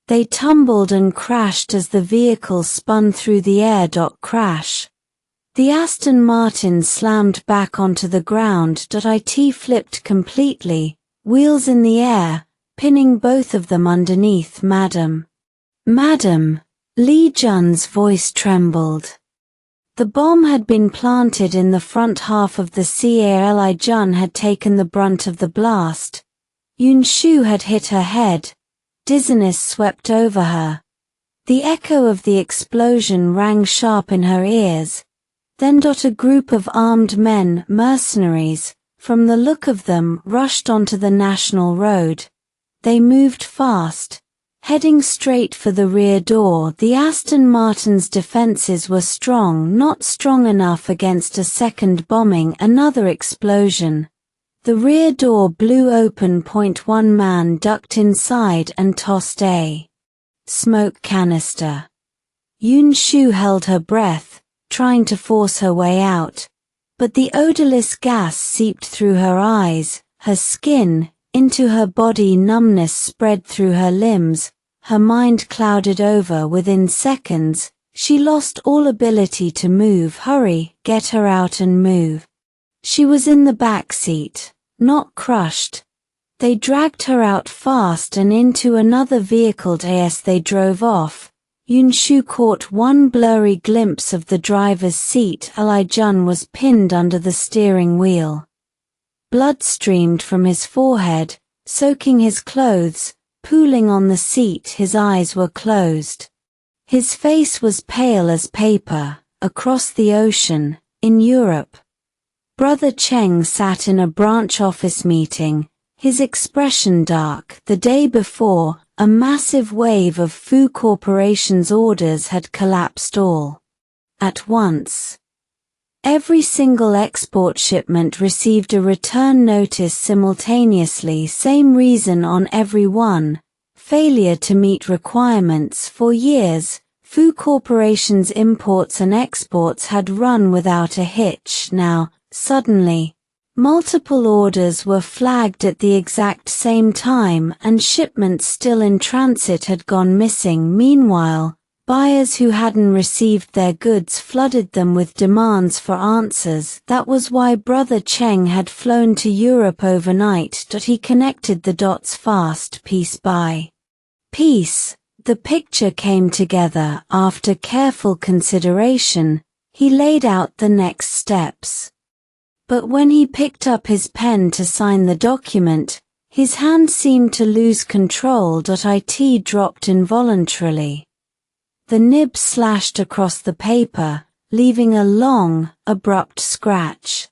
They tumbled and crashed as the vehicle spun through the air. Crash. The Aston Martin slammed back onto the ground. It flipped completely, wheels in the air, pinning both of them underneath. Madam. Madam, Li Jun's voice trembled. The bomb had been planted in the front half of the car. Li Jun had taken the brunt of the blast. Yun Shu had hit her head. Dizziness swept over her. The echo of the explosion rang sharp in her ears. Then a group of armed men, mercenaries, from the look of them, rushed onto the national road. They moved fast, Heading straight for the rear door, the Aston Martin's defenses were strong, not strong enough against a second bombing. Another explosion. The rear door blew open. One man ducked inside and tossed a smoke canister. Yun-shu held her breath, trying to force her way out, but the odorless gas seeped through her eyes, her skin, into her body. Numbness spread through her limbs, her mind clouded over. Within seconds, she lost all ability to move. Hurry, get her out and move. She was in the back seat, not crushed. They dragged her out fast and into another vehicle. As they drove off, Yun-shu caught one blurry glimpse of the driver's seat. Ali-jun was pinned under the steering wheel. Blood streamed from his forehead, soaking his clothes, pooling on the seat. His eyes were closed. His face was pale as paper. Across the ocean, in Europe, Brother Cheng sat in a branch office meeting, his expression dark. The day before, a massive wave of Fu Corporation's orders had collapsed all at once. Every single export shipment received a return notice simultaneously. Same reason on every one: failure to meet requirements. For years, Fu Corporation's imports and exports had run without a hitch. Now, suddenly, multiple orders were flagged at the exact same time, and shipments still in transit had gone missing. Meanwhile, buyers who hadn't received their goods flooded them with demands for answers. That was why Brother Cheng had flown to Europe overnight. He connected the dots fast. Piece by piece, the picture came together. After careful consideration, he laid out the next steps. But when he picked up his pen to sign the document, his hand seemed to lose control. It dropped involuntarily. The nib slashed across the paper, leaving a long, abrupt scratch.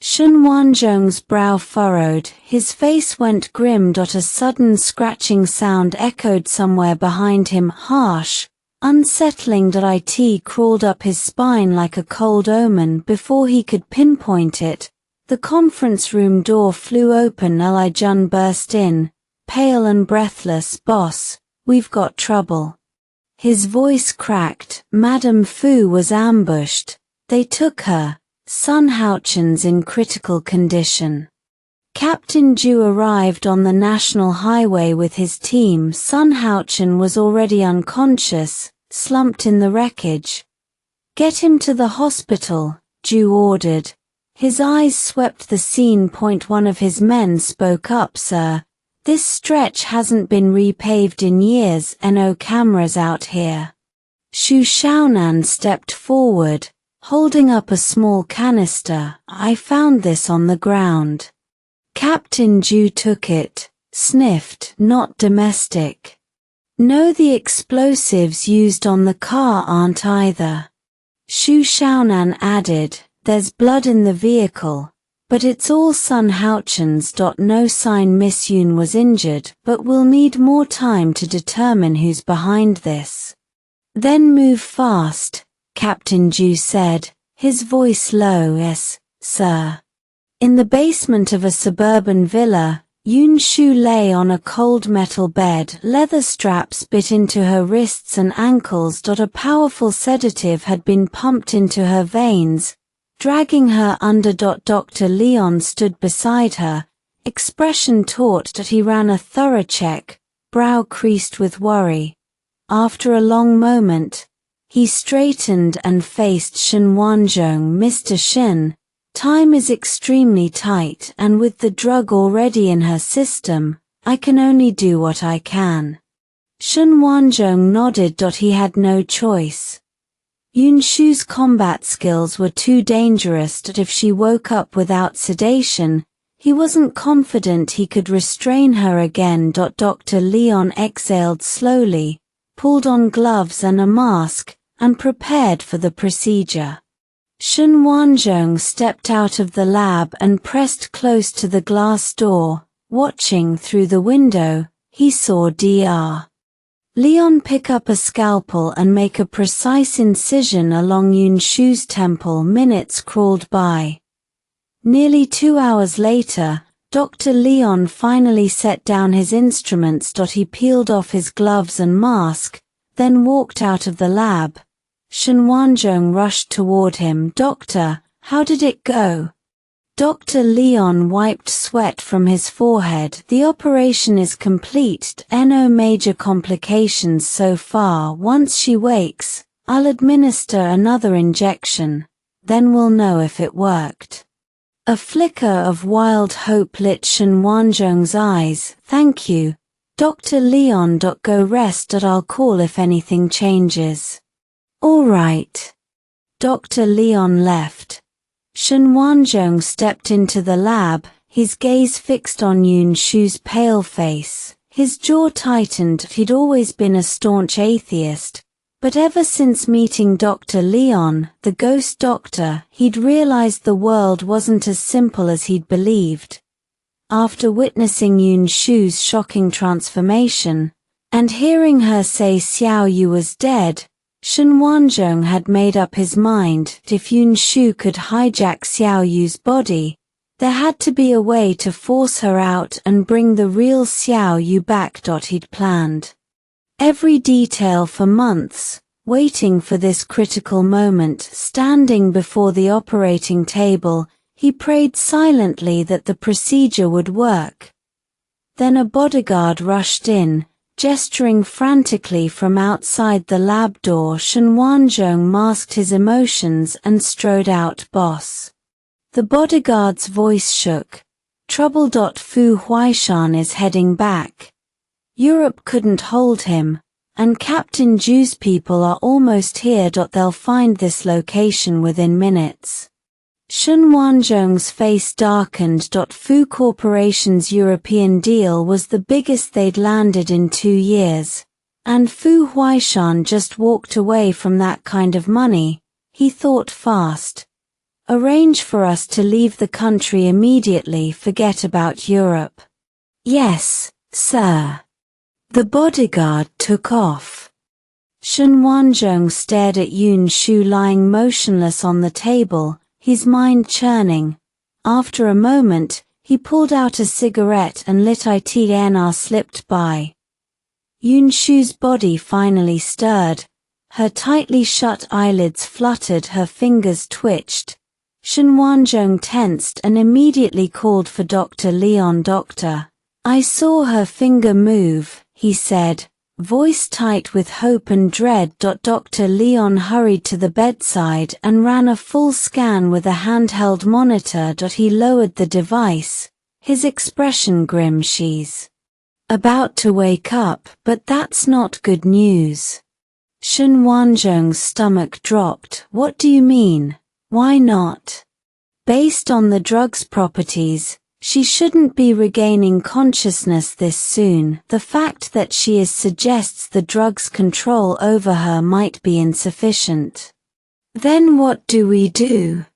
Shun Wanzhong's brow furrowed, his face went grim. A sudden scratching sound echoed somewhere behind him, harsh, unsettling. It crawled up his spine like a cold omen. Before he could pinpoint it, the conference room door flew open. Ali-jun burst in, pale and breathless. "Boss, we've got trouble." His voice cracked. Madame Fu was ambushed. They took her. Sun Houchen's in critical condition. Captain Ju arrived on the national highway with his team. Sun Houchen was already unconscious, slumped in the wreckage. "Get him to the hospital," Ju ordered. His eyes swept the scene. One of his men spoke up. "Sir, this stretch hasn't been repaved in years. No cameras out here." Xu Xiaonan stepped forward, holding up a small canister. "I found this on the ground." Captain Ju took it, sniffed. "Not domestic." "No, the explosives used on the car aren't either." Xu Xiaonan added, "There's blood in the vehicle, but it's all Sun Houchen's. No sign Miss Yun was injured, but we'll need more time to determine who's behind this." "Then move fast," Captain Ju said, his voice low. "Yes, sir." In the basement of a suburban villa, Yun-shu lay on a cold metal bed. Leather straps bit into her wrists and ankles. A powerful sedative had been pumped into her veins, dragging her under. Dr. Leon stood beside her, expression taut. He ran a thorough check, brow creased with worry. After a long moment, he straightened and faced Shun Wanzhong. "Mr. Shin, time is extremely tight, and with the drug already in her system, I can only do what I can." Shun Wanzhong nodded. He had no choice. Yun-shu's combat skills were too dangerous. If she woke up without sedation, he wasn't confident he could restrain her again. Dr. Leon exhaled slowly, pulled on gloves and a mask, and prepared for the procedure. Shun Wanzhong stepped out of the lab and pressed close to the glass door. Watching through the window, he saw Dr. Leon pick up a scalpel and make a precise incision along Yunshu's temple. Minutes crawled by. Nearly 2 hours later, Dr. Leon finally set down his instruments. He peeled off his gloves and mask, then walked out of the lab. Shen Wanzhong rushed toward him. Doctor, how did it go? Dr. Leon wiped sweat from his forehead. The operation is complete. No major complications so far. Once she wakes, I'll administer another injection. Then we'll know if it worked. A flicker of wild hope lit Shen Wanzhong's eyes. Thank you, Dr. Leon. Go rest. I'll call if anything changes. All right. Dr. Leon left. Shen Wanzhong stepped into the lab, his gaze fixed on Yunshu's pale face. His jaw tightened. He'd always been a staunch atheist, but ever since meeting Dr. Leon, the ghost doctor, he'd realized the world wasn't as simple as he'd believed. After witnessing Yunshu's shocking transformation, and hearing her say Xiao Yu was dead, Shen Wanzhong had made up his mind. If Yunshu could hijack Xiao Yu's body, there had to be a way to force her out and bring the real Xiao Yu back. He'd planned every detail for months, waiting for this critical moment. Standing before the operating table, he prayed silently that the procedure would work. Then a bodyguard rushed in, gesturing frantically from outside the lab door. Shen Wanzhong masked his emotions and strode out. Boss. The bodyguard's voice shook. Trouble. Fu Huaishan is heading back. Europe couldn't hold him, and Captain Ju's people are almost here. They'll find this location within minutes. Shen Wanzhong's face darkened. Fu Corporation's European deal was the biggest they'd landed in 2 years, and Fu Huaishan just walked away from that kind of money. He thought fast. Arrange for us to leave the country immediately. Forget about Europe. Yes, sir. The bodyguard took off. Shen Wanzhong stared at Yunshu lying motionless on the table, his mind churning. After a moment, he pulled out a cigarette and lit it. An hour slipped by. Yunshu's body finally stirred. Her tightly shut eyelids fluttered, her fingers twitched. Shen Wanzhong tensed and immediately called for Dr. Leon. Doctor, I saw her finger move, he said, voice tight with hope and dread. Dr. Leon hurried to the bedside and ran a full scan with a handheld monitor. He lowered the device, his expression grim. She's about to wake up, but that's not good news. Shen Wanzhong's stomach dropped. What do you mean? Why not? Based on the drug's properties, she shouldn't be regaining consciousness this soon. The fact that she is suggests the drug's control over her might be insufficient. Then what do we do?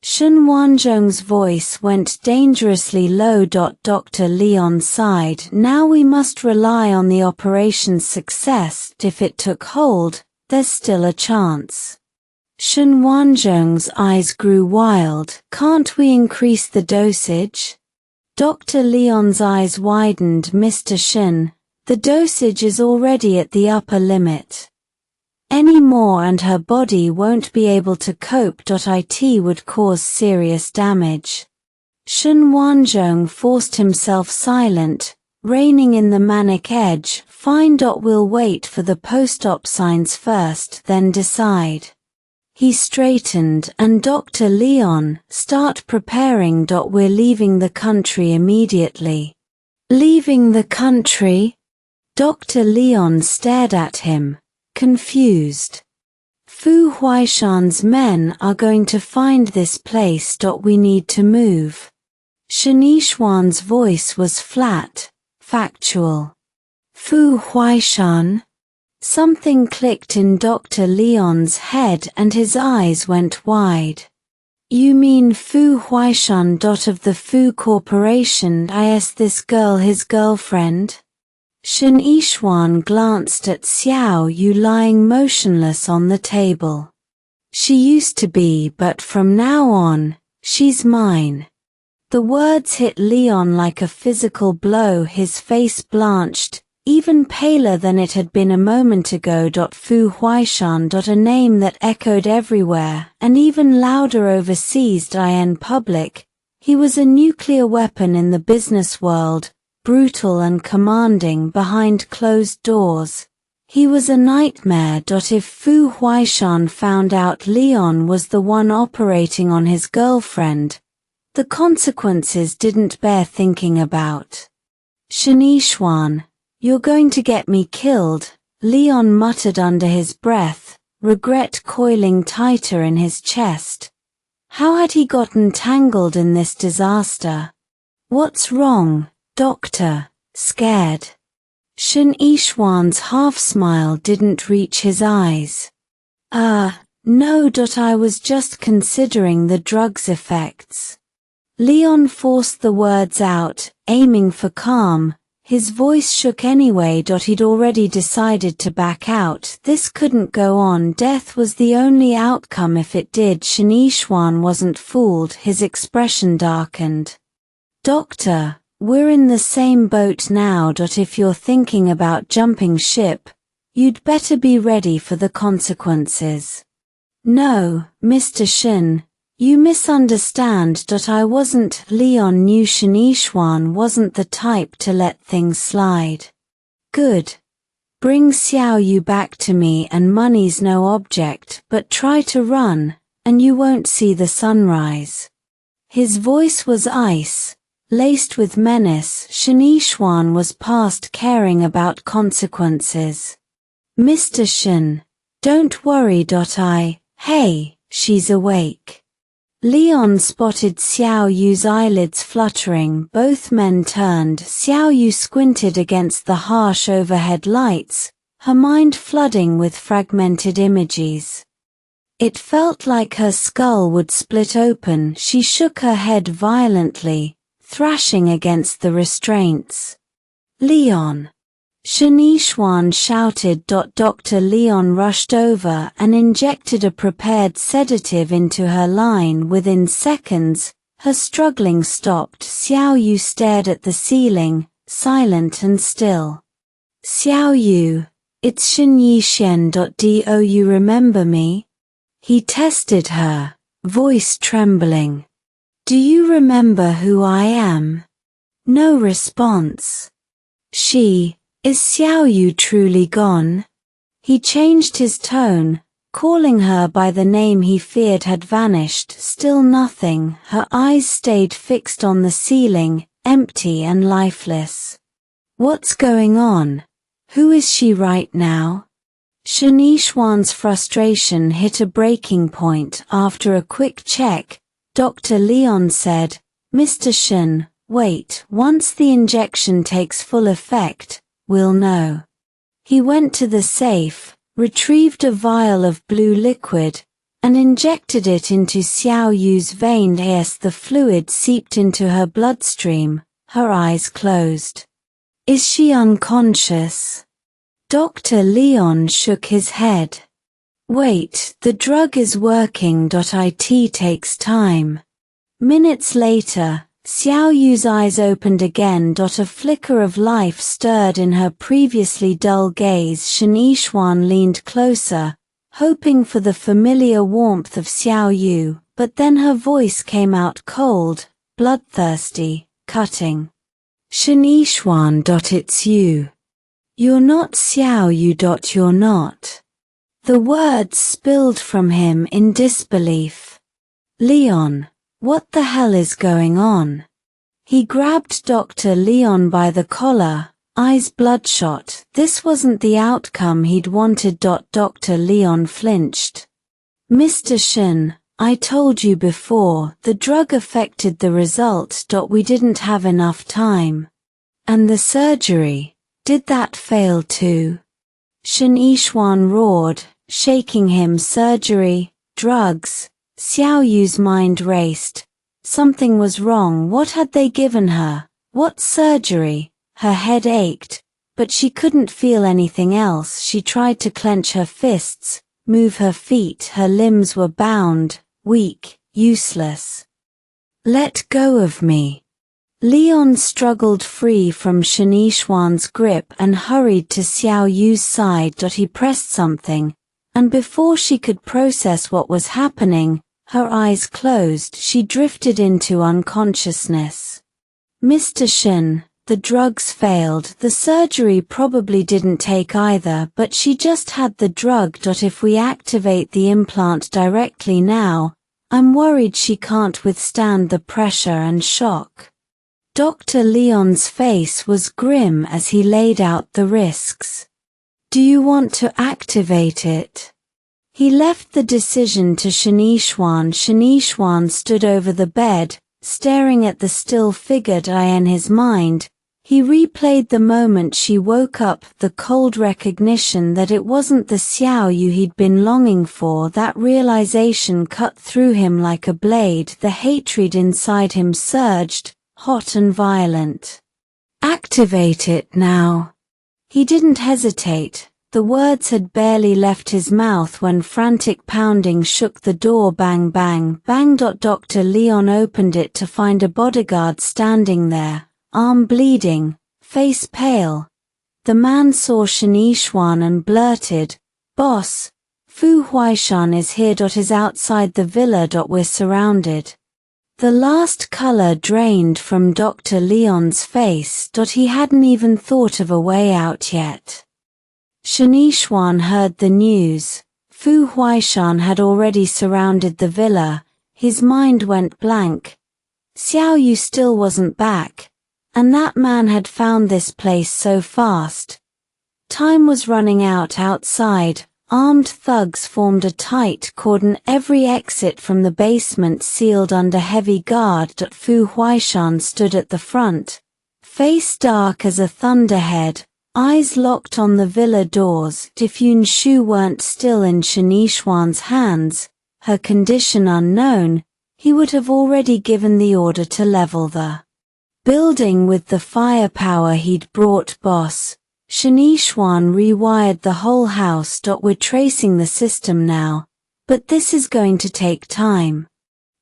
Shen Wanzhong's voice went dangerously low. Dr. Leon sighed. Now we must rely on the operation's success. If it took hold, there's still a chance. Shen Wanzhong's eyes grew wild. Can't we increase the dosage? Dr. Leon's eyes widened. Mr. Shen, the dosage is already at the upper limit. Any more and her body won't be able to cope. It would cause serious damage. Shen Wanzhong forced himself silent, reining in the manic edge. Fine. We'll wait for the post-op signs first, then decide. He straightened. And Dr. Leon, start preparing. We're leaving the country immediately. Leaving the country? Dr. Leon stared at him, confused. Fu Huaishan's men are going to find this place. We need to move. Shen Yishuan's voice was flat, factual. Fu Huaishan? Something clicked in Dr. Leon's head and his eyes went wide. You mean Fu Huaishan? Of the Fu Corporation? Is this girl his girlfriend? Shen Yishuan glanced at Xiao Yu lying motionless on the table. She used to be, but from now on, she's mine. The words hit Leon like a physical blow. His face blanched, even paler than it had been a moment ago. Fu Huaishan. A name that echoed everywhere, and even louder overseas in public. He was a nuclear weapon in the business world, brutal and commanding behind closed doors. He was a nightmare. If Fu Huaishan found out Leon was the one operating on his girlfriend, the consequences didn't bear thinking about. Shen Yishuan, you're going to get me killed, Leon muttered under his breath, regret coiling tighter in his chest. How had he gotten tangled in this disaster? What's wrong, doctor? Scared? Shen Yishuan's half-smile didn't reach his eyes. No. I was just considering the drug's effects. Leon forced the words out, aiming for calm. His voice shook anyway. He'd already decided to back out. This couldn't go on. Death was the only outcome if it did. Shen Yishuan wasn't fooled. His expression darkened. Doctor, we're in the same boat now. If you're thinking about jumping ship, you'd better be ready for the consequences. No, Mr. Shen, you misunderstand. I wasn't. Leon knew Shen Yishuan wasn't the type to let things slide. Good. Bring Xiao Yu back to me, and money's no object, but try to run, and you won't see the sunrise. His voice was ice, laced with menace. Shen Yishuan was past caring about consequences. Mr. Shen, don't worry. Hey, she's awake. Leon spotted Xiao Yu's eyelids fluttering. Both men turned. Xiao Yu squinted against the harsh overhead lights, her mind flooding with fragmented images. It felt like her skull would split open. She shook her head violently, thrashing against the restraints. Leon! Shen Yishuan shouted. Dr. Leon rushed over and injected a prepared sedative into her line. Within seconds, her struggling stopped. Xiao Yu stared at the ceiling, silent and still. Xiao Yu, it's Shen Yishen. Do you remember me? He tested her, voice trembling. Do you remember who I am? No response. Is Xiao Yu truly gone? He changed his tone, calling her by the name he feared had vanished. Still nothing. Her eyes stayed fixed on the ceiling, empty and lifeless. What's going on? Who is she right now? Shen Yishuan's frustration hit a breaking point. After a quick check, Dr. Leon said, Mr. Shen, wait. Once the injection takes full effect, we'll know. He went to the safe, retrieved a vial of blue liquid, and injected it into Xiao Yu's vein. As the fluid seeped into her bloodstream, her eyes closed. Is she unconscious? Dr. Leon shook his head. Wait, the drug is working. It takes time. Minutes later, Xiao Yu's eyes opened again. A flicker of life stirred in her previously dull gaze. Shen Yishuan leaned closer, hoping for the familiar warmth of Xiao Yu, but then her voice came out cold, bloodthirsty, cutting. Shen Yishuan. It's you. You're not Xiao Yu. You're not. The words spilled from him in disbelief. Leon. What the hell is going on? He grabbed Dr. Leon by the collar, eyes bloodshot. This wasn't the outcome he'd wanted. Dr. Leon flinched. Mr. Shen, I told you before, the drug affected the result. We didn't have enough time. And the surgery, did that fail too? Shen Yishuan roared, shaking him. Surgery, drugs. Xiao Yu's mind raced. Something was wrong. What had they given her? What surgery? Her head ached, but she couldn't feel anything else. She tried to clench her fists, move her feet. Her limbs were bound, weak, useless. Let go of me. Leon struggled free from Shanishwan's grip and hurried to Xiao Yu's side. He pressed something, and before she could process what was happening, her eyes closed. She drifted into unconsciousness. Mr. Shin, the drugs failed. The surgery probably didn't take either, but she just had the drug. If we activate the implant directly now, I'm worried she can't withstand the pressure and shock. Dr. Leon's face was grim as he laid out the risks. Do you want to activate it? He left the decision to Shanishwan. Shanishwan stood over the bed, staring at the still figured eye in his mind. He replayed the moment she woke up, the cold recognition that it wasn't the Xiao Yu he'd been longing for. That realization cut through him like a blade. The hatred inside him surged, hot and violent. Activate it now. He didn't hesitate. The words had barely left his mouth when frantic pounding shook the door. Bang, bang, bang. Dr. Leon opened it to find a bodyguard standing there, arm bleeding, face pale. The man saw Shanishwan and blurted, "Boss, Fu Huaishan is here. Is outside the villa. We're surrounded." The last color drained from Dr. Leon's face. He hadn't even thought of a way out yet. Shanishwan heard the news. Fu Huaishan had already surrounded the villa. His mind went blank. Xiao Yu still wasn't back, and that man had found this place so fast. Time was running out outside. Armed thugs formed a tight cordon. Every exit from the basement sealed under heavy guard. Fu Huaishan stood at the front, face dark as a thunderhead, eyes locked on the villa doors. If Yun Shu weren't still in Shanishwan's hands, her condition unknown, he would have already given the order to level the building with the firepower he'd brought. Boss, Shanishwan rewired the whole house. We're tracing the system now, but this is going to take time.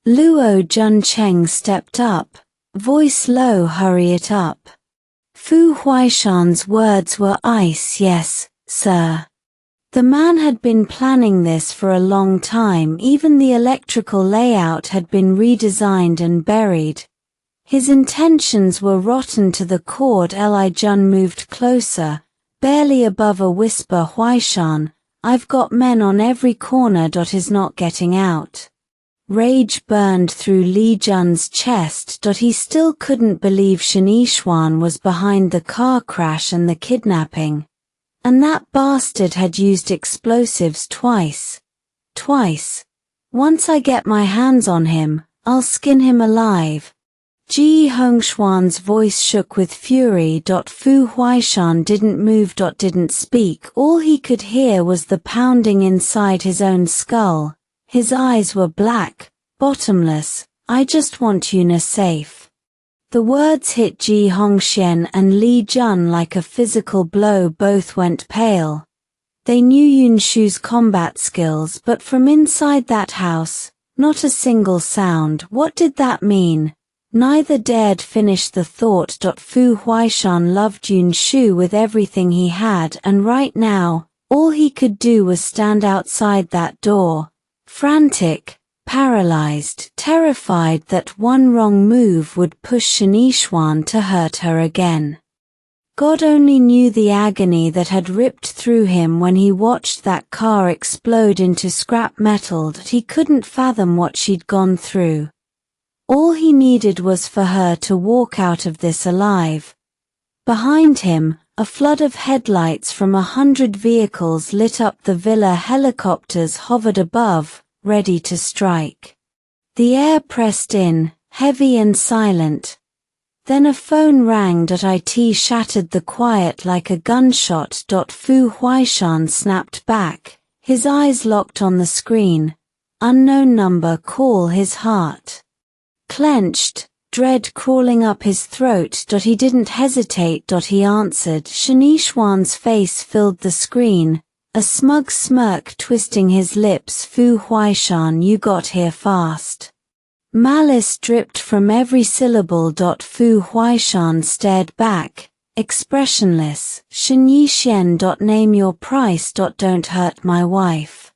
Luo Juncheng stepped up, voice low. Hurry it up. Fu Huaishan's words were ice. Yes, sir. The man had been planning this for a long time. Even the electrical layout had been redesigned and buried. His intentions were rotten to the core. Li Jun moved closer, barely above a whisper. Huaishan, I've got men on every corner. Is not getting out. Rage burned through Li Jun's chest. He still couldn't believe Shanishwan was behind the car crash and the kidnapping. And that bastard had used explosives twice. Twice. Once I get my hands on him, I'll skin him alive. Ji Hongshuan's voice shook with fury. Fu Huaishan didn't move. Didn't speak. All he could hear was the pounding inside his own skull. His eyes were black, bottomless. I just want Yuna safe. The words hit Ji Hongxian and Li Jun like a physical blow. Both went pale. They knew Yun Shu's combat skills, but from inside that house, not a single sound. What did that mean? Neither dared finish the thought. Fu Huaishan loved Yun Shu with everything he had, and right now, all he could do was stand outside that door, frantic, paralyzed, terrified that one wrong move would push Shanishwan to hurt her again. God only knew the agony that had ripped through him when he watched that car explode into scrap metal. He couldn't fathom what she'd gone through. All he needed was for her to walk out of this alive. Behind him, a flood of headlights from 100 vehicles lit up the villa. Helicopters hovered above, ready to strike. The air pressed in, heavy and silent. Then a phone rang. It shattered the quiet like a gunshot. Fu Huaishan snapped back, his eyes locked on the screen. Unknown number. Call. His heart clenched, dread crawling up his throat. He didn't hesitate. He answered. Shanishwan's face filled the screen, a smug smirk twisting his lips. Fu Huaishan, you got here fast. Malice dripped from every syllable. Fu Huaishan stared back, expressionless. Shen Yishen. Name your price. Don't hurt my wife.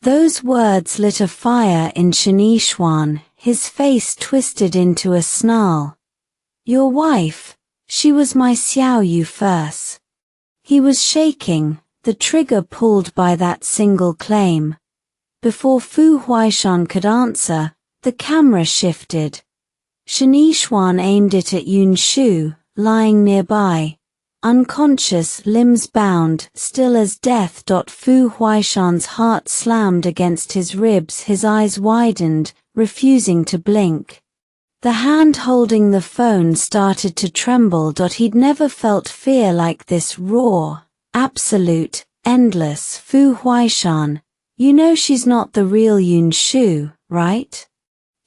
Those words lit a fire in Shen Yishuan, his face twisted into a snarl. Your wife? She was my Xiao Yu first. He was shaking, the trigger pulled by that single claim. Before Fu Huaishan could answer, the camera shifted. Shen Yishuan aimed it at Yun Shu, lying nearby, unconscious, limbs bound, still as death. Fu Huaishan's heart slammed against his ribs, his eyes widened, refusing to blink. The hand holding the phone started to tremble. He'd never felt fear like this, raw, absolute, endless. Fu Huaishan, you know she's not the real Yun Shu, right?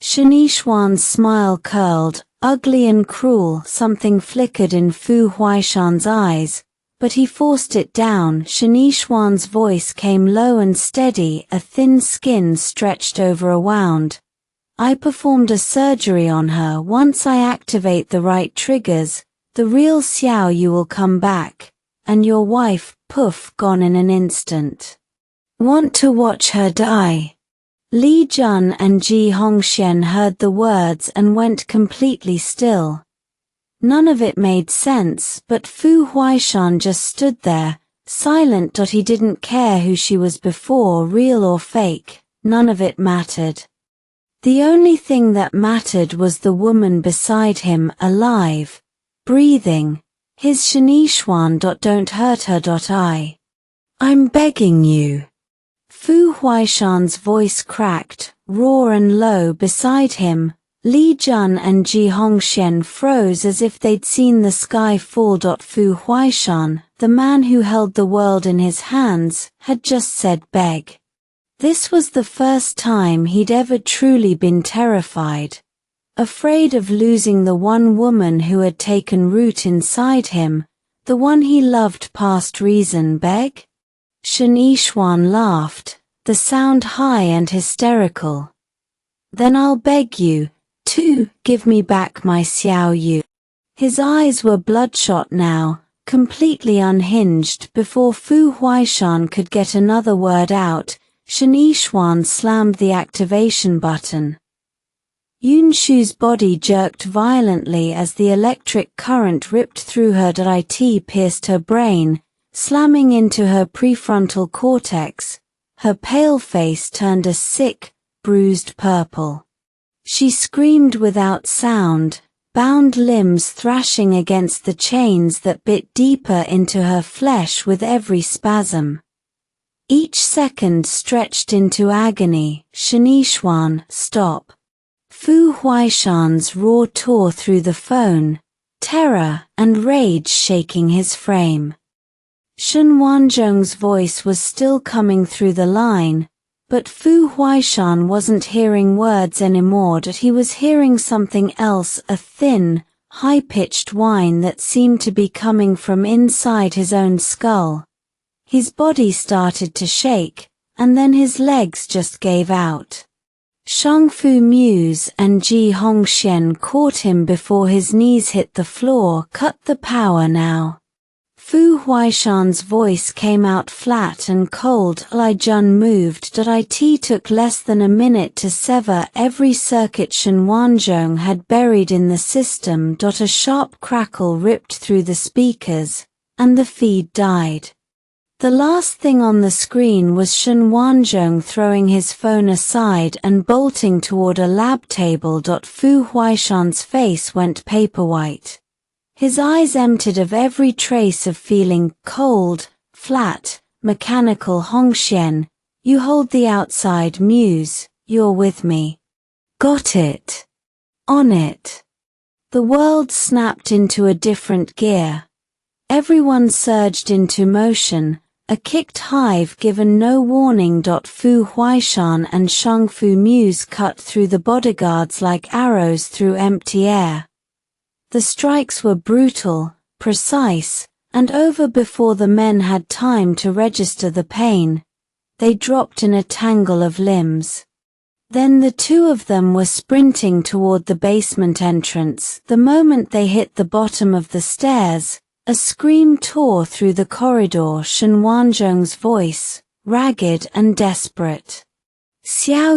Shen Yishuan's smile curled, ugly and cruel. Something flickered in Fu Huaishan's eyes, but he forced it down. Shen Yishuan's voice came low and steady, a thin skin stretched over a wound. I performed a surgery on her. Once I activate the right triggers, the real Xiao Yu will come back, and your wife, poof, gone in an instant. Want to watch her die? Li Jun and Ji Hongxian heard the words and went completely still. None of it made sense, but Fu Huaishan just stood there, silent. He didn't care who she was before, real or fake, none of it mattered. The only thing that mattered was the woman beside him, alive, breathing, his Shen Yishuan. Don't hurt her. I'm begging you. Fu Huaishan's voice cracked, raw and low beside him. Li Jun and Ji Hongxian froze as if they'd seen the sky fall. Fu Huaishan, the man who held the world in his hands, had just said beg. This was the first time he'd ever truly been terrified, afraid of losing the one woman who had taken root inside him, the one he loved past reason. Beg? Shen Yishuan laughed, the sound high and hysterical. Then I'll beg you, to give me back my Xiao Yu. His eyes were bloodshot now, completely unhinged. Before Fu Huaishan could get another word out, Shen Yishuan slammed the activation button. Yun Shu's body jerked violently as the electric current ripped through her. It pierced her brain, slamming into her prefrontal cortex. Her pale face turned a sick, bruised purple. She screamed without sound, bound limbs thrashing against the chains that bit deeper into her flesh with every spasm. Each second stretched into agony. Shen Yishuan, stop. Fu Huaishan's roar tore through the phone, terror and rage shaking his frame. Shen Wanzhong's voice was still coming through the line, but Fu Huaishan wasn't hearing words anymore. He was hearing something else, a thin, high-pitched whine that seemed to be coming from inside his own skull. His body started to shake, and then his legs just gave out. Shangfu Muse and Ji Hongxian caught him before his knees hit the floor. Cut the power now. Fu Huaishan's voice came out flat and cold. Li Jun moved. It took less than a minute to sever every circuit Shen Wanzhong had buried in the system. A sharp crackle ripped through the speakers, and the feed died. The last thing on the screen was Shen Wanzhong throwing his phone aside and bolting toward a lab table. Fu Huaishan's face went paper-white. His eyes emptied of every trace of feeling, cold, flat, mechanical. Hongxian, you hold the outside. Muse, you're with me. Got it. On it. The world snapped into a different gear. Everyone surged into motion, a kicked hive given no warning. Fu Huaishan and Shang Fu Muse cut through the bodyguards like arrows through empty air. The strikes were brutal, precise, and over before the men had time to register the pain. They dropped in a tangle of limbs. Then the two of them were sprinting toward the basement entrance. The moment they hit the bottom of the stairs, a scream tore through the corridor. Shen Wanzhong's voice, ragged and desperate. Xiao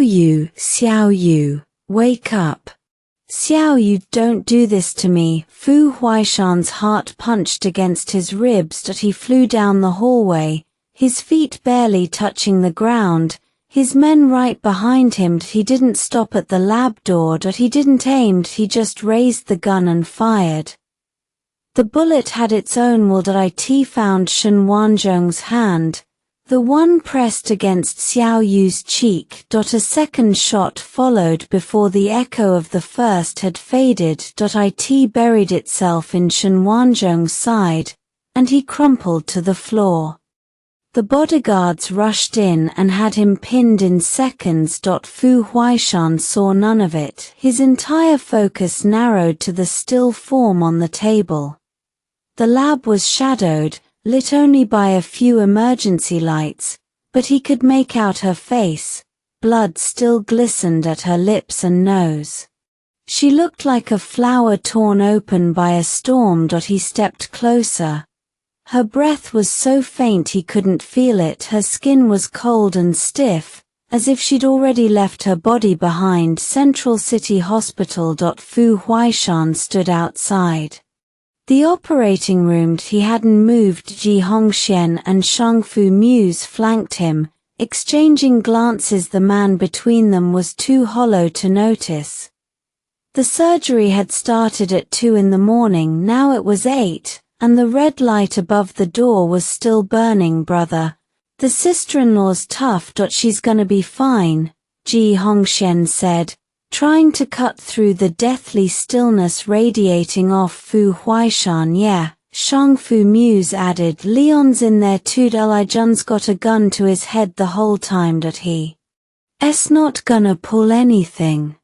Yu, wake up. Xiao Yu, don't do this to me. Fu Huaishan's heart punched against his ribs. He flew down the hallway, his feet barely touching the ground, his men right behind him. He didn't stop at the lab door. He didn't aim. He just raised the gun and fired. The bullet had its own will. It found Shen Wanzhong's hand, the one pressed against Xiao Yu's cheek. A second shot followed before the echo of the first had faded. It buried itself in Shen Wanzhong's side, and he crumpled to the floor. The bodyguards rushed in and had him pinned in seconds. Fu Huaishan saw none of it. His entire focus narrowed to the still form on the table. The lab was shadowed, lit only by a few emergency lights, but he could make out her face. Blood still glistened at her lips and nose. She looked like a flower torn open by a storm. He stepped closer. Her breath was so faint he couldn't feel it. Her skin was cold and stiff, as if she'd already left her body behind. Central City Hospital. Fu Huaishan stood outside the operating room. He hadn't moved. Ji Hongxian and Shang Fu Muse flanked him, exchanging glances. The man between them was too hollow to notice. The surgery had started at 2 in the morning. Now it was 8. And the red light above the door was still burning. Brother, the sister-in-law's tough. She's gonna be fine, Ji Hongxian said, trying to cut through the deathly stillness radiating off Fu Huaishan. Yeah, Shang Fu Muse added, Leon's in there too. Jun's got a gun to his head the whole time. He's not gonna pull anything.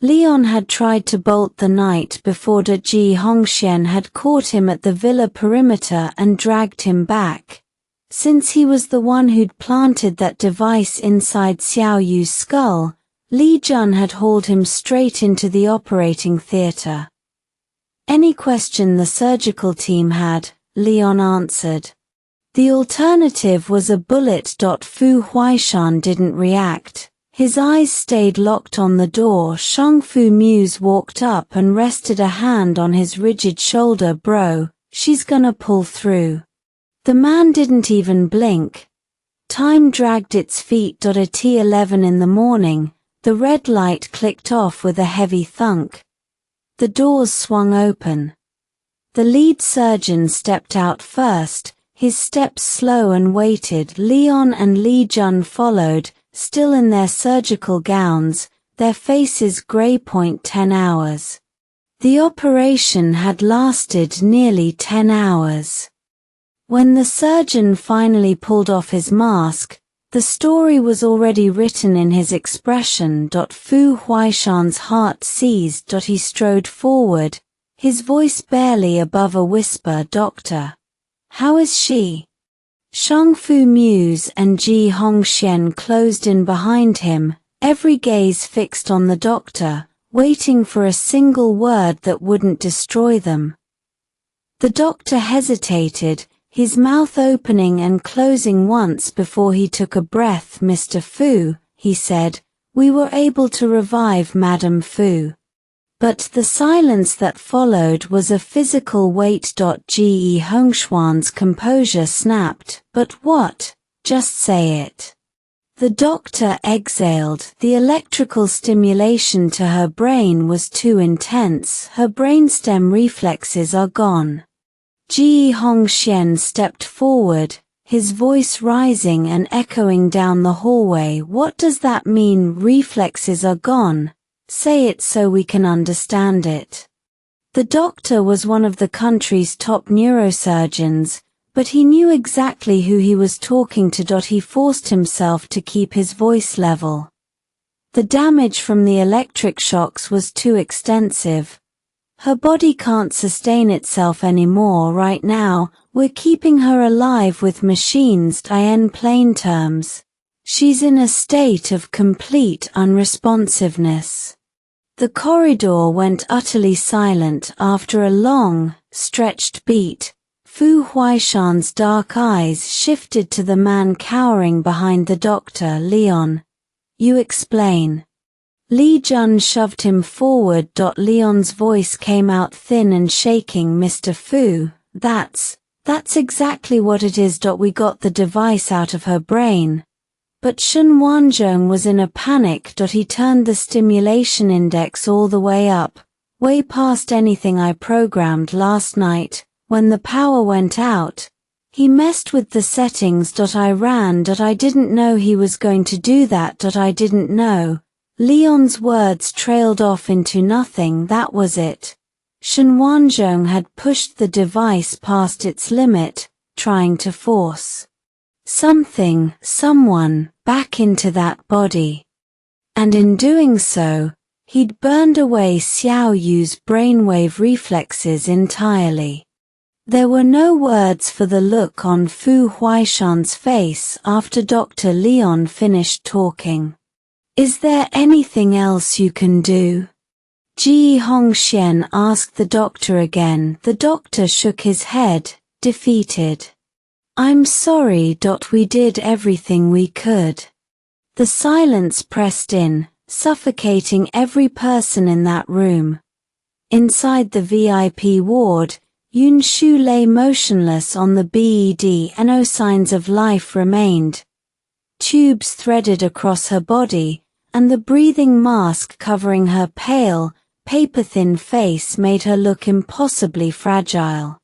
Leon had tried to bolt the night before. Ji Hongxian had caught him at the villa perimeter and dragged him back. Since he was the one who'd planted that device inside Xiao Yu's skull, Li Jun had hauled him straight into the operating theater. Any question the surgical team had, Leon answered. The alternative was a bullet. Fu Huaishan didn't react. His eyes stayed locked on the door. Shang Fu Muse walked up and rested a hand on his rigid shoulder. Bro, she's gonna pull through. The man didn't even blink. Time dragged its feet. At 11 in the morning, the red light clicked off with a heavy thunk. The doors swung open. The lead surgeon stepped out first, his steps slow and weighted. Leon and Li Jun followed, still in their surgical gowns, their faces grey. 10 hours. The operation had lasted nearly 10 hours. When the surgeon finally pulled off his mask, the story was already written in his expression. Fu Huaishan's heart seized. He strode forward, his voice barely above a whisper. Doctor, how is she? Shang Fu Muse and Ji Hongxian closed in behind him, every gaze fixed on the doctor, waiting for a single word that wouldn't destroy them. The doctor hesitated, his mouth opening and closing once before he took a breath. Mr. Fu, he said, we were able to revive Madame Fu. But the silence that followed was a physical weight. Ji Hongxian's composure snapped. But what? Just say it. The doctor exhaled. The electrical stimulation to her brain was too intense. Her brainstem reflexes are gone. Ji Hongxian stepped forward, his voice rising and echoing down the hallway. What does that mean? Reflexes are gone. Say it so we can understand it. The doctor was one of the country's top neurosurgeons, But he knew exactly who he was talking to. He forced himself to keep his voice level. The damage from the electric shocks was too extensive. Her body can't sustain itself anymore right now. We're keeping her alive with machines. In plain terms, she's in a state of complete unresponsiveness. The corridor went utterly silent after a long, stretched beat. Fu Huaishan's dark eyes shifted to the man cowering behind the doctor. Leon. You explain. Li Jun shoved him forward. Leon's voice came out thin and shaking. Mr. Fu, that's exactly what it is. We got the device out of her brain. But Shen Wanzhong was in a panic. He turned the stimulation index all the way up, way past anything I programmed last night. When the power went out, he messed with the settings. I ran. I didn't know he was going to do that. I didn't know. Leon's words trailed off into nothing. That was it. Shen Wanzhong had pushed the device past its limit, trying to force someone, back into that body. And in doing so, he'd burned away Xiao Yu's brainwave reflexes entirely. There were no words for the look on Fu Huaishan's face after Dr. Leon finished talking. Is there anything else you can do? Ji Hongxian asked the doctor again. The doctor shook his head, defeated. I'm sorry. We did everything we could. The silence pressed in, suffocating every person in that room. Inside the VIP ward, Yun Shu lay motionless on the bed. No signs of life remained. Tubes threaded across her body, and the breathing mask covering her pale, paper-thin face made her look impossibly fragile.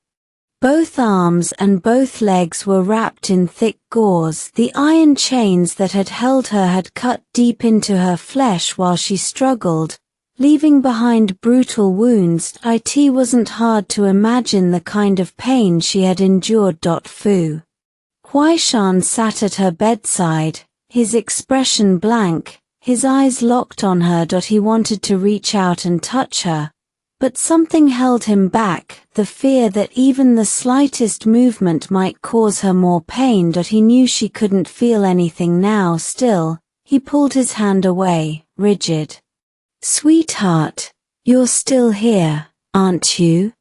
Both arms and both legs were wrapped in thick gauze. The iron chains that had held her had cut deep into her flesh while she struggled, leaving behind brutal wounds. It wasn't hard to imagine the kind of pain she had endured. Fu Huaishan sat at her bedside, his expression blank, his eyes locked on her. He wanted to reach out and touch her, but something held him back, the fear that even the slightest movement might cause her more pain. He knew she couldn't feel anything now. Still, he pulled his hand away, rigid. Sweetheart, you're still here, aren't you?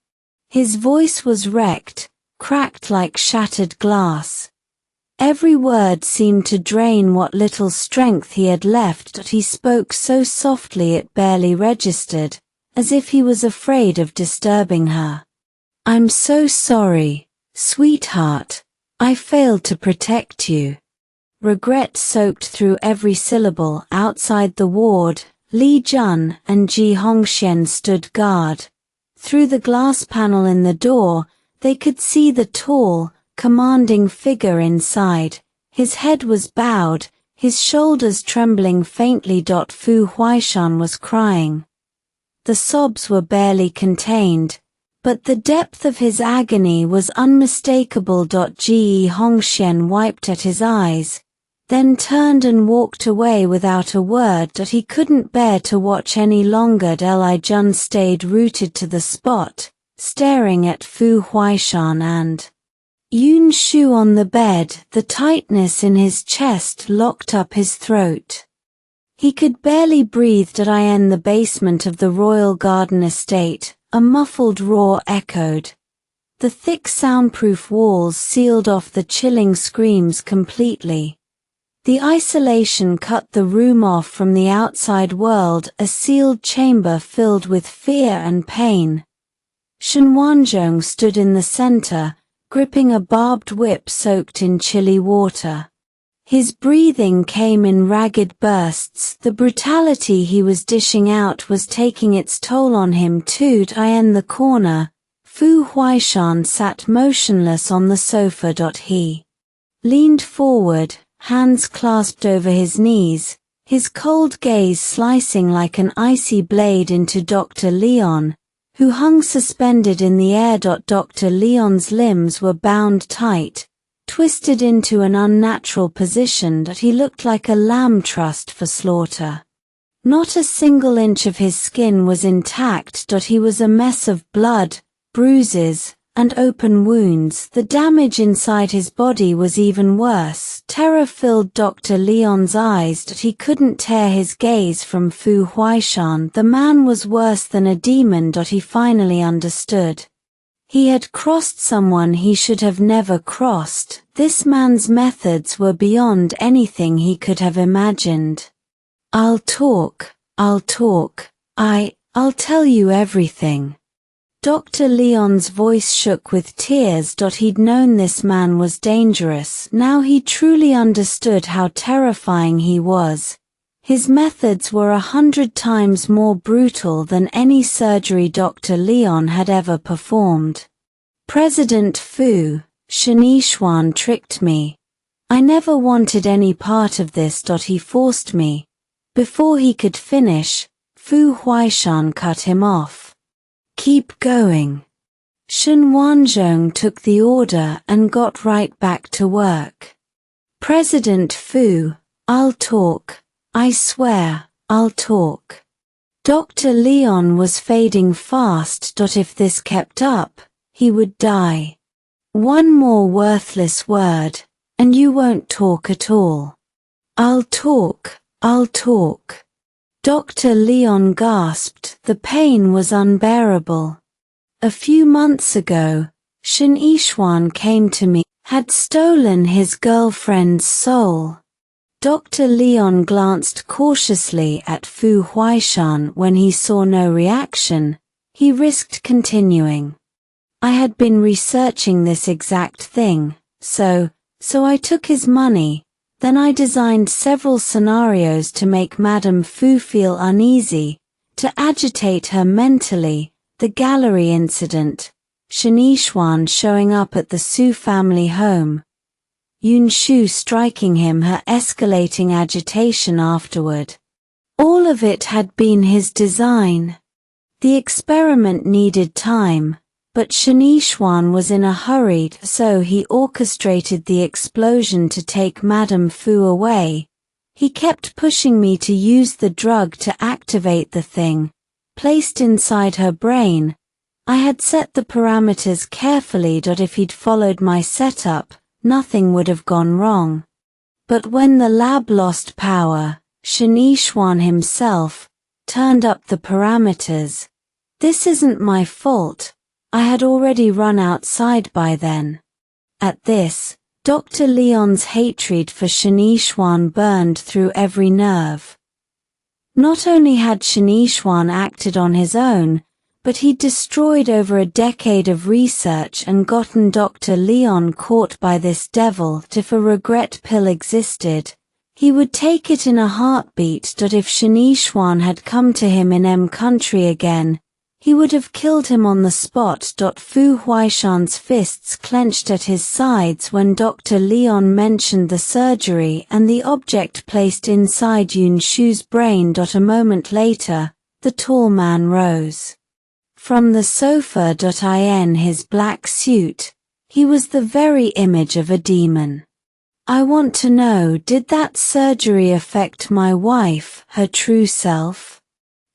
His voice was wrecked, cracked like shattered glass. Every word seemed to drain what little strength he had left. He spoke so softly it barely registered, as if he was afraid of disturbing her. I'm so sorry, sweetheart. I failed to protect you. Regret soaked through every syllable. Outside the ward, Li Jun and Ji Hongxian stood guard. Through the glass panel in the door, they could see the tall, commanding figure inside. His head was bowed, his shoulders trembling faintly. Fu Huaishan was crying. The sobs were barely contained, but the depth of his agony was unmistakable. Ji Hongxian wiped at his eyes, then turned and walked away without a word. He couldn't bear to watch any longer. Li Jun stayed rooted to the spot, staring at Fu Huaishan and Yun Shu on the bed. The tightness in his chest locked up his throat. He could barely breathe. In the basement of the Royal Garden Estate, a muffled roar echoed. The thick soundproof walls sealed off the chilling screams completely. The isolation cut the room off from the outside world, a sealed chamber filled with fear and pain. Shen Wanzhong stood in the center, gripping a barbed whip soaked in chilly water. His breathing came in ragged bursts. The brutality he was dishing out was taking its toll on him too. In the corner, Fu Huaishan sat motionless on the sofa. He leaned forward, hands clasped over his knees, his cold gaze slicing like an icy blade into Dr. Leon, who hung suspended in the air. Dr. Leon's limbs were bound tight, twisted into an unnatural position that he looked like a lamb trussed for slaughter. Not a single inch of his skin was intact. He was a mess of blood, bruises, and open wounds. The damage inside his body was even worse. Terror filled Dr. Leon's eyes. He couldn't tear his gaze from Fu Huaishan. The man was worse than a demon. He finally understood. He had crossed someone he should have never crossed. This man's methods were beyond anything he could have imagined. I'll talk. I'll tell you everything. Dr. Leon's voice shook with tears. He'd known this man was dangerous. Now he truly understood how terrifying he was. His methods were 100 times more brutal than any surgery Dr. Leon had ever performed. President Fu, Shenixuan tricked me. I never wanted any part of this. He forced me. Before he could finish, Fu Huaishan cut him off. Keep going. Shen Wanzhong took the order and got right back to work. President Fu, I'll talk. I swear, I'll talk. Dr. Leon was fading fast. If this kept up, he would die. One more worthless word, and you won't talk at all. I'll talk. Dr. Leon gasped. The pain was unbearable. A few months ago, Shenixuan came to me, had stolen his girlfriend's soul. Dr. Leon glanced cautiously at Fu Huaishan. When he saw no reaction, he risked continuing. I had been researching this exact thing, so I took his money. Then I designed several scenarios to make Madame Fu feel uneasy, to agitate her mentally. The gallery incident, Shenixuan showing up at the Su family home, Yun Shu striking him, her escalating agitation afterward. All of it had been his design. The experiment needed time, but Shenixuan was in a hurry, so he orchestrated the explosion to take Madame Fu away. He kept pushing me to use the drug to activate the thing, placed inside her brain. I had set the parameters carefully. If he'd followed my setup, nothing would have gone wrong. But when the lab lost power, Shenixuan himself turned up the parameters. This isn't my fault. I had already run outside by then. At this, Dr. Leon's hatred for Shenixuan burned through every nerve. Not only had Shenixuan acted on his own, but he'd destroyed over a decade of research and gotten Dr. Leon caught by this devil. If a regret pill existed, he would take it in a heartbeat. If Shenixuan had come to him in M country again, he would have killed him on the spot. Fu Huaishan's fists clenched at his sides when Dr. Leon mentioned the surgery and the object placed inside Yun Shu's brain. A moment later, the tall man rose from the sofa. In his black suit, he was the very image of a demon. I want to know, did that surgery affect my wife, her true self?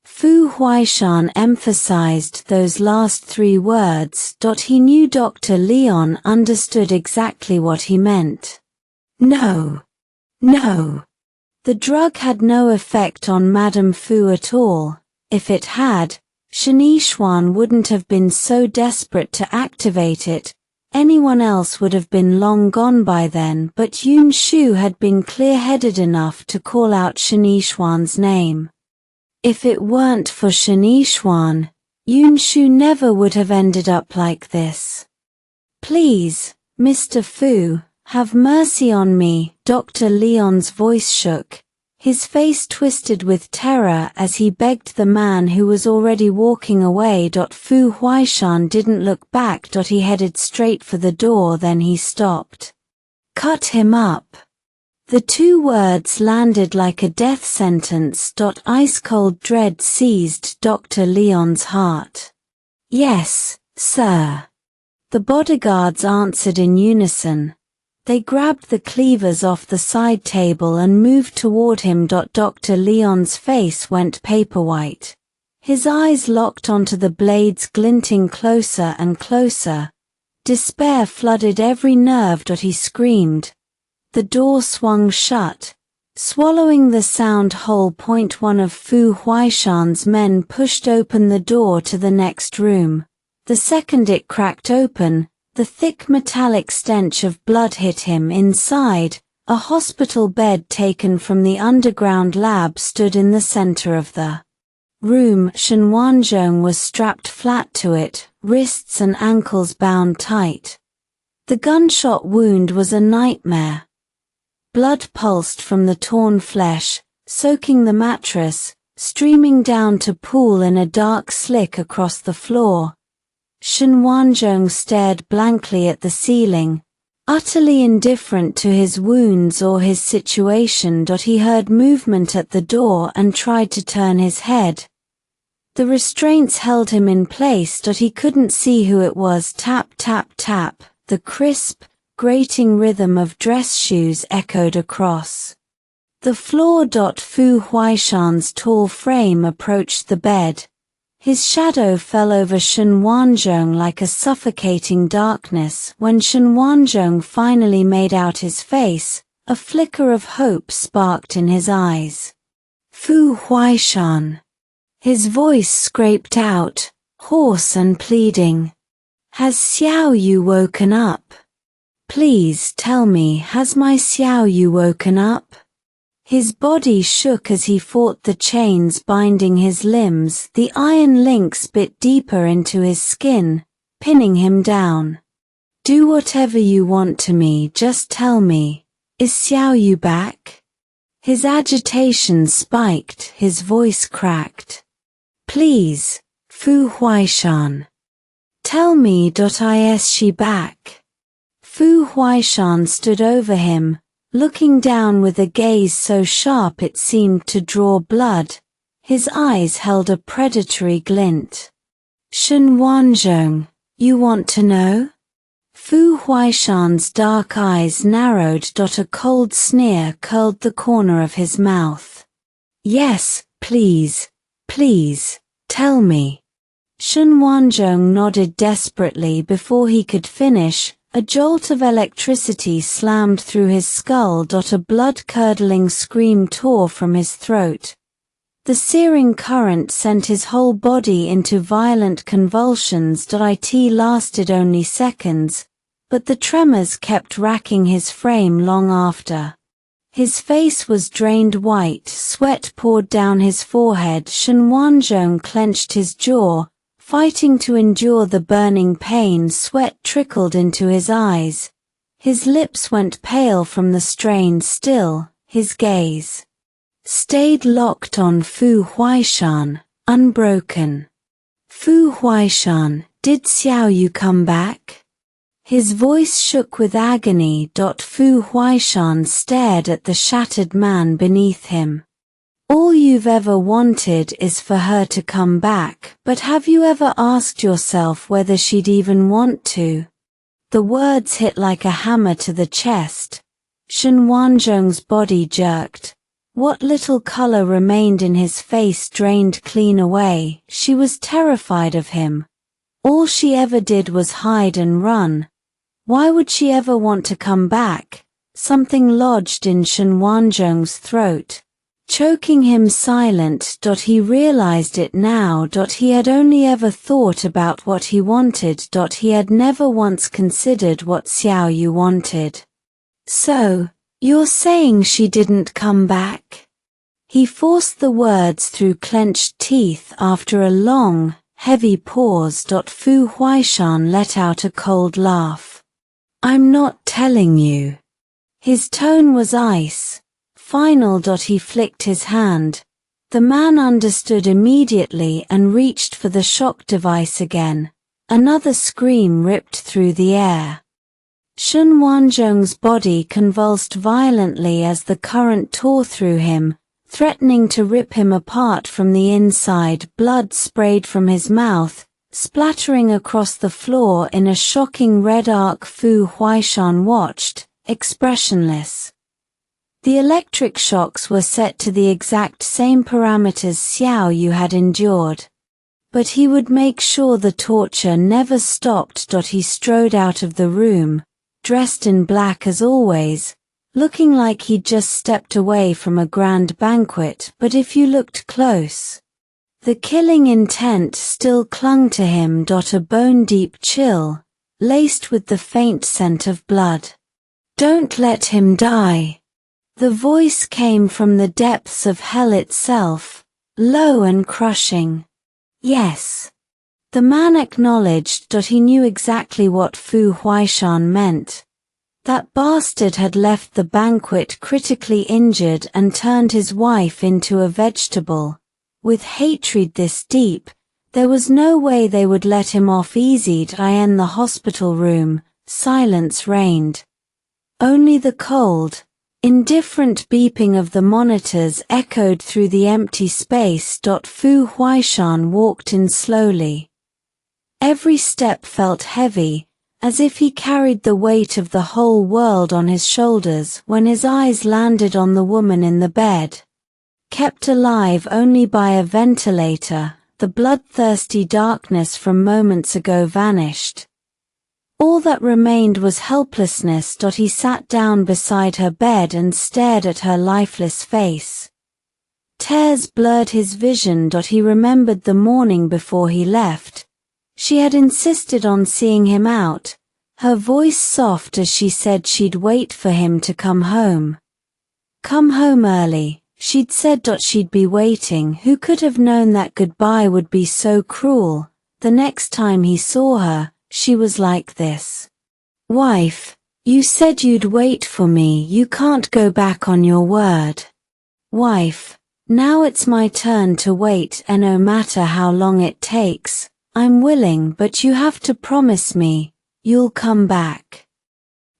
Fu Huaishan emphasized those last 3 words. He knew Dr. Leon understood exactly what he meant. No. The drug had no effect on Madame Fu at all. If it had, Shenixuan wouldn't have been so desperate to activate it. Anyone else would have been long gone by then, but Yun Shu had been clear-headed enough to call out Shenixuan's name. If it weren't for Shenixuan, Yun Shu never would have ended up like this. Please, Mr. Fu, have mercy on me. Dr. Leon's voice shook, his face twisted with terror as he begged the man who was already walking away. Fu Huaishan didn't look back. He headed straight for the door, then he stopped. Cut him up. The 2 words landed like a death sentence. Ice-cold dread seized Dr. Leon's heart. Yes, sir. The bodyguards answered in unison. They grabbed the cleavers off the side table and moved toward him. Dr. Leon's face went paper-white. His eyes locked onto the blades, glinting closer and closer. Despair flooded every nerve. He screamed. The door swung shut, swallowing the sound whole. One of Fu Huaishan's men pushed open the door to the next room. The second it cracked open, the thick metallic stench of blood hit him. Inside, a hospital bed taken from the underground lab stood in the center of the room. Shen Wanzhong was strapped flat to it, wrists and ankles bound tight. The gunshot wound was a nightmare. Blood pulsed from the torn flesh, soaking the mattress, streaming down to pool in a dark slick across the floor. Shen Wanzhong stared blankly at the ceiling, utterly indifferent to his wounds or his situation. He heard movement at the door and tried to turn his head. The restraints held him in place. He couldn't see who it was. Tap, tap, tap. The crisp, grating rhythm of dress shoes echoed across the floor. Fu Huaishan's tall frame approached the bed. His shadow fell over Shen Wanzhong like a suffocating darkness. When Shen Wanzhong finally made out his face, a flicker of hope sparked in his eyes. Fu Huaishan. His voice scraped out, hoarse and pleading. Has Xiao Yu woken up? Please tell me, has my Xiao Yu woken up? His body shook as he fought the chains binding his limbs. The iron links bit deeper into his skin, pinning him down. Do whatever you want to me, just tell me. Is Xiao Yu back? His agitation spiked, his voice cracked. Please, Fu Huaishan. Tell me. Is she back? Fu Huaishan stood over him, looking down with a gaze so sharp it seemed to draw blood. His eyes held a predatory glint. Shen Wanzhong, you want to know? Fu Huaishan's dark eyes narrowed. A cold sneer curled the corner of his mouth. Yes, please, please, tell me. Shen Wanzhong nodded desperately. Before he could finish, a jolt of electricity slammed through his skull. A blood-curdling scream tore from his throat. The searing current sent his whole body into violent convulsions. It lasted only seconds, but the tremors kept racking his frame long after. His face was drained white, sweat poured down his forehead. Shen Wanzhong clenched his jaw, fighting to endure the burning pain. Sweat trickled into his eyes. His lips went pale from the strain. Still, his gaze stayed locked on Fu Huaishan, unbroken. Fu Huaishan, did Xiao Yu come back? His voice shook with agony. Fu Huaishan stared at the shattered man beneath him. All you've ever wanted is for her to come back, but have you ever asked yourself whether she'd even want to? The words hit like a hammer to the chest. Shen Wanzhong's body jerked. What little color remained in his face drained clean away. She was terrified of him. All she ever did was hide and run. Why would she ever want to come back? Something lodged in Shen Wanzhong's throat, choking him silent. He realized it now. He had only ever thought about what he wanted. He had never once considered what Xiao Yu wanted. So, you're saying she didn't come back? He forced the words through clenched teeth. After a long, heavy pause. Fu Huaishan let out a cold laugh. I'm not telling you. His tone was ice. Final. He flicked his hand. The man understood immediately and reached for the shock device again. Another scream ripped through the air. Shen Wanzhong's body convulsed violently as the current tore through him, threatening to rip him apart from the inside. Blood sprayed from his mouth, splattering across the floor in a shocking red arc. Fu Huaishan watched, expressionless. The electric shocks were set to the exact same parameters Xiao Yu had endured. But he would make sure the torture never stopped. He strode out of the room, dressed in black as always, looking like he'd just stepped away from a grand banquet. But if you looked close, the killing intent still clung to him. A bone-deep chill, laced with the faint scent of blood. "Don't let him die." The voice came from the depths of hell itself, low and crushing. "Yes." The man acknowledged. He knew exactly what Fu Huaishan meant. That bastard had left the banquet critically injured and turned his wife into a vegetable. With hatred this deep, there was no way they would let him off easy. In the hospital room, silence reigned. Only the cold, indifferent beeping of the monitors echoed through the empty space. Fu Huaishan walked in slowly. Every step felt heavy, as if he carried the weight of the whole world on his shoulders. When his eyes landed on the woman in the bed, kept alive only by a ventilator, the bloodthirsty darkness from moments ago vanished. All that remained was helplessness. He sat down beside her bed and stared at her lifeless face. Tears blurred his vision. He remembered the morning before he left. She had insisted on seeing him out, her voice soft as she said she'd wait for him to come home. Come home early, she'd said. She'd be waiting. Who could have known that goodbye would be so cruel? The next time he saw her, she was like this. "Wife, you said you'd wait for me. You can't go back on your word." "Wife, now it's my turn to wait, and no matter how long it takes, I'm willing, but you have to promise me, you'll come back."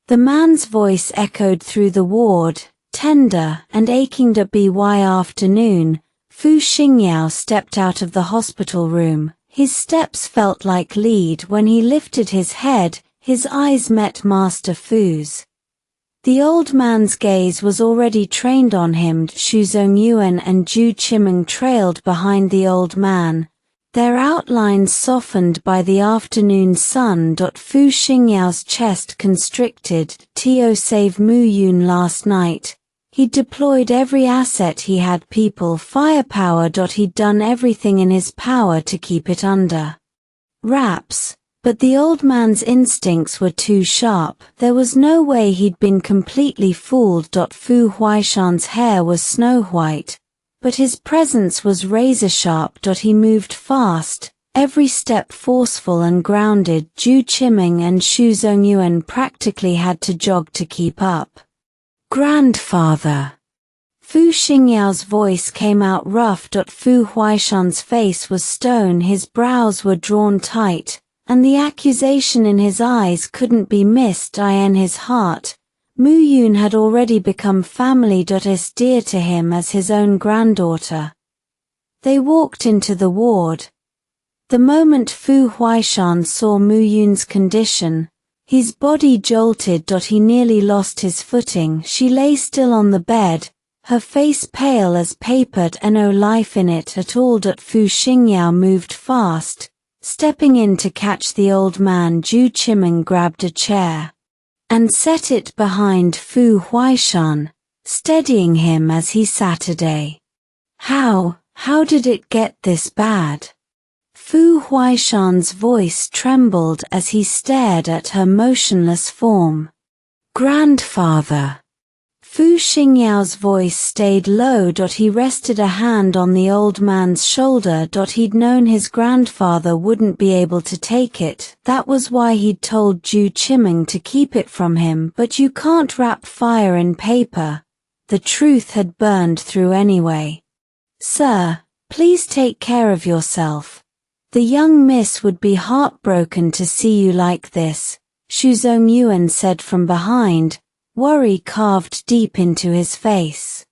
The man's voice echoed through the ward, tender and aching. By afternoon, Fu Xingyao stepped out of the hospital room. His steps felt like lead. When he lifted his head, his eyes met Master Fu's. The old man's gaze was already trained on him. Xu Zongyuan and Zhu Qimeng trailed behind the old man, their outlines softened by the afternoon sun. Fu Xingyao's chest constricted. "To save Mu Yun last night. He'd deployed every asset he had, people, firepower. He'd done everything in his power to keep it under wraps, but the old man's instincts were too sharp. There was no way he'd been completely fooled. Fu Huaishan's hair was snow white, but his presence was razor-sharp. He moved fast, every step forceful and grounded. Zhu Qimeng and Xu Zongyuan practically had to jog to keep up. "Grandfather." Fu Xingyao's voice came out rough. Fu Huaishan's face was stone, his brows were drawn tight, and the accusation in his eyes couldn't be missed. In his heart, Mu Yun had already become family. As dear to him as his own granddaughter. They walked into the ward. The moment Fu Huaishan saw Mu Yun's condition, his body jolted. He nearly lost his footing. She lay still on the bed, her face pale as paper, no life in it at all. Fu Xingyao moved fast, stepping in to catch the old man. Zhu Qimeng grabbed a chair and set it behind Fu Huaishan, steadying him as he sat. How did it get this bad?" Fu Huaishan's voice trembled as he stared at her motionless form. "Grandfather." Fu Xingyao's voice stayed low. He rested a hand on the old man's shoulder. He'd known his grandfather wouldn't be able to take it. That was why he'd told Zhu Qimeng to keep it from him. But you can't wrap fire in paper. The truth had burned through anyway. "Sir, please take care of yourself. The young miss would be heartbroken to see you like this," Xu Zongyuan said from behind, worry carved deep into his face.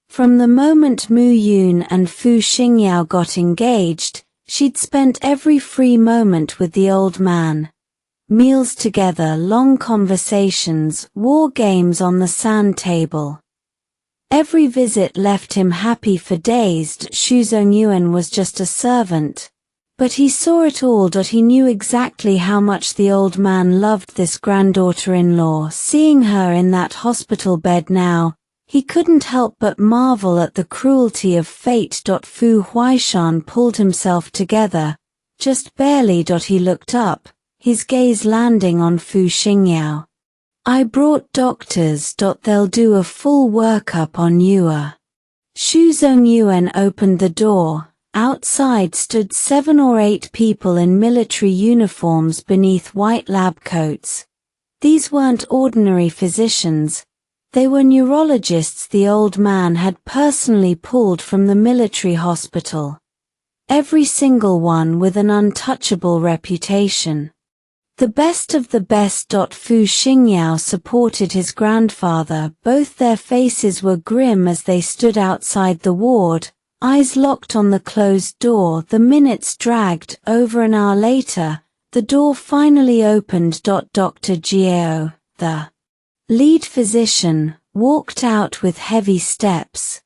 From the moment Mu Yun and Fu Xingyao got engaged, She'd spent every free moment with the old man. Meals together, long conversations, war games on the sand table. Every visit left him happy for days. Shuzong was just a servant. But he saw it all. He knew exactly how much the old man loved this granddaughter-in-law. Seeing her in that hospital bed now, he couldn't help but marvel at the cruelty of fate. Fu Huaishan pulled himself together, just barely. He looked up, his gaze landing on Fu Xingyao. I brought doctors. They'll do a full workup on you. Shuzong opened the door. Outside stood 7 or 8 people in military uniforms beneath white lab coats. These weren't ordinary physicians. They were neurologists the old man had personally pulled from the military hospital. Every single one with an untouchable reputation. The best of the best. Fu Xingyao supported his grandfather. Both their faces were grim as they stood outside the ward, eyes locked on the closed door. The minutes dragged. Over an hour later, the door finally opened. Dr. Jiao, the lead physician, walked out with heavy steps.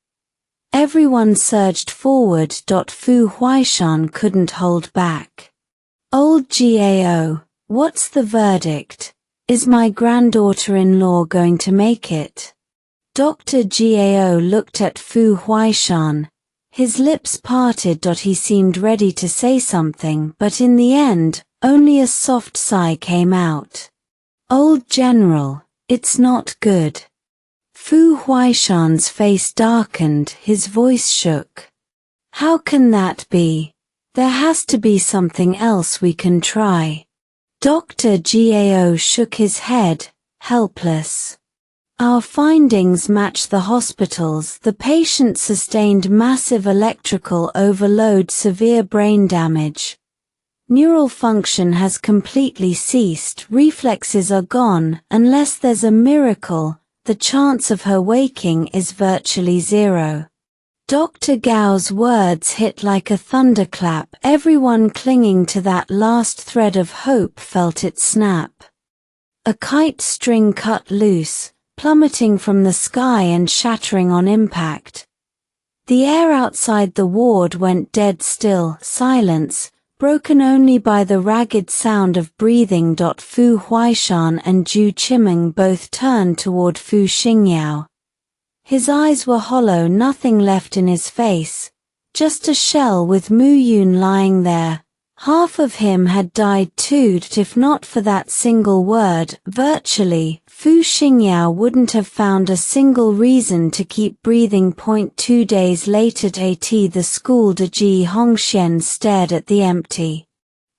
Everyone surged forward. Fu Huaishan couldn't hold back. Old Gao, what's the verdict? Is my granddaughter-in-law going to make it? Dr. Gao looked at Fu Huaishan. His lips parted. He seemed ready to say something, but in the end, only a soft sigh came out. Old General, it's not good. Fu Huaishan's face darkened, his voice shook. How can that be? There has to be something else we can try. Dr. Gao shook his head, helpless. Our findings match the hospital's. The patient sustained massive electrical overload, severe brain damage. Neural function has completely ceased, reflexes are gone. Unless there's a miracle, the chance of her waking is virtually zero. Dr. Gao's words hit like a thunderclap. Everyone clinging to that last thread of hope felt it snap. A kite string cut loose, plummeting from the sky and shattering on impact. The air outside the ward went dead still, silence, broken only by the ragged sound of breathing. Fu Huaishan and Zhu Qimeng both turned toward Fu Xingyao. His eyes were hollow, nothing left in his face, just a shell with Mu Yun lying there. Half of him had died too. If not for that single word, virtually, Fu Xingyao wouldn't have found a single reason to keep breathing. 2 days later at the school, Ji Hongxian stared at the empty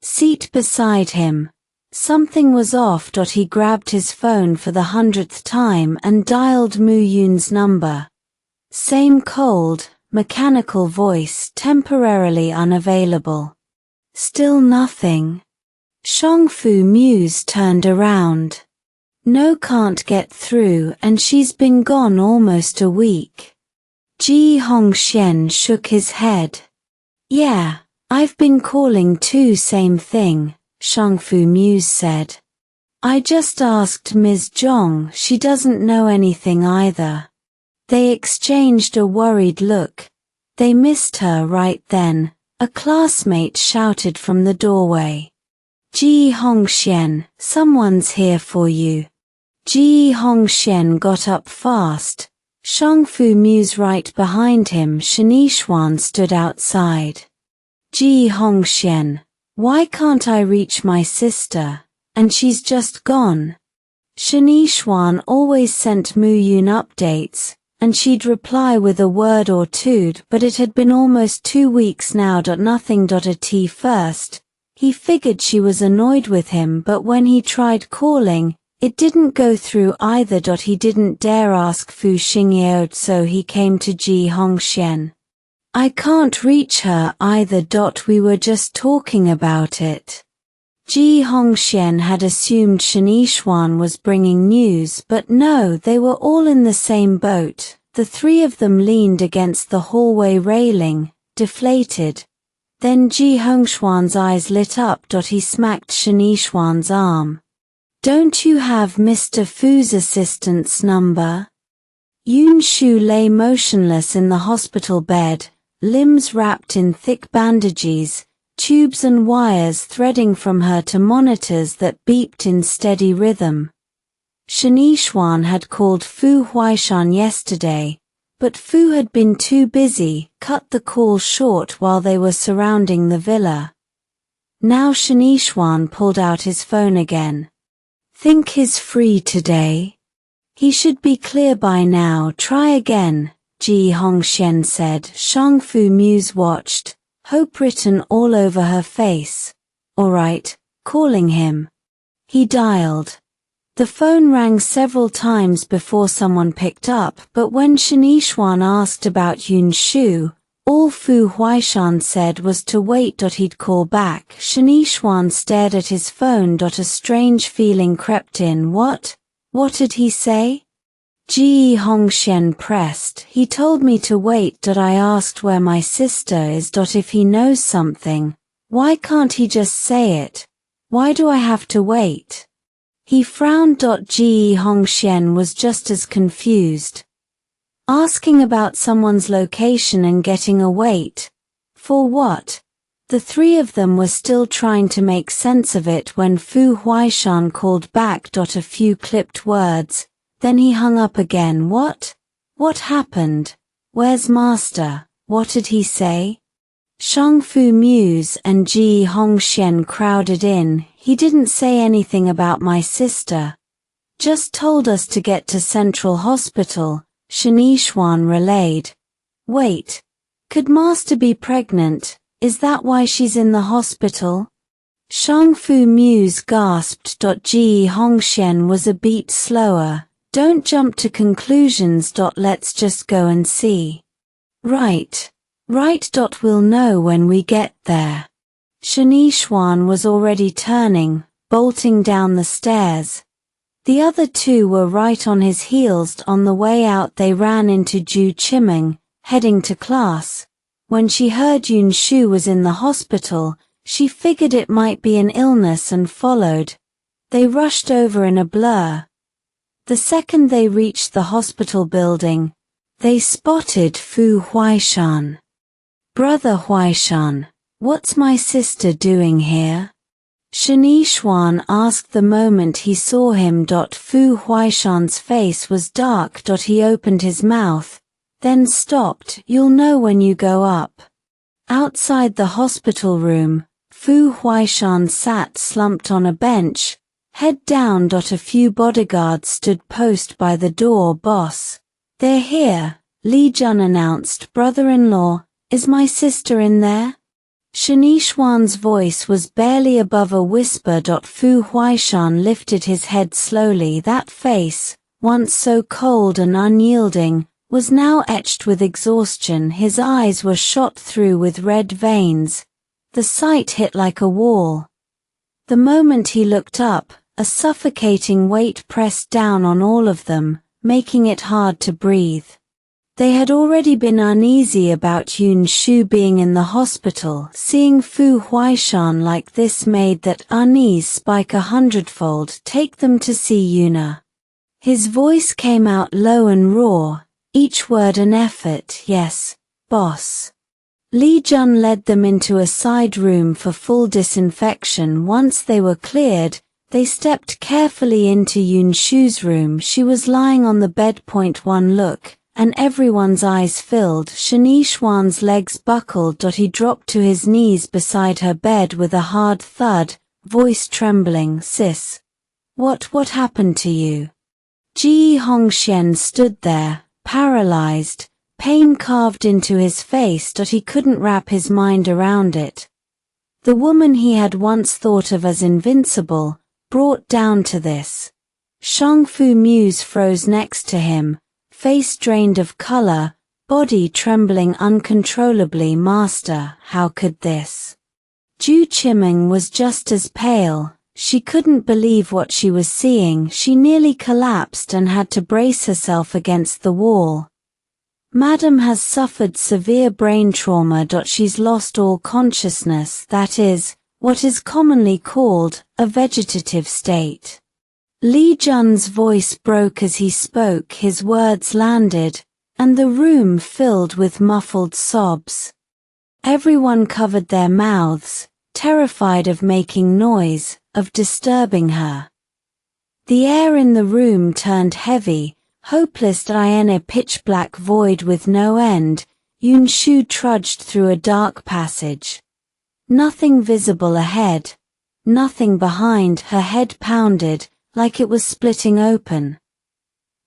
seat beside him. Something was off. He grabbed his phone for the 100th time and dialed Mu Yun's number. Same cold, mechanical voice, temporarily unavailable. Still nothing. Shangfu Muse turned around. No, can't get through, and she's been gone almost a week. Ji Hongxian shook his head. Yeah, I've been calling too. Same thing, Shangfu Muse said. I just asked Ms. Zhong, she doesn't know anything either. They exchanged a worried look. They missed her right then. A classmate shouted from the doorway. Ji Hongxian, someone's here for you. Ji Hongxian got up fast. Shangfu Muse right behind him. Shanixuan stood outside. Ji Hongxian, why can't I reach my sister? And she's just gone. Shanixuan always sent Mu Yun updates, and she'd reply with a word or two, but it had been almost 2 weeks now. Nothing. At first, he figured she was annoyed with him, but when he tried calling, it didn't go through either. He didn't dare ask Fu Xingyao, so he came to Ji Hongxian. I can't reach her either. We were just talking about it. Ji Hongxian had assumed Shanixuan was bringing news, but no, they were all in the same boat. The 3 of them leaned against the hallway railing, deflated. Then Ji Hongshuan's eyes lit up. He smacked Shanixuan's arm. Don't you have Mr. Fu's assistant's number? Yun Shu lay motionless in the hospital bed, limbs wrapped in thick bandages, tubes and wires threading from her to monitors that beeped in steady rhythm. Shanixuan had called Fu Huaishan yesterday, but Fu had been too busy, cut the call short while they were surrounding the villa. Now Shanixuan pulled out his phone again. Think he's free today? He should be clear by now. Try again, Ji Hongxian said. Shang Fu Muse watched, hope written all over her face. All right, calling him. He dialed. The phone rang several times before someone picked up, but when Shanixuan asked about Yun Shu, all Fu Huaishan said was to wait. He'd call back. Shanixuan stared at his phone. A strange feeling crept in. What did he say? Ji Hongxian pressed. He told me to wait. I asked where my sister is. If he knows something, why can't he just say it? Why do I have to wait? He frowned. Ji Hongxian was just as confused. Asking about someone's location and getting a wait. For what? The three of them were still trying to make sense of it when Fu Huaishan called back. A few clipped words, then he hung up again. What happened? Where's Master? What did he say? Shang Fu Muse and Ji Hongxian crowded in. He didn't say anything about my sister. Just told us to get to Central Hospital, Shanixuan relayed. Wait. Could Master be pregnant? Is that why she's in the hospital? Shang Fu Muse gasped. Ji Hongxian was a beat slower. Don't jump to conclusions. Let's just go and see. Right. We'll know when we get there. Shanixuan was already turning, bolting down the stairs. The other two were right on his heels. On the way out they ran into Ju Chiming, heading to class. When she heard Yun Shu was in the hospital, she figured it might be an illness and followed. They rushed over in a blur. The second they reached the hospital building, they spotted Fu Huaishan. Brother Huaishan, what's my sister doing here? Shanixuan asked the moment he saw him. Fu Huaishan's face was dark. He opened his mouth, then stopped. You'll know when you go up. Outside the hospital room, Fu Huaishan sat slumped on a bench, head down. A few bodyguards stood post by the door. Boss, they're here, Li Jun announced. Brother-in-law, is my sister in there? Shanixuan's voice was barely above a whisper. Fu Huaishan lifted his head slowly. That face, once so cold and unyielding, was now etched with exhaustion. His eyes were shot through with red veins. The sight hit like a wall. The moment he looked up, a suffocating weight pressed down on all of them, making it hard to breathe. They had already been uneasy about Yun Shu being in the hospital. Seeing Fu Huaishan like this made that unease spike 100-fold. Take them to see Yuna. His voice came out low and raw, each word an effort. Yes, boss. Li Jun led them into a side room for full disinfection. Once they were cleared, they stepped carefully into Yun Shu's room. She was lying on the bed. One look, and everyone's eyes filled. Shanixuan's legs buckled. He dropped to his knees beside her bed with a hard thud, voice trembling. Sis. What happened to you? Ji Hongxian stood there, paralyzed, pain carved into his face. He couldn't wrap his mind around it. The woman he had once thought of as invincible, brought down to this. Shang Fu Muse froze next to him, face drained of color, body trembling uncontrollably. Master, how could this? Ju Chiming was just as pale. She couldn't believe what she was seeing. She nearly collapsed and had to brace herself against the wall. Madam has suffered severe brain trauma. She's lost all consciousness, that is, what is commonly called a vegetative state. Li Jun's voice broke as he spoke. His words landed, and the room filled with muffled sobs. Everyone covered their mouths, terrified of making noise, of disturbing her. The air in the room turned heavy, hopeless. In a pitch-black void with no end, Yunshu trudged through a dark passage. Nothing visible ahead, nothing behind. Her head pounded, like it was splitting open.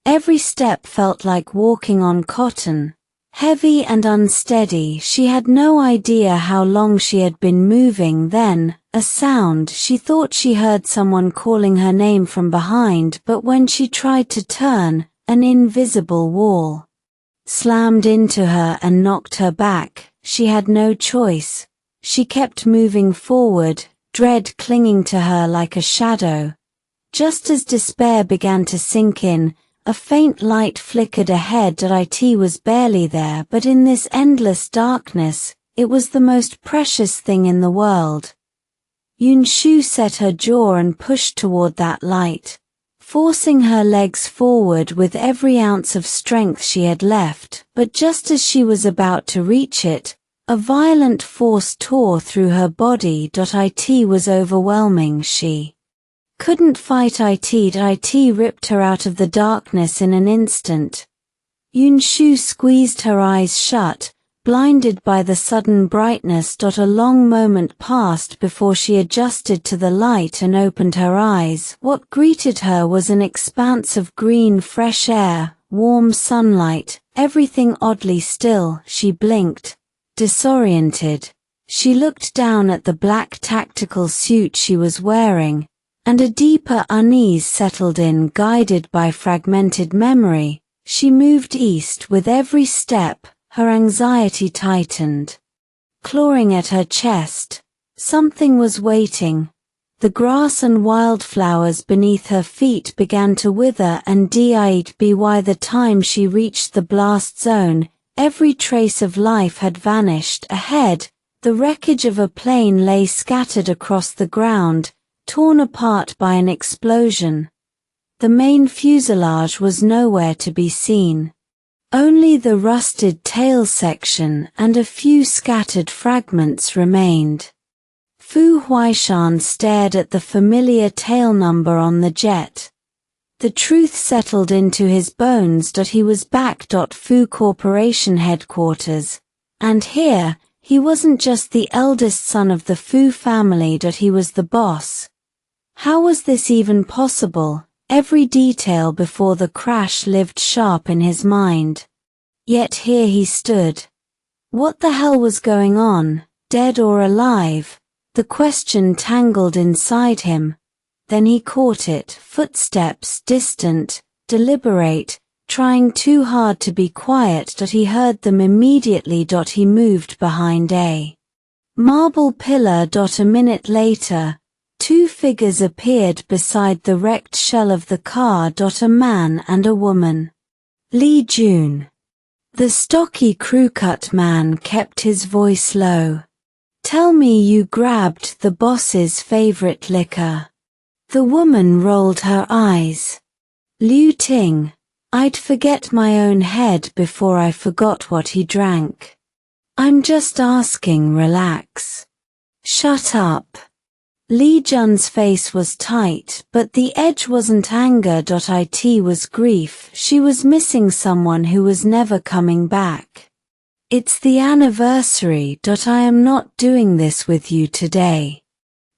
Every step felt like walking on cotton, heavy and unsteady. She had no idea how long she had been moving. Then, a sound. She thought she heard someone calling her name from behind, but when she tried to turn, an invisible wall slammed into her and knocked her back. She had no choice. She kept moving forward, dread clinging to her like a shadow. Just as despair began to sink in, a faint light flickered ahead. It was barely there, but in this endless darkness, it was the most precious thing in the world. Yunshu set her jaw and pushed toward that light, forcing her legs forward with every ounce of strength she had left. But just as she was about to reach it, a violent force tore through her body. It was overwhelming. She couldn't fight it. It ripped her out of the darkness in an instant. Yunshu squeezed her eyes shut, blinded by the sudden brightness. A long moment passed before she adjusted to the light and opened her eyes. What greeted her was an expanse of green fresh air, warm sunlight, everything oddly still. She blinked, disoriented. She looked down at the black tactical suit she was wearing, and a deeper unease settled in. Guided by fragmented memory, she moved east with every step. Her anxiety tightened. Clawing at her chest, something was waiting. The grass and wildflowers beneath her feet began to wither, and by the time she reached the blast zone, every trace of life had vanished. Ahead, the wreckage of a plane lay scattered across the ground, torn apart by an explosion. The main fuselage was nowhere to be seen. Only the rusted tail section and a few scattered fragments remained. Fu Huaishan stared at the familiar tail number on the jet. The truth settled into his bones. He was back. Fu Corporation headquarters. And here, he wasn't just the eldest son of the Fu family. He was the boss. How was this even possible? Every detail before the crash lived sharp in his mind. Yet here he stood. What the hell was going on, dead or alive? The question tangled inside him. Then he caught it, footsteps, distant, deliberate, trying too hard to be quiet. He heard them immediately. He moved behind a marble pillar. A minute later, two figures appeared beside the wrecked shell of the car. A man and a woman. Li Jun. The stocky crew-cut man kept his voice low. Tell me you grabbed the boss's favorite liquor. The woman rolled her eyes. Liu Ting. I'd forget my own head before I forgot what he drank. I'm just asking, relax. Shut up. Li Jun's face was tight, but the edge wasn't anger. It was grief. She was missing someone who was never coming back. It's the anniversary. I am not doing this with you today.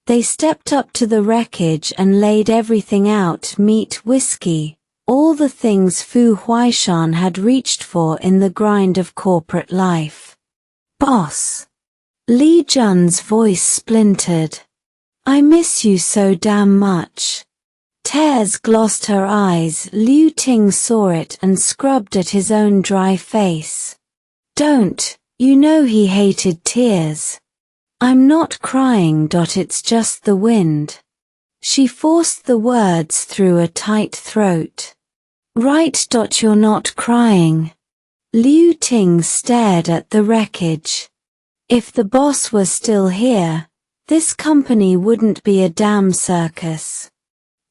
They stepped up to the wreckage and laid everything out: meat, whiskey, all the things Fu Huaishan had reached for in the grind of corporate life. Boss. Li Jun's voice splintered. I miss you so damn much. Tears glossed her eyes. Liu Ting saw it and scrubbed at his own dry face. Don't, you know he hated tears. I'm not crying. It's just the wind. She forced the words through a tight throat. Right. You're not crying. Liu Ting stared at the wreckage. If the boss were still here, this company wouldn't be a damn circus.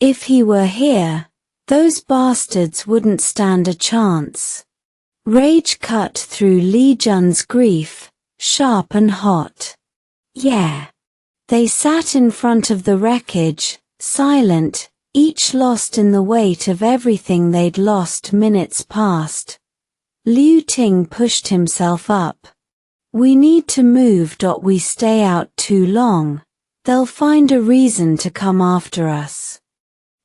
If he were here, those bastards wouldn't stand a chance. Rage cut through Li Jun's grief, sharp and hot. Yeah. They sat in front of the wreckage, silent, each lost in the weight of everything they'd lost minutes past. Liu Ting pushed himself up. We need to move. We stay out too long, they'll find a reason to come after us.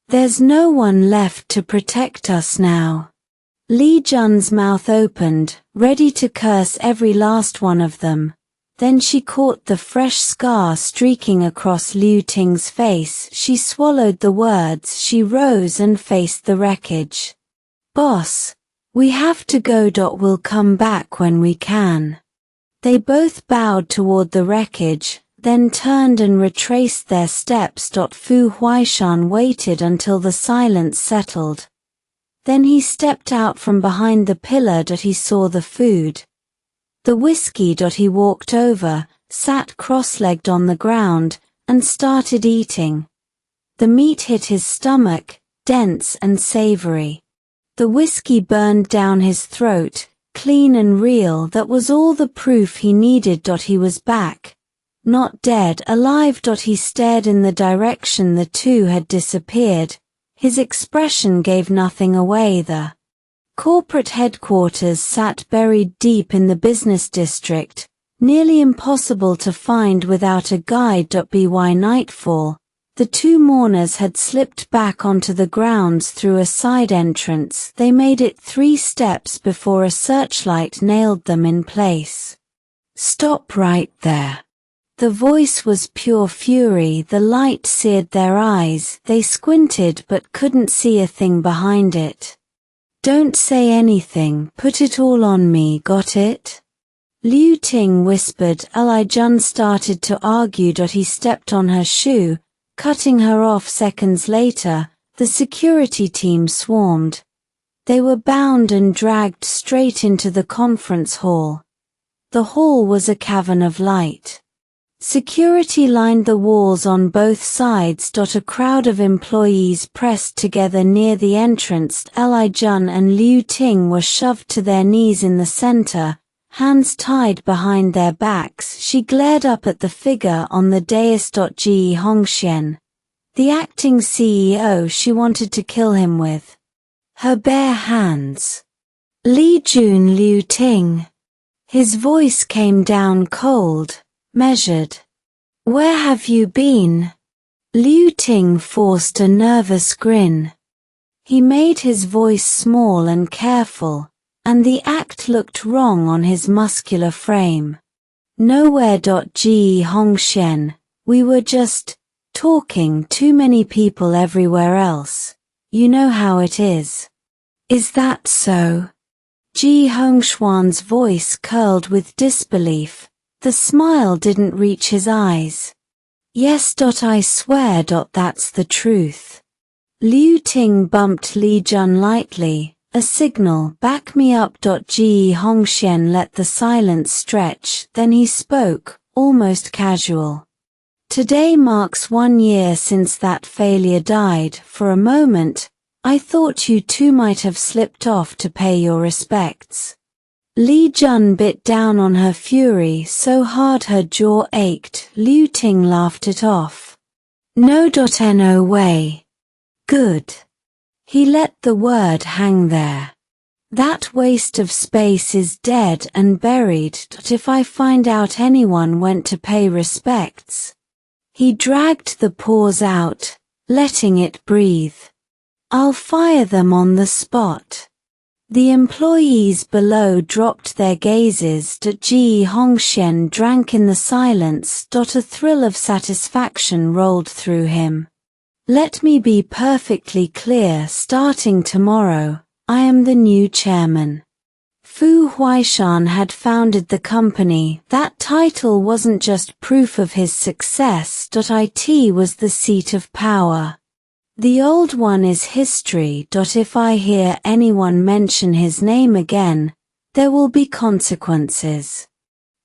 There's no one left to protect us now. Li Jun's mouth opened, ready to curse every last one of them. Then she caught the fresh scar streaking across Liu Ting's face. She swallowed the words. She rose and faced the wreckage. Boss, we have to go. We'll come back when we can. They both bowed toward the wreckage, then turned and retraced their steps. Fu Huaishan waited until the silence settled. Then he stepped out from behind the pillar. He saw the food. The whiskey. He walked over, sat cross-legged on the ground, and started eating. The meat hit his stomach, dense and savory. The whiskey burned down his throat, clean and real. That was all the proof he needed. He was back. Not dead, alive. He stared in the direction the two had disappeared. His expression gave nothing away. The corporate headquarters sat buried deep in the business district, nearly impossible to find without a guide. By nightfall, the two mourners had slipped back onto the grounds through a side entrance. They made it 3 steps before a searchlight nailed them in place. Stop right there. The voice was pure fury. The light seared their eyes. They squinted but couldn't see a thing behind it. Don't say anything, put it all on me, got it? Liu Ting whispered. Li Jun started to argue. He stepped on her shoe, cutting her off. Seconds later, the security team swarmed. They were bound and dragged straight into the conference hall. The hall was a cavern of light. Security lined the walls on both sides. A crowd of employees pressed together near the entrance. Li Jun and Liu Ting were shoved to their knees in the center, hands tied behind their backs. She glared up at the figure on the dais. Ji Hongxian, the acting CEO. She wanted to kill him with her bare hands. Li Jun. Liu Ting. His voice came down cold, measured. Where have you been? Liu Ting forced a nervous grin. He made his voice small and careful, and the act looked wrong on his muscular frame. Nowhere. Ji Hongxian, we were just talking. Too many people everywhere else. You know how it is. Is that so? Ji Hongxuan's voice curled with disbelief. The smile didn't reach his eyes. Yes. I swear. That's the truth. Liu Ting bumped Li Jun lightly, a signal. Back me up. Ji Hongxian let the silence stretch, then he spoke, almost casual. Today marks 1 year since that failure died. For a moment, I thought you two might have slipped off to pay your respects. Li Jun bit down on her fury so hard her jaw ached. Liu Ting laughed it off. No. No way. Good. He let the word hang there. That waste of space is dead and buried. If I find out anyone went to pay respects. He dragged the pause out, letting it breathe. I'll fire them on the spot. The employees below dropped their gazes. Ji Hongxian drank in the silence. A thrill of satisfaction rolled through him. Let me be perfectly clear. Starting tomorrow, I am the new chairman. Fu Huaishan had founded the company. That title wasn't just proof of his success. It was the seat of power. The old one is history. If I hear anyone mention his name again, There will be consequences.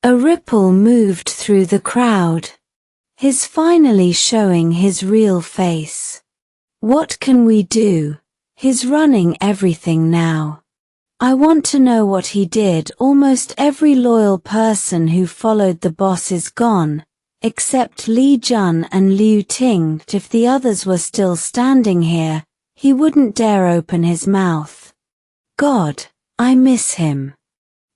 A ripple moved through the crowd. He's finally showing his real face. What can we do? He's running everything now. I want to know what he did. Almost every loyal person who followed the boss is gone, except Li Jun and Liu Ting. If the others were still standing here, he wouldn't dare open his mouth. God, I miss him.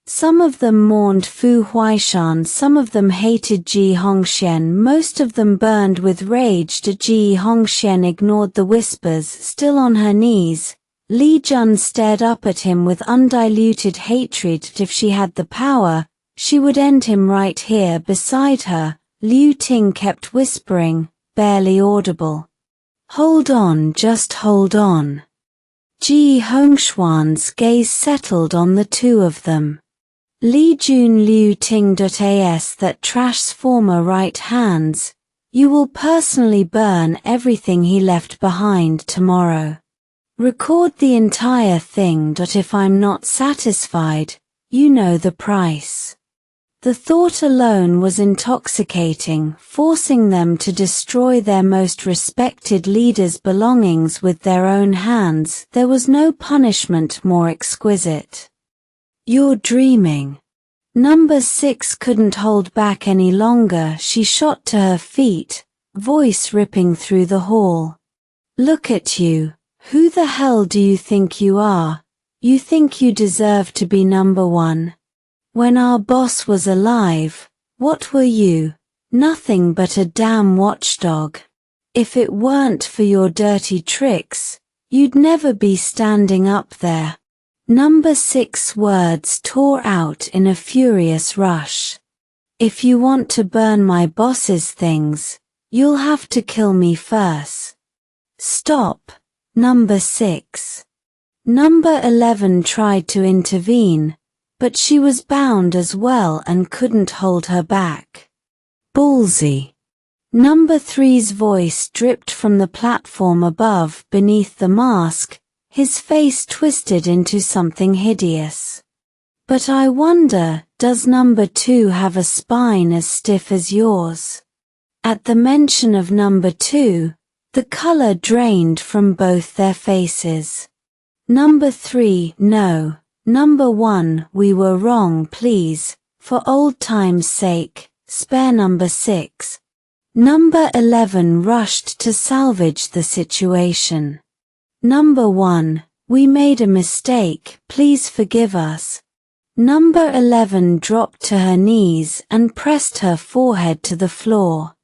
Some of them mourned Fu Huaishan, some of them hated Ji Hongxian, most of them burned with rage. Ji Hongxian ignored the whispers. Still on her knees, Li Jun stared up at him with undiluted hatred. If she had the power, she would end him right here beside her. Liu Ting kept whispering, barely audible. Hold on, just hold on. Ji Hongxian's gaze settled on the two of them. Li Jun Liu Ting. As that trash's former right hands, you will personally burn everything he left behind tomorrow. Record the entire thing. If I'm not satisfied, you know the price. The thought alone was intoxicating, forcing them to destroy their most respected leader's belongings with their own hands. There was no punishment more exquisite. You're dreaming. Number 6 couldn't hold back any longer. She shot to her feet, voice ripping through the hall. Look at you. Who the hell do you think you are? You think you deserve to be number 1? When our boss was alive, what were you? Nothing but a damn watchdog. If it weren't for your dirty tricks, you'd never be standing up there. Number 6's words tore out in a furious rush. If you want to burn my boss's things, you'll have to kill me first. Stop, Number 6. Number 11 tried to intervene, but she was bound as well and couldn't hold her back. Ballsy. Number 3's voice dripped from the platform above. Beneath the mask, his face twisted into something hideous. But I wonder, does number 2 have a spine as stiff as yours? At the mention of number 2, the color drained from both their faces. Number 3, no. Number 1, we were wrong, please, for old time's sake, spare number 6. Number 11 rushed to salvage the situation. Number 1, we made a mistake, please forgive us. Number 11 dropped to her knees and pressed her forehead to the floor.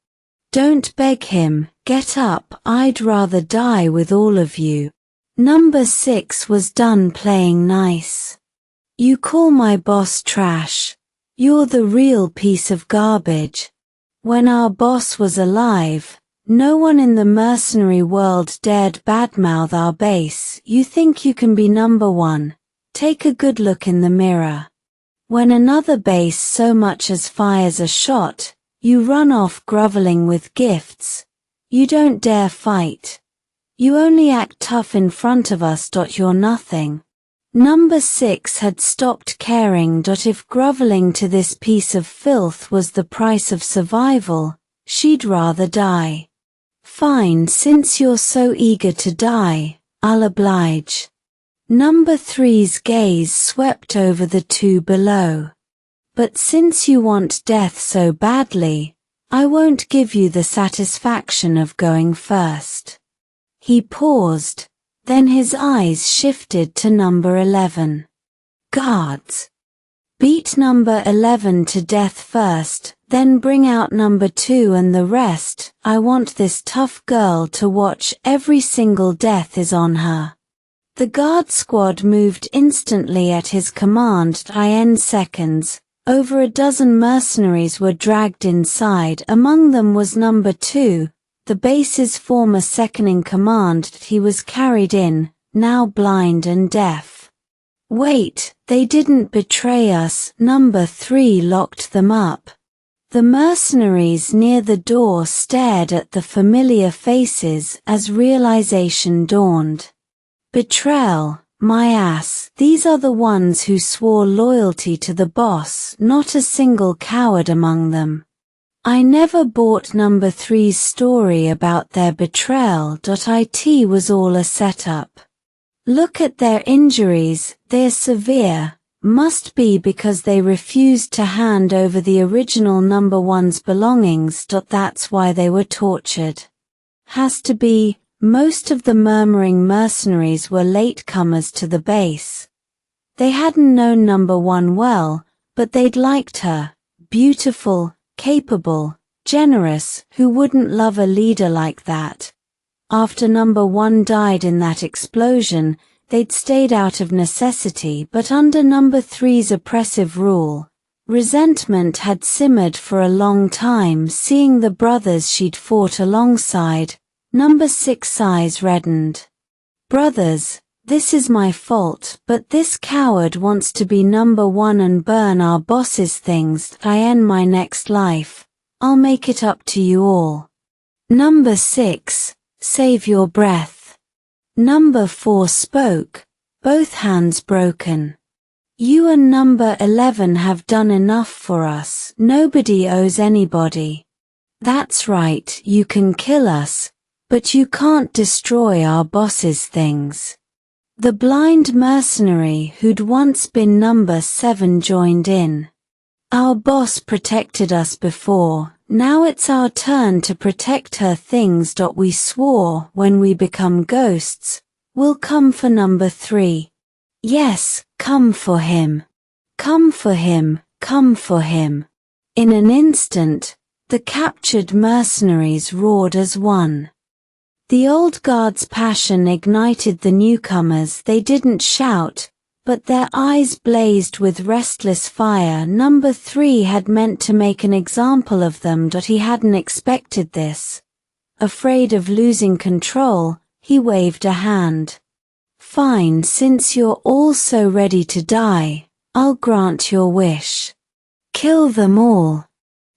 Don't beg him, get up, I'd rather die with all of you. Number 6 was done playing nice. You call my boss trash. You're the real piece of garbage. When our boss was alive, no one in the mercenary world dared badmouth our base. You think you can be number 1? Take a good look in the mirror. When another base so much as fires a shot, you run off groveling with gifts. You don't dare fight. You only act tough in front of us. You're nothing. Number 6 had stopped caring. If groveling to this piece of filth was the price of survival, she'd rather die. Fine, since you're so eager to die, I'll oblige. Number 3's gaze swept over the two below. But since you want death so badly, I won't give you the satisfaction of going first. He paused, then his eyes shifted to number 11. Guards. Beat number 11 to death first, then bring out number 2 and the rest. I want this tough girl to watch every single death is on her. The guard squad moved instantly at his command. In seconds, over a dozen mercenaries were dragged inside. Among them was number 2, the base's former second-in-command. He was carried in, now blind and deaf. Wait, they didn't betray us. Number 3 locked them up. The mercenaries near the door stared at the familiar faces as realization dawned. Betrayal, My ass, these are the ones who swore loyalty to the boss, not a single coward among them. I never bought number 3's story about their betrayal. It was all a setup. Look at their injuries, they're severe. Must be because they refused to hand over the original number 1's belongings. That's why they were tortured. Has to be. Most of the murmuring mercenaries were latecomers to the base. They hadn't known number 1 well, but they'd liked her. Beautiful, capable, generous. Who wouldn't love a leader like that? After number 1 died in that explosion, they'd stayed out of necessity, but under number 3's oppressive rule, resentment had simmered for a long time. Seeing the brothers she'd fought alongside, number 6's eyes reddened. Brothers, this is my fault, but this coward wants to be number 1 and burn our boss's things. I end my next life. I'll make it up to you all. Number 6, save your breath. Number 4 spoke, both hands broken. You and number 11 have done enough for us. Nobody owes anybody. That's right, you can kill us, but you can't destroy our boss's things. The blind mercenary who'd once been number 7 joined in. Our boss protected us before, now it's our turn to protect her things. We swore when we become ghosts, we'll come for number 3. Yes, come for him. Come for him, come for him. In an instant, the captured mercenaries roared as one. The old guard's passion ignited the newcomers. They didn't shout, but their eyes blazed with restless fire. Number 3 had meant to make an example of them. He hadn't expected this. Afraid of losing control, he waved a hand. Fine, since you're all so ready to die, I'll grant your wish. Kill them all.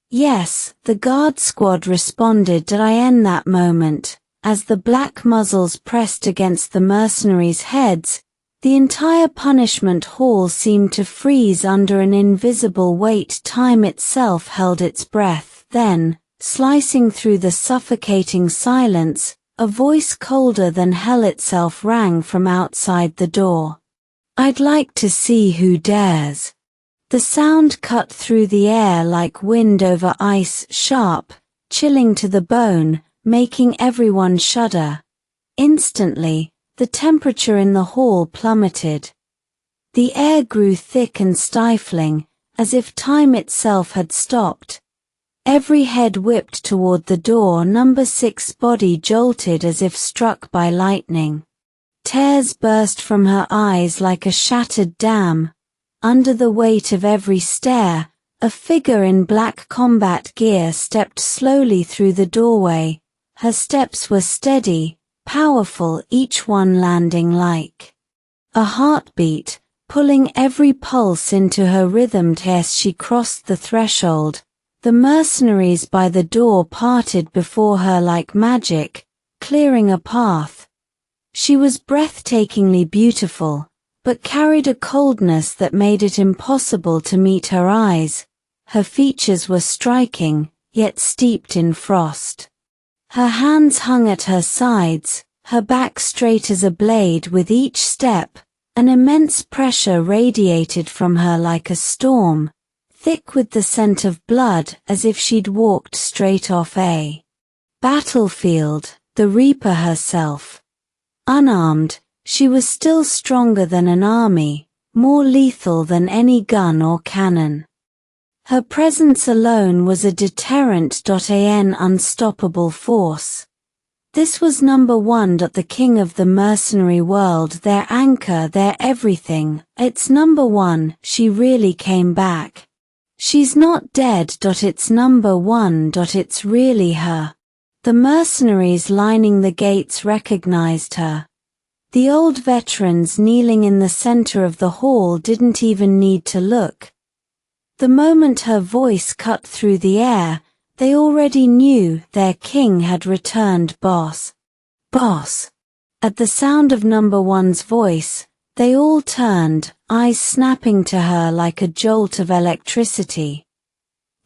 Yes, the guard squad responded. In that moment, as the black muzzles pressed against the mercenaries' heads, the entire punishment hall seemed to freeze under an invisible weight. Time itself held its breath. Then, slicing through the suffocating silence, a voice colder than hell itself rang from outside the door. I'd like to see who dares. The sound cut through the air like wind over ice, sharp, chilling to the bone, making everyone shudder. Instantly, the temperature in the hall plummeted. The air grew thick and stifling, as if time itself had stopped. Every head whipped toward the door. Number 6's body jolted as if struck by lightning. Tears burst from her eyes like a shattered dam. Under the weight of every stare, a figure in black combat gear stepped slowly through the doorway. Her steps were steady, powerful, each one landing like a heartbeat, pulling every pulse into her rhythm. As she crossed the threshold, the mercenaries by the door parted before her like magic, clearing a path. She was breathtakingly beautiful, but carried a coldness that made it impossible to meet her eyes. Her features were striking, yet steeped in frost. Her hands hung at her sides, her back straight as a blade. With each step, an immense pressure radiated from her like a storm, thick with the scent of blood, as if she'd walked straight off a battlefield. The Reaper herself. Unarmed, she was still stronger than an army, more lethal than any gun or cannon. Her presence alone was a deterrent. An unstoppable force. This was number 1. The king of the mercenary world, their anchor, their everything. It's number 1. She really came back. She's not dead. It's number 1. It's really her. The mercenaries lining the gates recognized her. The old veterans kneeling in the center of the hall didn't even need to look. The moment her voice cut through the air, they already knew their king had returned. Boss. Boss. At the sound of number 1's voice, They all turned, eyes snapping to her like a jolt of electricity.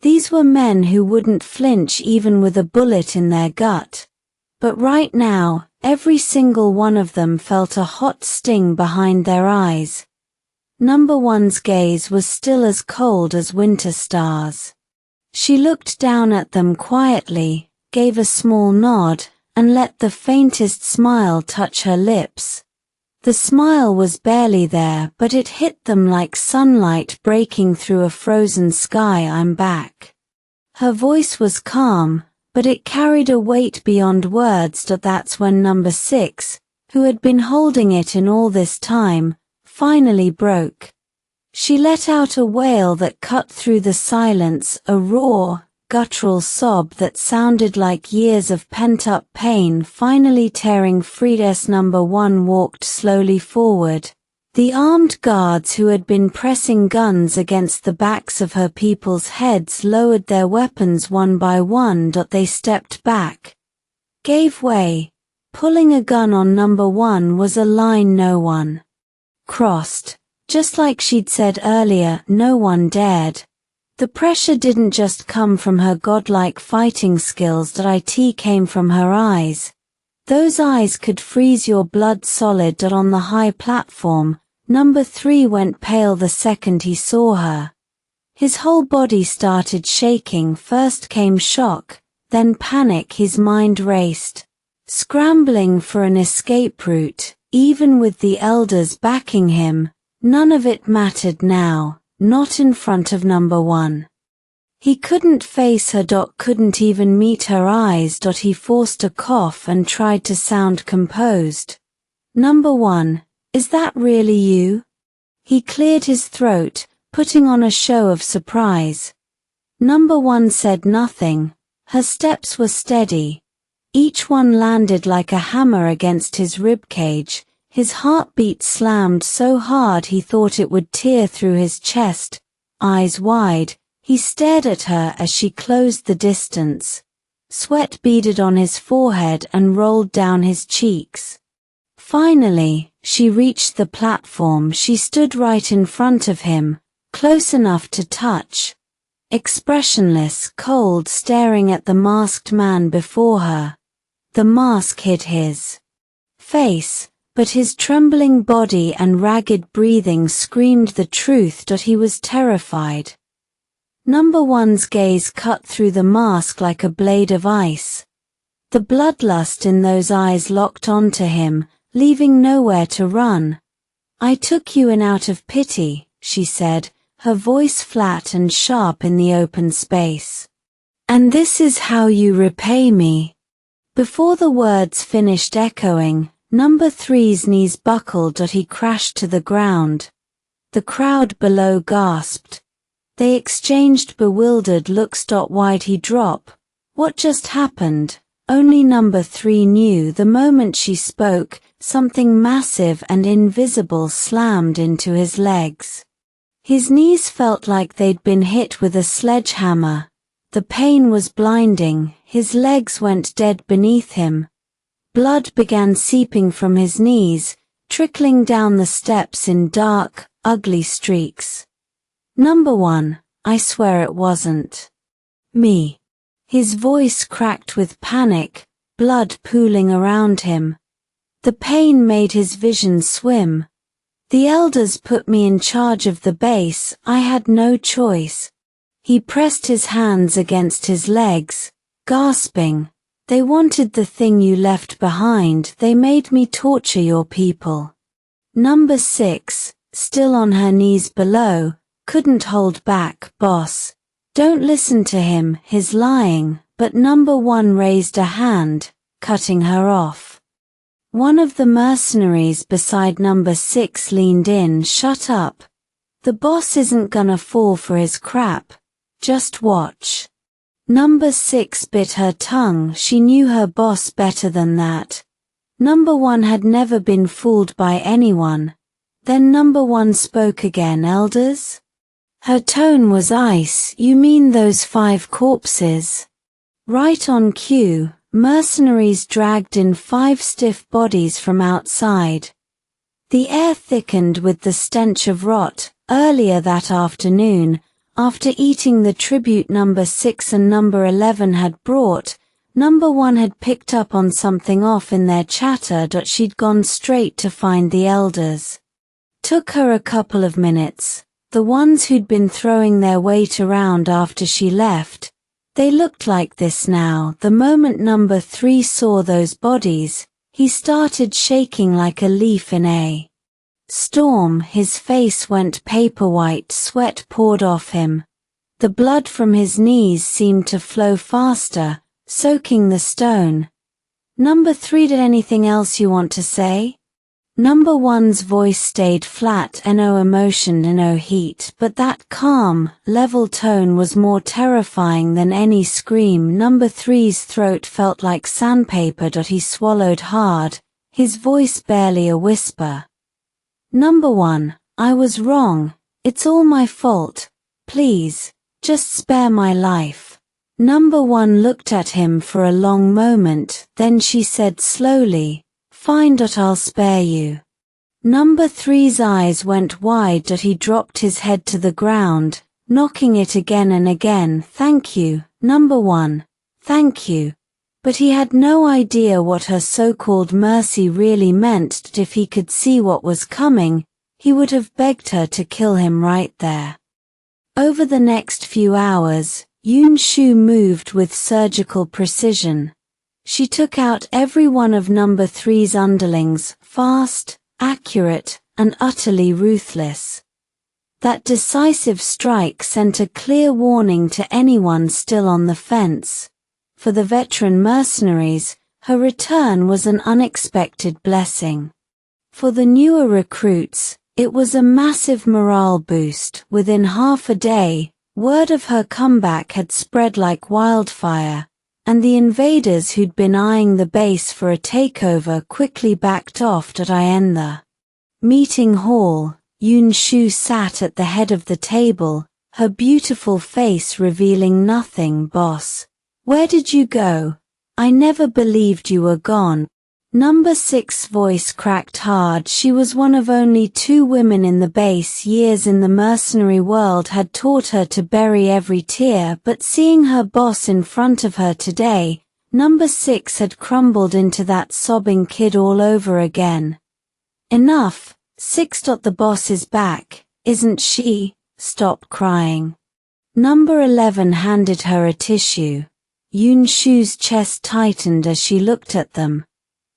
These were men who wouldn't flinch even with a bullet in their gut. But right now, every single one of them felt a hot sting behind their eyes. Number one's gaze was still as cold as winter stars. She looked down at them quietly, gave a small nod, and let the faintest smile touch her lips. The smile was barely there, but it hit them like sunlight breaking through a frozen sky. I'm back. Her voice was calm, but it carried a weight beyond words. That's when number 6, who had been holding it in all this time, finally broke. She let out a wail that cut through the silence, a raw, guttural sob that sounded like years of pent-up pain finally tearing free. As number 1 walked slowly forward, the armed guards who had been pressing guns against the backs of her people's heads lowered their weapons one by one. They stepped back, gave way. Pulling a gun on number 1 was a line no one crossed. Just like she'd said earlier, no one dared. The pressure didn't just come from her godlike fighting skills. It came from her eyes. Those eyes could freeze your blood solid. On the high platform, number 3 went pale the second he saw her. His whole body started shaking. First came shock, then panic. His mind raced, scrambling for an escape route. Even with the elders backing him, none of it mattered now. Not in front of number 1. He couldn't face her. Couldn't even meet her eyes. He forced a cough and tried to sound composed. Number 1, is that really you? He cleared his throat, putting on a show of surprise. Number 1 said nothing. Her steps were steady. Each one landed like a hammer against his ribcage. His heartbeat slammed so hard he thought it would tear through his chest. Eyes wide, he stared at her as she closed the distance. Sweat beaded on his forehead and rolled down his cheeks. Finally, she reached the platform. She stood right in front of him, close enough to touch. Expressionless, cold, staring at the masked man before her. The mask hid his face, but his trembling body and ragged breathing screamed the truth. He was terrified. Number 1's gaze cut through the mask like a blade of ice. The bloodlust in those eyes locked onto him, leaving nowhere to run. I took you in out of pity, she said, her voice flat and sharp in the open space. And this is how you repay me. Before the words finished echoing, number 3's knees buckled. He crashed to the ground. The crowd below gasped. They exchanged bewildered looks. Why'd he drop? What just happened? Only number 3 knew. The moment she spoke, something massive and invisible slammed into his legs. His knees felt like they'd been hit with a sledgehammer. The pain was blinding. His legs went dead beneath him. Blood began seeping from his knees, trickling down the steps in dark, ugly streaks. Number 1, I swear it wasn't me. His voice cracked with panic, blood pooling around him. The pain made his vision swim. The elders put me in charge of the base. I had no choice. He pressed his hands against his legs, gasping. They wanted the thing you left behind. They made me torture your people. Number 6, still on her knees below, couldn't hold back. Boss, don't listen to him, he's lying. But number 1 raised a hand, cutting her off. One of the mercenaries beside number 6 leaned in. Shut up. The boss isn't gonna fall for his crap. Just watch. Number 6 bit her tongue. She knew her boss better than that. Number 1 had never been fooled by anyone. Then number 1 spoke again. Elders? Her tone was ice. You mean those 5 corpses? Right on cue, mercenaries dragged in 5 stiff bodies from outside. The air thickened with the stench of rot. Earlier that afternoon, after eating the tribute number 6 and number 11 had brought, number 1 had picked up on something off in their chatter. She'd gone straight to find the elders. Took her a couple of minutes. The ones who'd been throwing their weight around after she left, they looked like this now. The moment number 3 saw those bodies, he started shaking like a leaf in a storm. His face went paper white, sweat poured off him. The blood from his knees seemed to flow faster, soaking the stone. Number 3, did anything else you want to say? Number 1's voice stayed flat, no emotion and no heat, but that calm, level tone was more terrifying than any scream. Number 3's throat felt like sandpaper. He swallowed hard, his voice barely a whisper. Number 1, I was wrong. It's all my fault. Please, just spare my life. Number 1 looked at him for a long moment, then she said slowly, Fine. I'll spare you. Number 3's eyes went wide. He dropped his head to the ground, knocking it again and again. Thank you, number 1. Thank you. But he had no idea what her so-called mercy really meant. If he could see what was coming, he would have begged her to kill him right there. Over the next few hours, Yun Shu moved with surgical precision. She took out every one of number 3's underlings, fast, accurate, and utterly ruthless. That decisive strike sent a clear warning to anyone still on the fence. For the veteran mercenaries, her return was an unexpected blessing. For the newer recruits, it was a massive morale boost. Within half a day, word of her comeback had spread like wildfire, and the invaders who'd been eyeing the base for a takeover quickly backed off. In the meeting hall, Yun Shu sat at the head of the table, her beautiful face revealing nothing. Boss, where did you go? I never believed you were gone. Number 6's voice cracked hard. She was one of only 2 women in the base. Years in the mercenary world had taught her to bury every tear, but seeing her boss in front of her today, number 6 had crumbled into that sobbing kid all over again. Enough, 6. The boss is back, isn't she? Stop crying. Number 11 handed her a tissue. Yun Shu's chest tightened as she looked at them.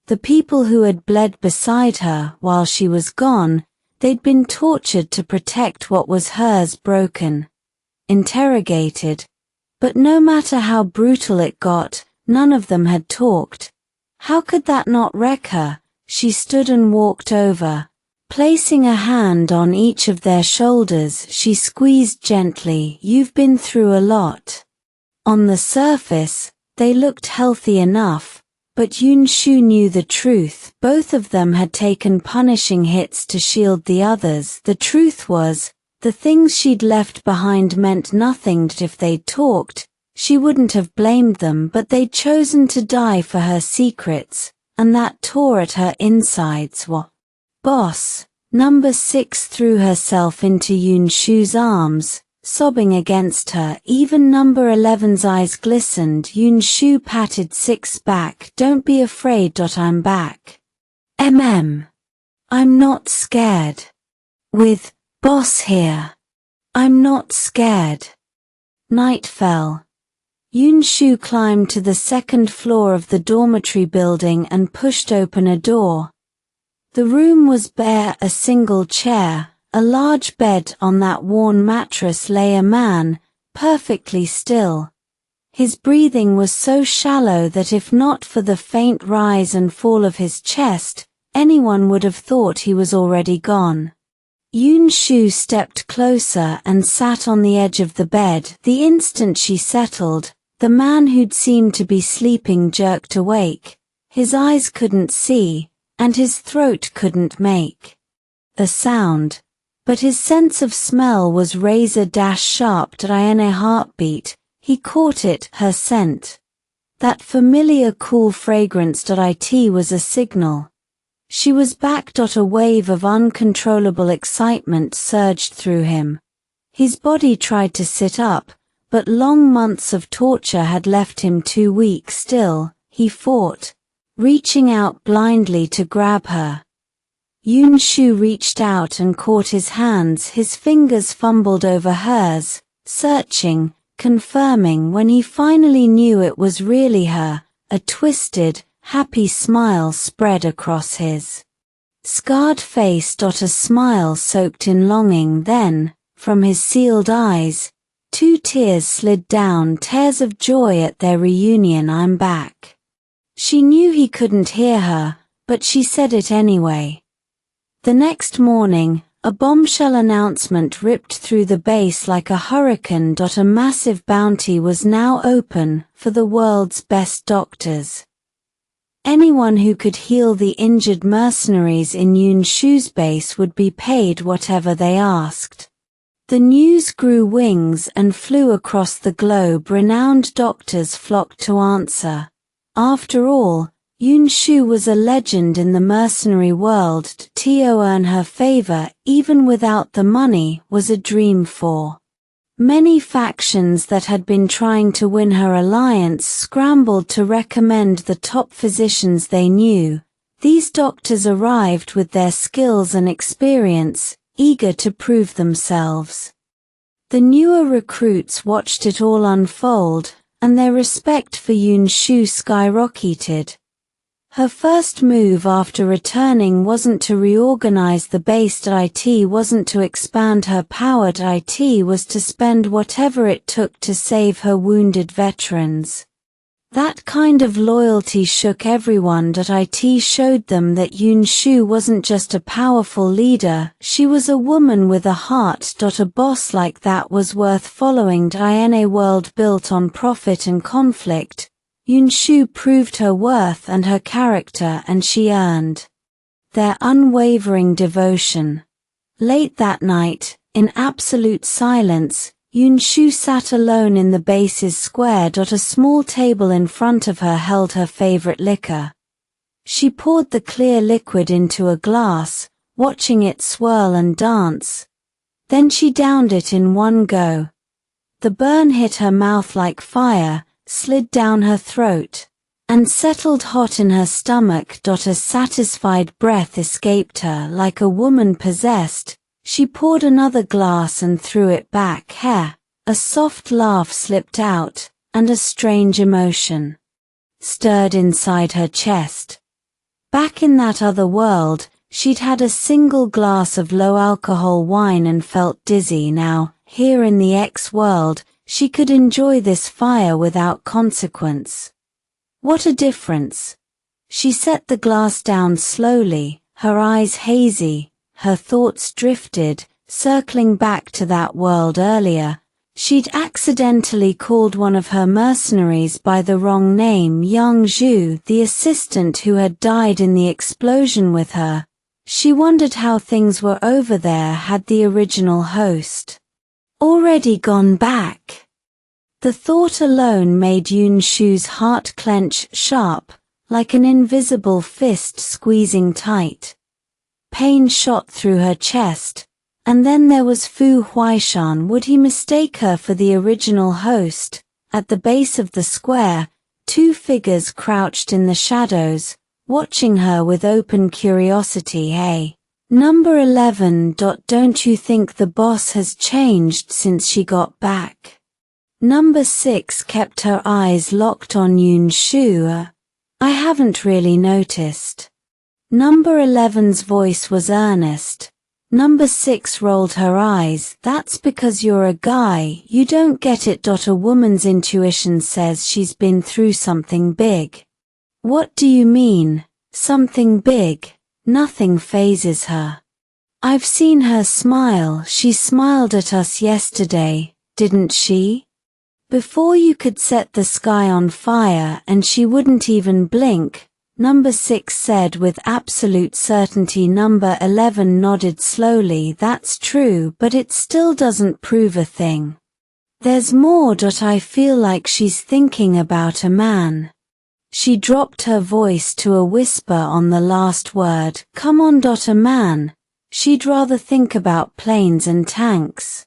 The people who had bled beside her while she was gone, they'd been tortured to protect what was hers, broken, interrogated. But no matter how brutal it got, none of them had talked. How could that not wreck her? She stood and walked over. Placing a hand on each of their shoulders, she squeezed gently. You've been through a lot. On the surface, they looked healthy enough. But Yun Shu knew the truth. Both of them had taken punishing hits to shield the others. The truth was, the things she'd left behind meant nothing. If they'd talked, she wouldn't have blamed them, but they'd chosen to die for her secrets, and that tore at her insides. What? Boss, number 6 threw herself into Yun Shu's arms, sobbing against her. Even number 11's eyes glistened. Yun Shu patted 6 back. Don't be afraid. I'm back. I'm not scared. With boss here, I'm not scared. Night fell. Yun Shu climbed to the 2nd floor of the dormitory building and pushed open a door. The room was bare. A single chair, a large bed. On that worn mattress lay a man, perfectly still. His breathing was so shallow that if not for the faint rise and fall of his chest, anyone would have thought he was already gone. Yun Shu stepped closer and sat on the edge of the bed. The instant she settled, the man who'd seemed to be sleeping jerked awake. His eyes couldn't see, and his throat couldn't make a sound. But his sense of smell was razor-sharp. In a heartbeat, he caught it, her scent. That familiar cool fragrance. It was a signal. She was back. A wave of uncontrollable excitement surged through him. His body tried to sit up, but long months of torture had left him too weak. Still, he fought, reaching out blindly to grab her. Yunshu reached out and caught his hands. His fingers fumbled over hers, searching, confirming. When he finally knew it was really her, a twisted, happy smile spread across his scarred face. A smile soaked in longing. Then, from his sealed eyes, 2 tears slid down, tears of joy at their reunion. "I'm back." She knew he couldn't hear her, but she said it anyway. The next morning, a bombshell announcement ripped through the base like a hurricane. A massive bounty was now open for the world's best doctors. Anyone who could heal the injured mercenaries in Yunshu's base would be paid whatever they asked. The news grew wings and flew across the globe. Renowned doctors flocked to answer. After all, Yunshu was a legend in the mercenary world. To earn her favor, even without the money, was a dream for many factions that had been trying to win her alliance. Scrambled to recommend the top physicians they knew. These doctors arrived with their skills and experience, eager to prove themselves. The newer recruits watched it all unfold, and their respect for Yunshu skyrocketed. Her first move after returning wasn't to reorganize the base. It wasn't to expand her power. It was to spend whatever it took to save her wounded veterans. That kind of loyalty shook everyone. It showed them that Yunshu wasn't just a powerful leader, she was a woman with a heart. A boss like that was worth following. In a world built on profit and conflict, Yunshu proved her worth and her character, and she earned their unwavering devotion. Late that night, in absolute silence, Yunshu sat alone in the base's square. A small table in front of her held her favorite liquor. She poured the clear liquid into a glass, watching it swirl and dance. Then she downed it in one go. The burn hit her mouth like fire, slid down her throat, and settled hot in her stomach. A satisfied breath escaped her. Like a woman possessed, she poured another glass and threw it back. A soft laugh slipped out, and a strange emotion stirred inside her chest. Back in that other world, she'd had a single glass of low-alcohol wine and felt dizzy. Now, here in the X-world, she could enjoy this fire without consequence. What a difference! She set the glass down slowly, her eyes hazy, her thoughts drifted, circling back to that world earlier. She'd accidentally called one of her mercenaries by the wrong name, Yang Zhu, the assistant who had died in the explosion with her. She wondered how things were over there. Had the original host already gone back? The thought alone made Yunshu's heart clench sharp, like an invisible fist squeezing tight. Pain shot through her chest. And then there was Fu Huaishan. Would he mistake her for the original host? At the base of the square, 2 figures crouched in the shadows, watching her with open curiosity. "Hey, number 11. Don't you think the boss has changed since she got back?" Number 6 kept her eyes locked on Yunshu. "I haven't really noticed." Number 11's voice was earnest. Number 6 rolled her eyes. "That's because you're a guy, you don't get it. A woman's intuition says she's been through something big." "What do you mean, something big?" Nothing phases her. "I've seen her smile. She smiled at us yesterday, didn't she? Before you could set the sky on fire, and she wouldn't even blink," Number 6 said with absolute certainty. Number 11 nodded slowly. "That's true, but it still doesn't prove a thing. There's more. I feel like she's thinking about a man." She dropped her voice to a whisper on the last word. Come on, a man. She'd rather think about planes and tanks.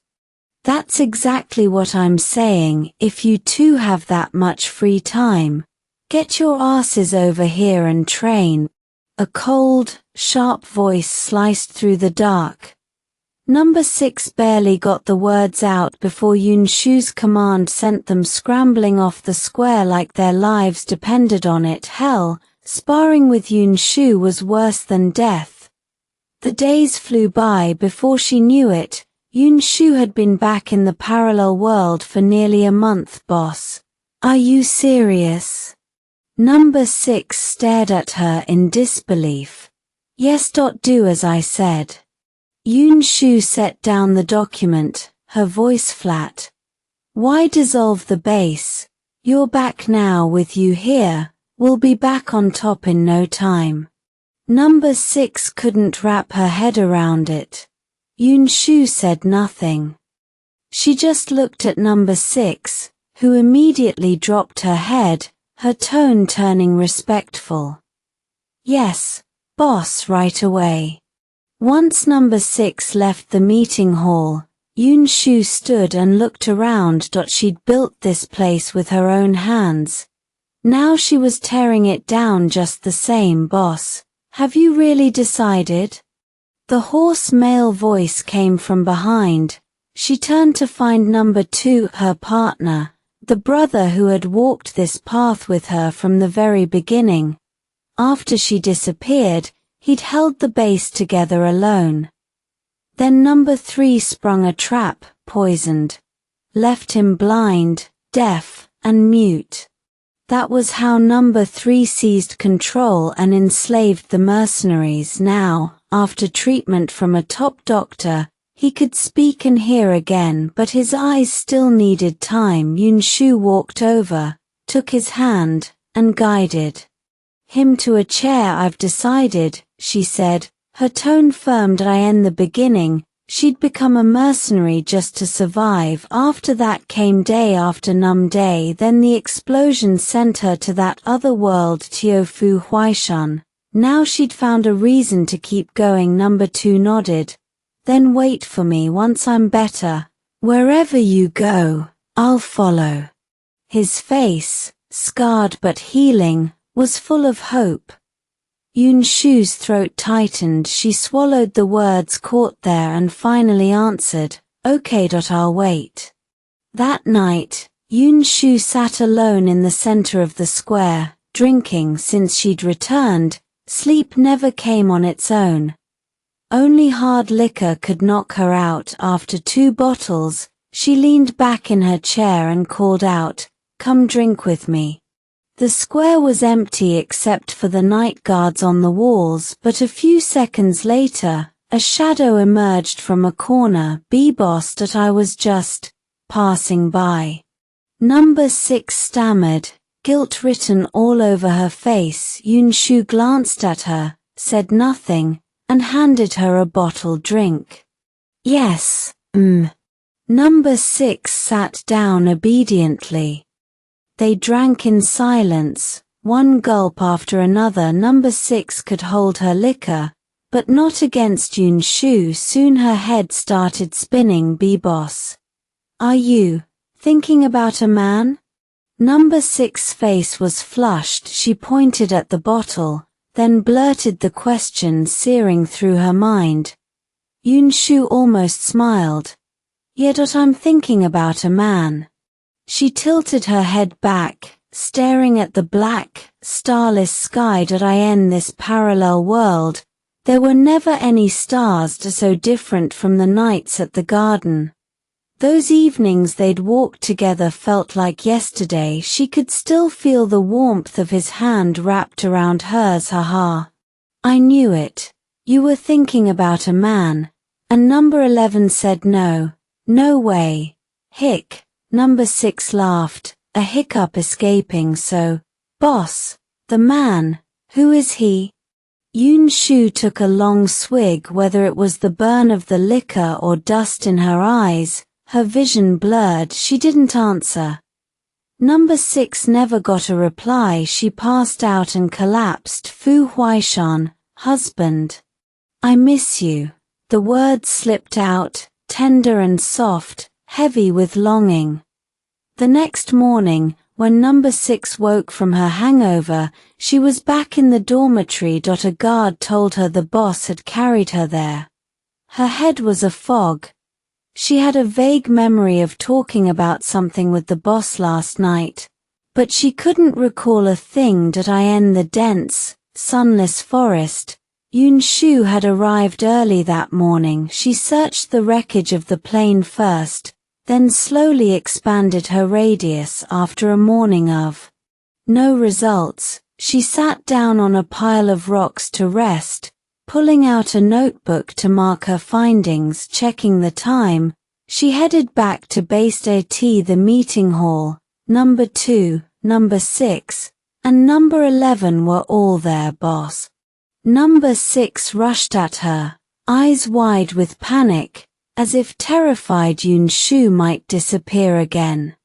That's exactly what I'm saying. If you two have that much free time, get your asses over here and train. A cold, sharp voice sliced through the dark. Number 6 barely got the words out before Yunshu's command sent them scrambling off the square like their lives depended on it. Hell, sparring with Yunshu was worse than death. The days flew by before she knew it. Yunshu had been back in the parallel world for nearly a month. Boss, are you serious? Number 6 stared at her in disbelief. Yes. Do as I said. Yunshu set down the document, her voice flat. Why dissolve the base? You're back now. With you here, we'll be back on top in no time. Number 6 couldn't wrap her head around it. Yunshu said nothing. She just looked at Number 6, who immediately dropped her head, her tone turning respectful. Yes, boss, right away. Once Number 6 left the meeting hall, Yunshu stood and looked around. She'd built this place with her own hands. Now she was tearing it down just the same. Boss, have you really decided? The hoarse male voice came from behind. She turned to find Number 2, her partner, the brother who had walked this path with her from the very beginning. After she disappeared, he'd held the base together alone. Then Number 3 sprung a trap, poisoned. Left him blind, deaf, and mute. That was how Number 3 seized control and enslaved the mercenaries. Now, after treatment from a top doctor, he could speak and hear again, but his eyes still needed time. Yunshu walked over, took his hand, and guided him to a chair. I've decided, she said, her tone firm. In the beginning, she'd become a mercenary just to survive. After that came day after numb day. Then the explosion sent her to that other world, Tiofu Huaishan. Now she'd found a reason to keep going. Number 2 nodded. Then wait for me once I'm better. Wherever you go, I'll follow. His face, scarred but healing, was full of hope. Yunshu's throat tightened. She swallowed the words caught there and finally answered, okay. I'll wait. That night, Yunshu sat alone in the center of the square, drinking. Since she'd returned, sleep never came on its own. Only hard liquor could knock her out. After 2 bottles, she leaned back in her chair and called out, come drink with me. The square was empty except for the night guards on the walls, but a few seconds later, a shadow emerged from a corner. Boss, I was just passing by. Number 6 stammered, guilt written all over her face. Yunshu glanced at her, said nothing, and handed her a bottled drink. Yes, Number 6 sat down obediently. They drank in silence, one gulp after another. Number 6 could hold her liquor, but not against Yunshu. Soon her head started spinning. Boss, are you thinking about a man? Number 6's face was flushed. She pointed at the bottle, then blurted the question searing through her mind. Yunshu almost smiled. Yeah. I'm thinking about a man. She tilted her head back, staring at the black, starless sky. In this parallel world, there were never any stars so different from the nights at the garden. Those evenings they'd walked together felt like yesterday. She could still feel the warmth of his hand wrapped around hers. Haha. I knew it. You were thinking about a man. And Number 11 said no. No way. Hick. Number 6 laughed, a hiccup escaping. So, boss, the man, who is he? Yunshu took a long swig. Whether it was the burn of the liquor or dust in her eyes, her vision blurred. She didn't answer. Number 6 never got a reply. She passed out and collapsed. Fu Huaishan, husband. I miss you. The words slipped out, tender and soft, heavy with longing. The next morning, when number 6 woke from her hangover, she was back in the dormitory. A guard told her the boss had carried her there. Her head was a fog. She had a vague memory of talking about something with the boss last night, but she couldn't recall a thing. In the dense, sunless forest, Yun Shu had arrived early that morning. She searched the wreckage of the plane first, then slowly expanded her radius. After a morning of no results, she sat down on a pile of rocks to rest, pulling out a notebook to mark her findings. Checking the time, she headed back to Base AT. The meeting hall. Number 2, number 6, and number 11 were all there. Boss. Number 6 rushed at her, eyes wide with panic, as if terrified Yun Shu might disappear again.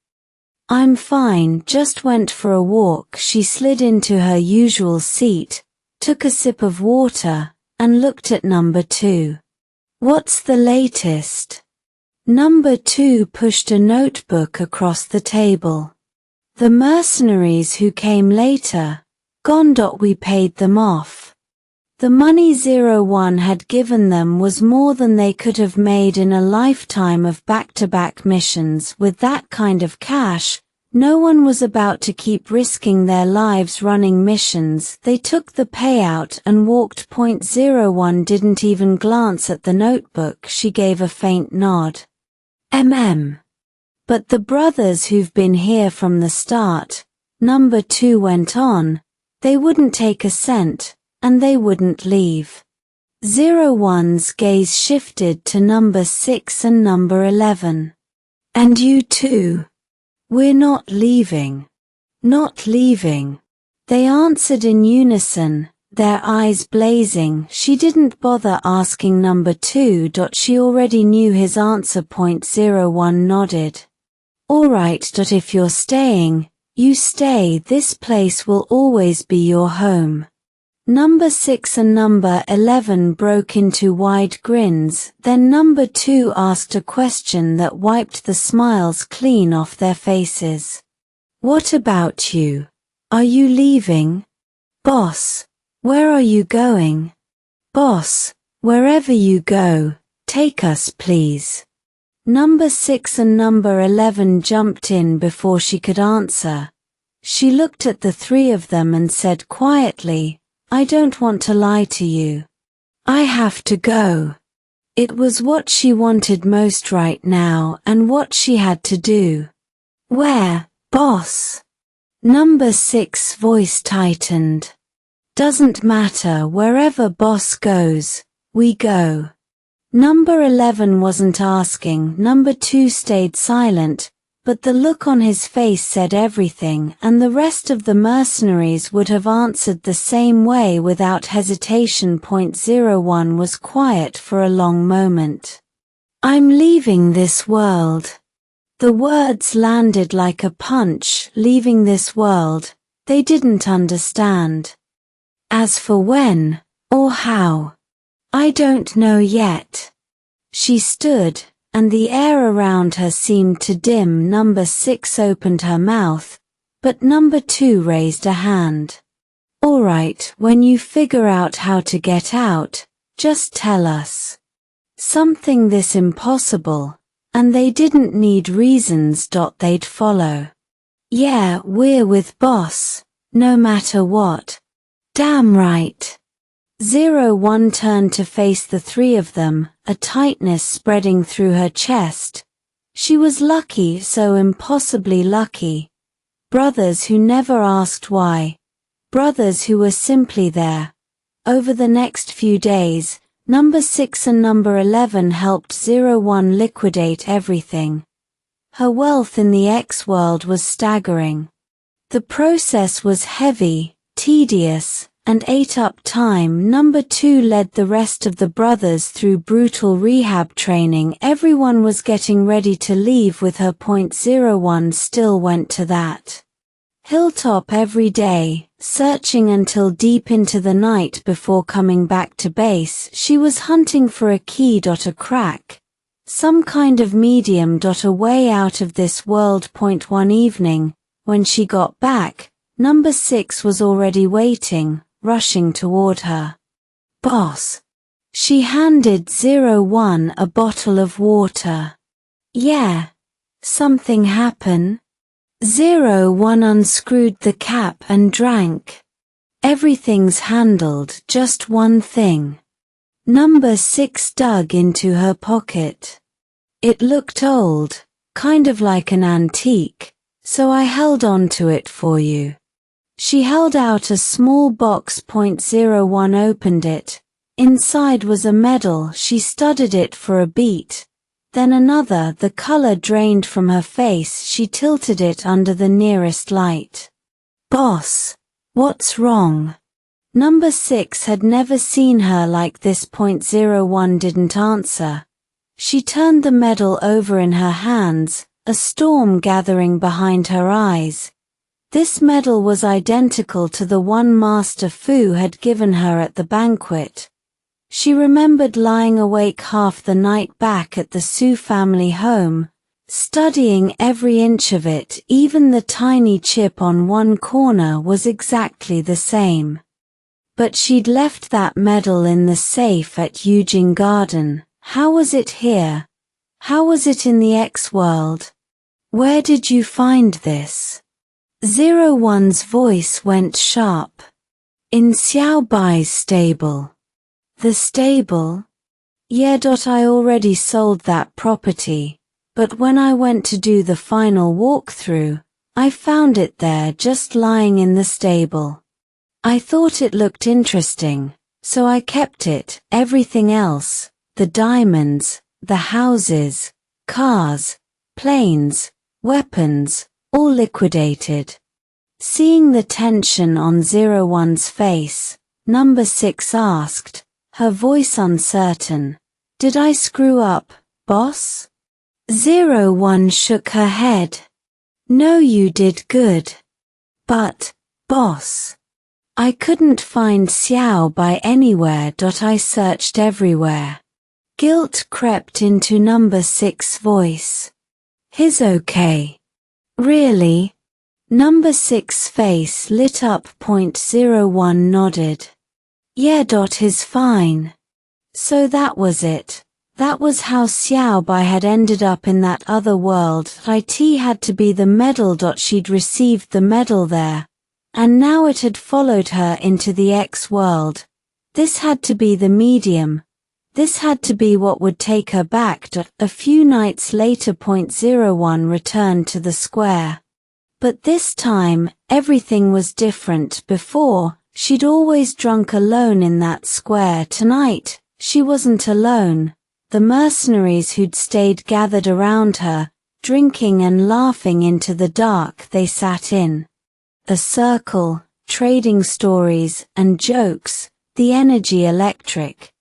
I'm fine, just went for a walk. She slid into her usual seat, took a sip of water, and looked at number 2. What's the latest? Number 2 pushed a notebook across the table. The mercenaries who came later, gone. We paid them off. The money 01 had given them was more than they could have made in a lifetime of back-to-back missions. With that kind of cash, no one was about to keep risking their lives running missions. They took the payout and walked. 01 didn't even glance at the notebook. She gave a faint nod. But the brothers who've been here from the start, number 2 went on, they wouldn't take a cent, and they wouldn't leave. 01's gaze shifted to number 6 and number 11. And you too? We're not leaving. Not leaving. They answered in unison, their eyes blazing. She didn't bother asking number 2. She already knew his answer. 01 nodded. All right. If you're staying, you stay. This place will always be your home. Number 6 and number 11 broke into wide grins. Then number 2 asked a question that wiped the smiles clean off their faces. What about you? Are you leaving? Boss, where are you going? Boss, wherever you go, take us please. Number 6 and number 11 jumped in before she could answer. She looked at the three of them and said quietly, I don't want to lie to you. I have to go. It was what she wanted most right now and what she had to do. Where, boss? Number 6's voice tightened. Doesn't matter, wherever boss goes, we go. Number 11 wasn't asking. Number 2 stayed silent, but the look on his face said everything, and the rest of the mercenaries would have answered the same way without hesitation. 01 was quiet for a long moment. I'm leaving this world. The words landed like a punch. Leaving this world, they didn't understand. As for when, or how, I don't know yet. She stood, and the air around her seemed to dim. Number 6 opened her mouth, but number 2 raised a hand. All right, when you figure out how to get out, just tell us. Something this impossible, and they didn't need reasons. They'd follow. Yeah, we're with boss, no matter what. Damn right. 01 turned to face the three of them, a tightness spreading through her chest. She was lucky, so impossibly lucky. Brothers who never asked why. Brothers who were simply there. Over the next few days, number 6 and number 11 helped 01 liquidate everything. Her wealth in the X-world was staggering. The process was heavy, tedious, and ate up time. Number 2 led the rest of the brothers through brutal rehab training. Everyone was getting ready to leave with her. Point 01 still went to that hilltop every day, searching until deep into the night before coming back to base. She was hunting for a key. A crack, some kind of medium. A way out of this world. One evening, when she got back, number 6 was already waiting, rushing toward her. "Boss." She handed 01 a bottle of water. "Yeah. Something happen?" 01 unscrewed the cap and drank. "Everything's handled, just one thing." Number 6 dug into her pocket. It looked old, kind of like an antique, so I held on to it for you. She held out a small box. 01 opened it. Inside was a medal. She studied it for a beat. Then another. The color drained from her face. She tilted it under the nearest light. "Boss, what's wrong?" Number 6 had never seen her like this. 01 didn't answer. She turned the medal over in her hands, a storm gathering behind her eyes. This medal was identical to the one Master Fu had given her at the banquet. She remembered lying awake half the night back at the Su family home, studying every inch of it. Even the tiny chip on one corner was exactly the same. But she'd left that medal in the safe at Eugene Garden. How was it here? How was it in the X-world? "Where did you find this?" 01's voice went sharp. "In Xiao Bai's stable." "The stable?" "Yeah. I already sold that property, but when I went to do the final walkthrough, I found it there just lying in the stable. I thought it looked interesting, so I kept it. Everything else, the diamonds, the houses, cars, planes, weapons, all liquidated." Seeing the tension on 01's face, number 6 asked, her voice uncertain, "Did I screw up, boss?" 01 shook her head. "No, you did good. But, boss, I couldn't find Xiao Bai anywhere. I searched everywhere." Guilt crept into number 6's voice. "He's okay." "Really?" Number 6's face lit up. 01 nodded. "Yeah. He's fine." So that was it. That was how Xiao Bai had ended up in that other world. It had to be the medal. She'd received the medal there, and now it had followed her into the X world. This had to be the medium. This had to be what would take her back. A few nights later. 01 returned to the square. But this time, everything was different. Before, she'd always drunk alone in that square. Tonight, she wasn't alone. The mercenaries who'd stayed gathered around her, drinking and laughing into the dark. They sat in a circle, trading stories and jokes, the energy electric.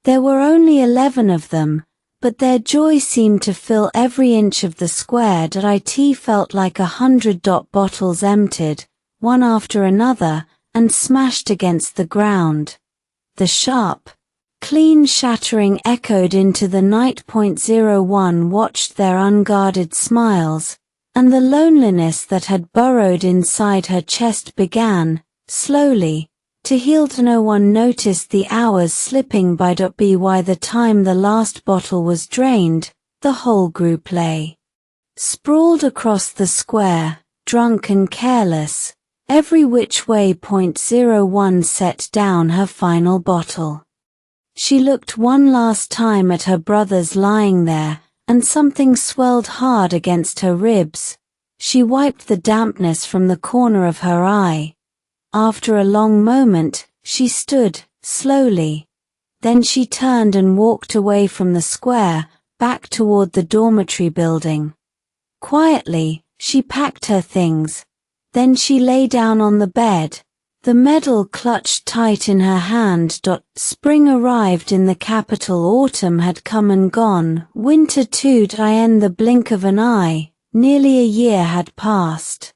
There were only 11 of them, but their joy seemed to fill every inch of the square. It felt like 100 bottles emptied, one after another, and smashed against the ground. The sharp, clean shattering echoed into the night. 01 watched their unguarded smiles, and the loneliness that had burrowed inside her chest began, slowly, to heal. No one noticed the hours slipping by. By the time the last bottle was drained, the whole group lay sprawled across the square, drunk and careless, every which way. 01 set down her final bottle. She looked one last time at her brothers lying there, and something swelled hard against her ribs. She wiped the dampness from the corner of her eye. After a long moment, she stood, slowly. Then she turned and walked away from the square, back toward the dormitory building. Quietly, she packed her things. Then she lay down on the bed, The medal clutched tight in her hand. Spring arrived in the capital, autumn had come and gone, winter too. In the blink of an eye, nearly a year had passed.